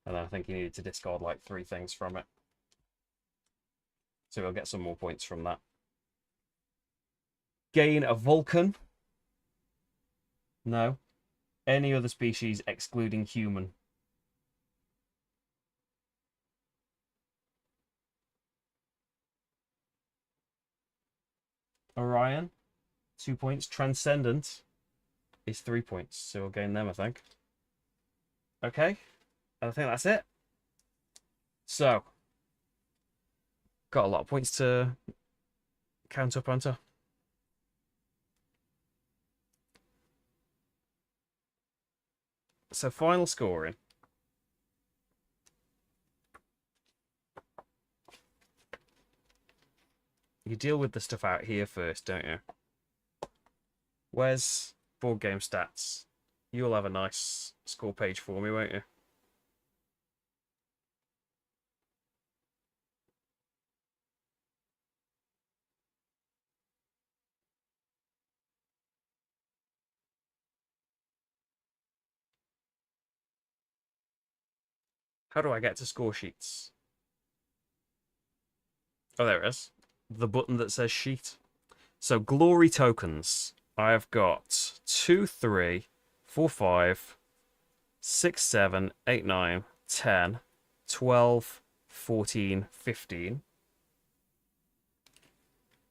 And I think he needed to discard like 3 things from it. So he'll get some more points from that. Gain a Vulcan. No. Any other species excluding human. Orion. 2 points. Transcendent is 3 points. So we'll gain them, I think. Okay. I think that's it. So. Got a lot of points to count up onto. So final scoring. You deal with the stuff out here first, don't you? Where's board game stats? You'll have a nice score page for me, won't you? How do I get to score sheets? Oh, there it is. The button that says sheet. So glory tokens. I have got 2, 3, 4, 5, 6, 7, 8, 9, 10, 12, 14, 15.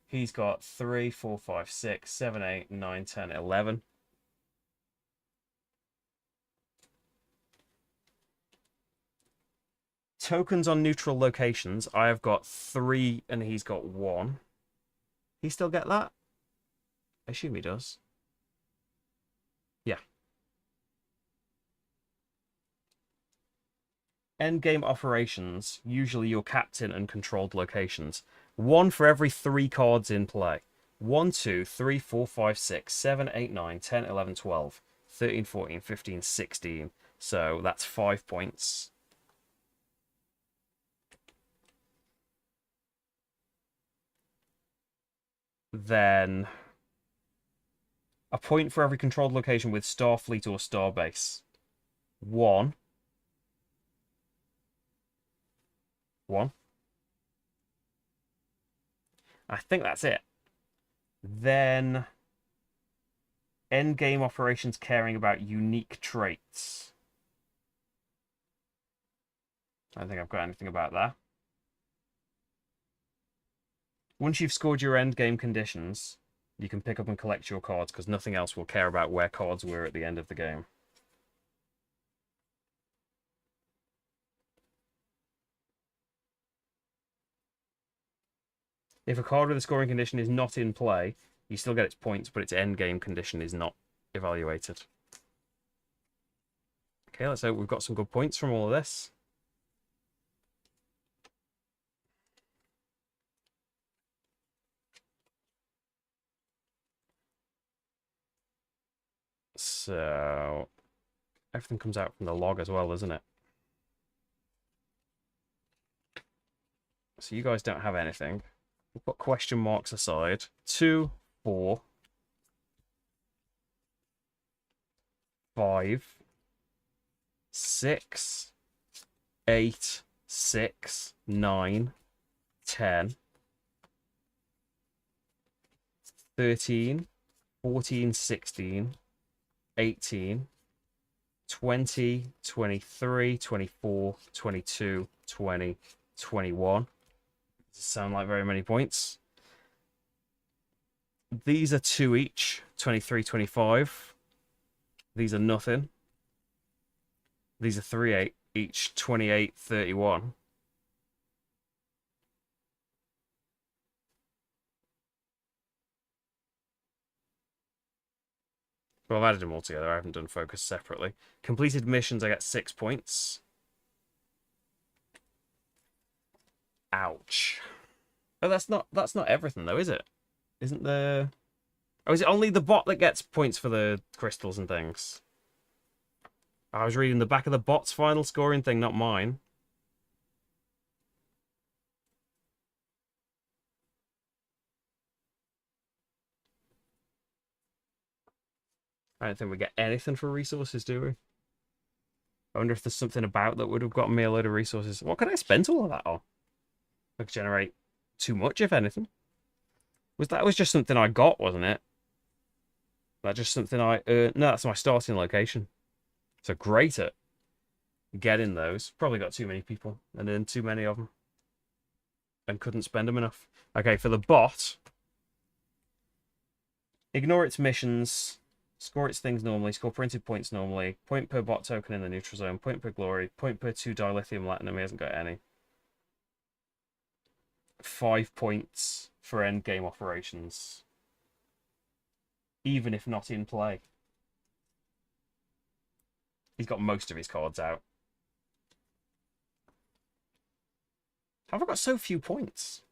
He's got 3, 4, 5, 6, 7, 8, 9, 10, 11. Tokens on neutral locations. I have got 3 and he's got 1. He still get that? I assume he does. Yeah. Endgame operations, usually your captain and controlled locations. 1 for every 3 cards in play. 1, 2, 3, 4, 5, 6, 7, 8, 9, 10, 11, 12, 13, 14, 15, 16. So that's 5 points. Then a point for every controlled location with Starfleet or Starbase. 1. 1. I think that's it. Then endgame operations caring about unique traits. I don't think I've got anything about that. Once you've scored your endgame conditions, you can pick up and collect your cards because nothing else will care about where cards were at the end of the game. If a card with a scoring condition is not in play, you still get its points, but its endgame condition is not evaluated. Okay, let's hope we've got some good points from all of this. So, everything comes out from the log as well, doesn't it? So you guys don't have anything. We'll put question marks aside. 2, 4, 5, 6, 8, 6, 9, 10, 13, 14, 16, 18, 20, 23, 24, 22, 20, 21. Doesn't sound like very many points. These are 2 each, 23, 25. These are nothing. These are 3 each, 28, 31. Well, I've added them all together. I haven't done focus separately. Completed missions, I get 6 points. Ouch. Oh, that's not everything though, is it? Isn't there? Oh, is it only the bot that gets points for the crystals and things? I was reading the back of the bot's final scoring thing, not mine. I don't think we get anything for resources, do we? I wonder if there's something about that would have gotten me a load of resources. What could I spend all of that on? I could generate too much, if anything. That was just something I got, wasn't it? That just something I earned? No, that's my starting location. So great at getting those. Probably got too many people and earned too many of them. And couldn't spend them enough. Okay, for the bot, ignore its missions, score its things normally, score printed points normally, point per bot token in the neutral zone, point per glory, point per 2 dilithium latinum. He hasn't got any. 5 points for end game operations, even if not in play. He's got most of his cards out. How have I got so few points?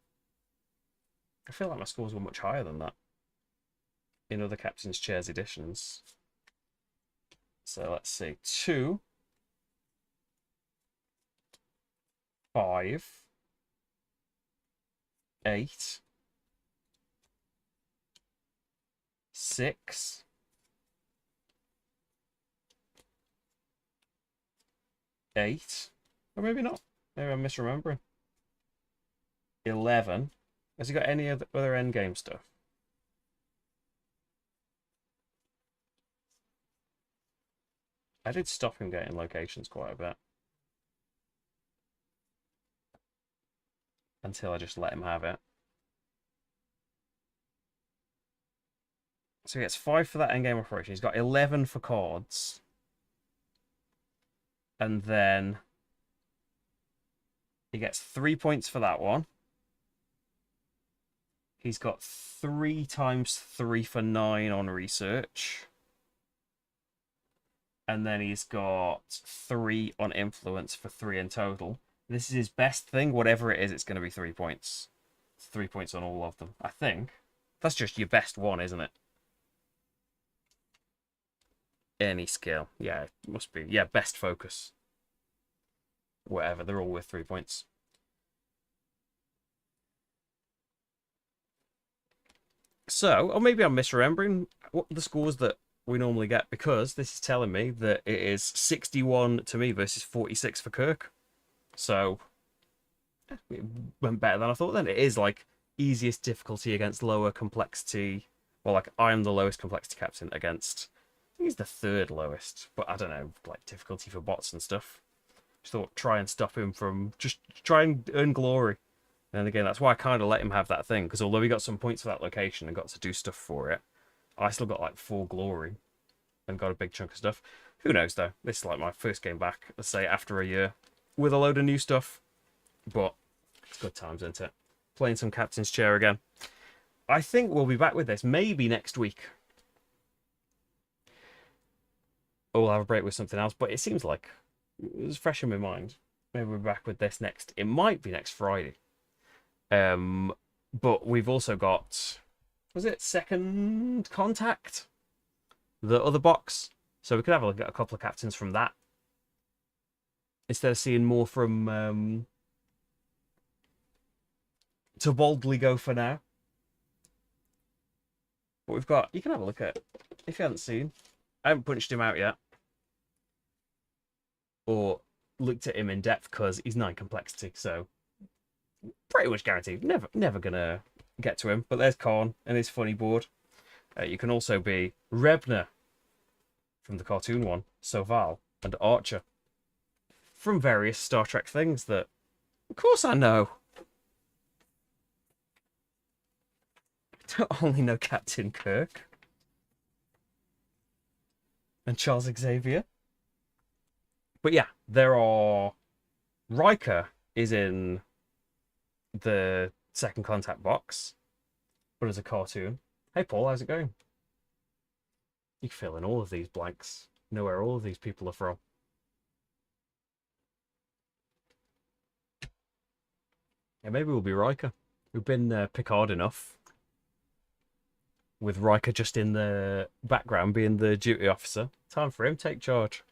I feel like my scores were much higher than that in other Captain's Chairs editions. So let's see. 2, 5, 8, 6, 8, or maybe not. Maybe I'm misremembering. 11. Has he got any other endgame stuff? I did stop him getting locations quite a bit. Until I just let him have it. So he gets 5 for that endgame operation. He's got 11 for cards. And then he gets 3 points for that one. He's got 3 times 3 for 9 on research. And then he's got 3 on influence for 3 in total. This is his best thing. Whatever it is, it's going to be 3 points. 3 points on all of them, I think. That's just your best one, isn't it? Any skill. Yeah, it must be. Yeah, best focus. Whatever, they're all worth 3 points. So, or maybe I'm misremembering what the scores that we normally get, because this is telling me that it is 61 to me versus 46 for Kirk. So, it went better than I thought then. It is like easiest difficulty against lower complexity. Well, like I'm the lowest complexity captain against, I think he's the third lowest, but I don't know, like difficulty for bots and stuff. Just thought try and stop him from, just try and earn glory. And again, that's why I kind of let him have that thing, because although he got some points for that location and got to do stuff for it, I still got like 4 glory and got a big chunk of stuff. Who knows though? This is like my first game back, let's say after a year, with a load of new stuff. But it's good times, isn't it? Playing some Captain's Chair again. I think we'll be back with this maybe next week. Or we'll have a break with something else, but it seems like it was fresh in my mind. Maybe we're back with this next. It might be next Friday. But we've also got, was it Second Contact? The other box. So we could have a look at a couple of captains from that. Instead of seeing more from To Boldly Go for now. But we've got, you can have a look at, if you haven't seen. I haven't punched him out yet. Or looked at him in depth because he's 9 complexity, so pretty much guaranteed. Never gonna get to him. But there's Korn and his funny board. You can also be Rebner from the cartoon one, Soval, and Archer from various Star Trek things that, of course, I know. I don't only know Captain Kirk and Charles Xavier. But yeah, there are... Riker is in the Second Contact box, but as a cartoon. Hey Paul, how's it going? You can fill in all of these blanks, know where all of these people are from. Yeah, maybe we'll be Riker. We've been Picard enough, with Riker just in the background being the duty officer. Time for him, take charge.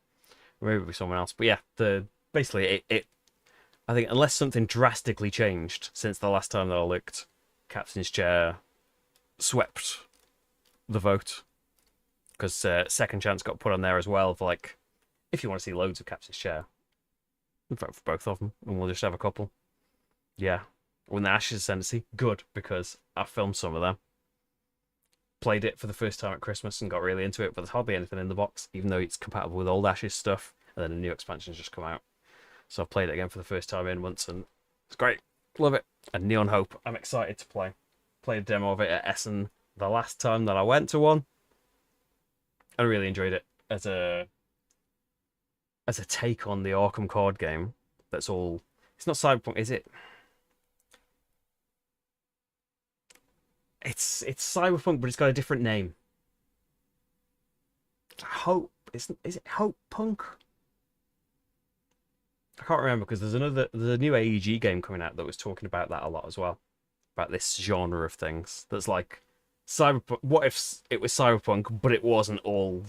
Or maybe it'll be someone else. But yeah, basically it I think unless something drastically changed since the last time that I looked, Captain's Chair swept the vote. Because Second Chance got put on there as well, for like, if you want to see loads of Captain's Chair, vote for both of them, and we'll just have a couple. Yeah. When the Ashes Ascendancy, good, because I filmed some of them. Played it for the first time at Christmas and got really into it, but there's hardly anything in the box, even though it's compatible with old Ashes stuff, and then a new expansion's just come out. So I've played it again for the first time in months, and it's great. Love it. And Neon Hope, I'm excited to play. Played a demo of it at Essen the last time that I went to one. I really enjoyed it as a take on the Arkham card game. That's all. It's not Cyberpunk, is it? It's Cyberpunk, but it's got a different name. Hope. Is it Hope Punk? I can't remember because there's a new AEG game coming out that was talking about that a lot as well. About this genre of things. That's like Cyberpunk. What if it was Cyberpunk, but it wasn't all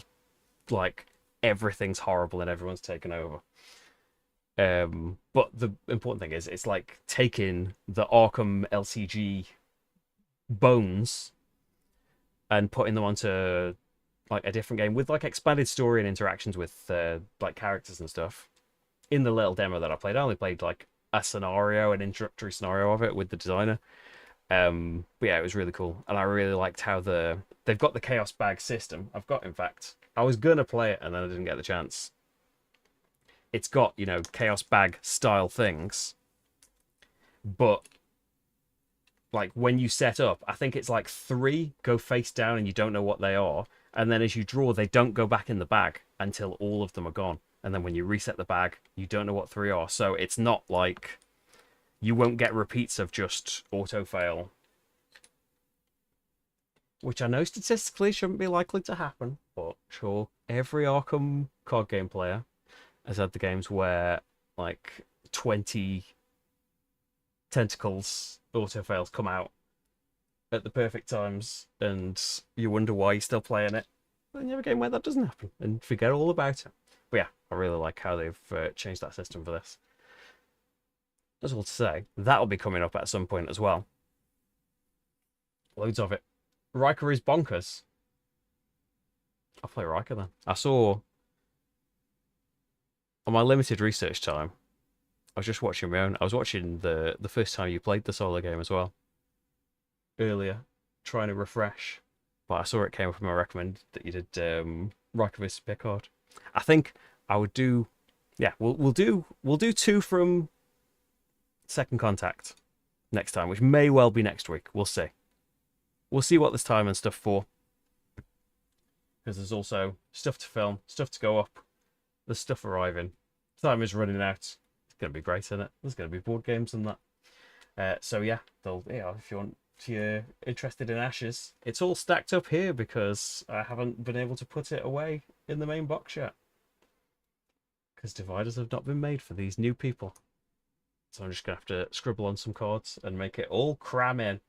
like everything's horrible and everyone's taken over? But the important thing is it's like taking the Arkham LCG bones and putting them onto like a different game with like expanded story and interactions with like characters and stuff. In the little demo that I played, I only played like a scenario, an introductory scenario of it with the designer. But yeah, it was really cool, and I really liked how they've got the Chaos Bag system. In fact, I was gonna play it and then I didn't get the chance. It's got, you know, Chaos Bag style things, but like when you set up, I think it's like 3 go face down and you don't know what they are, and then as you draw, they don't go back in the bag until all of them are gone. And then when you reset the bag, you don't know what 3 are. So it's not like you won't get repeats of just auto fail, which I know statistically shouldn't be likely to happen, but sure, every Arkham card game player has had the games where like 20 tentacles auto fails come out at the perfect times, and you wonder why you're still playing it. Then you have a game where that doesn't happen and forget all about it. But yeah, I really like how they've changed that system for this. That's all to say. That'll be coming up at some point as well. Loads of it. Riker is bonkers. I'll play Riker then. I saw on my limited research time I was just watching my own. I was watching the first time you played the solo game as well earlier, trying to refresh. But I saw it came up in my recommend that you did Riker vs Picard. I think I would do. Yeah, we'll do two from Second Contact next time, which may well be next week. We'll see. We'll see what there's time and stuff for. Because there's also stuff to film, stuff to go up, there's stuff arriving. Time is running out. It's going to be great, isn't it? There's going to be board games and that. So yeah, if you're interested in Ashes, it's all stacked up here because I haven't been able to put it away in the main box yet. Because dividers have not been made for these new people. So I'm just going to have to scribble on some cards and make it all cram in.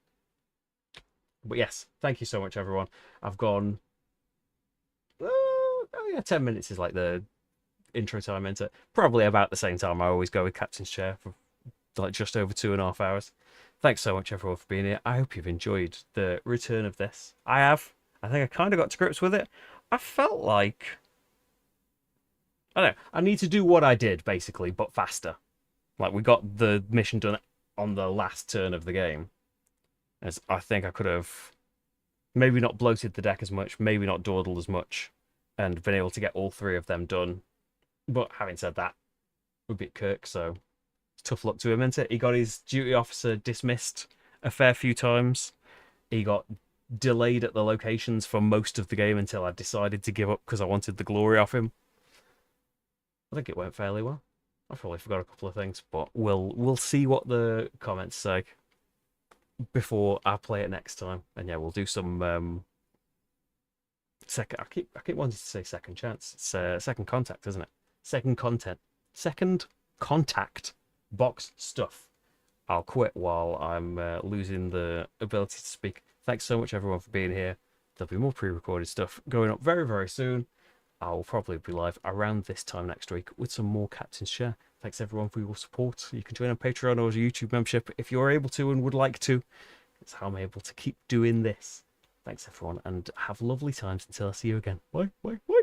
But yes, thank you so much, everyone. I've gone... oh yeah, 10 minutes is like the intro time into probably about the same time I always go with Captain's Chair for like just over 2.5 hours. Thanks so much, everyone, for being here. I hope you've enjoyed the return of this. I have. I think I kind of got to grips with it. I felt like... I don't know. I need to do what I did, basically, but faster. Like, we got the mission done on the last turn of the game. As I think I could have maybe not bloated the deck as much, maybe not dawdled as much, and been able to get all three of them done. But having said that, we beat Kirk, so it's tough luck to him, isn't it? He got his duty officer dismissed a fair few times. He got delayed at the locations for most of the game until I decided to give up because I wanted the glory off him. I think it went fairly well. I probably forgot a couple of things, but we'll see what the comments say before I play it next time. And yeah, we'll do some second. I keep wanting to say second chance. It's second contact, isn't it? Second contact box stuff. I'll quit while I'm losing the ability to speak. Thanks so much, everyone, for being here. There'll be more pre-recorded stuff going up very, very soon. I'll probably be live around this time next week with some more Captain's Share. Thanks, everyone, for your support. You can join on Patreon or as a YouTube membership if you're able to and would like to. It's how I'm able to keep doing this. Thanks, everyone, and have lovely times until I see you again. Bye, bye, bye.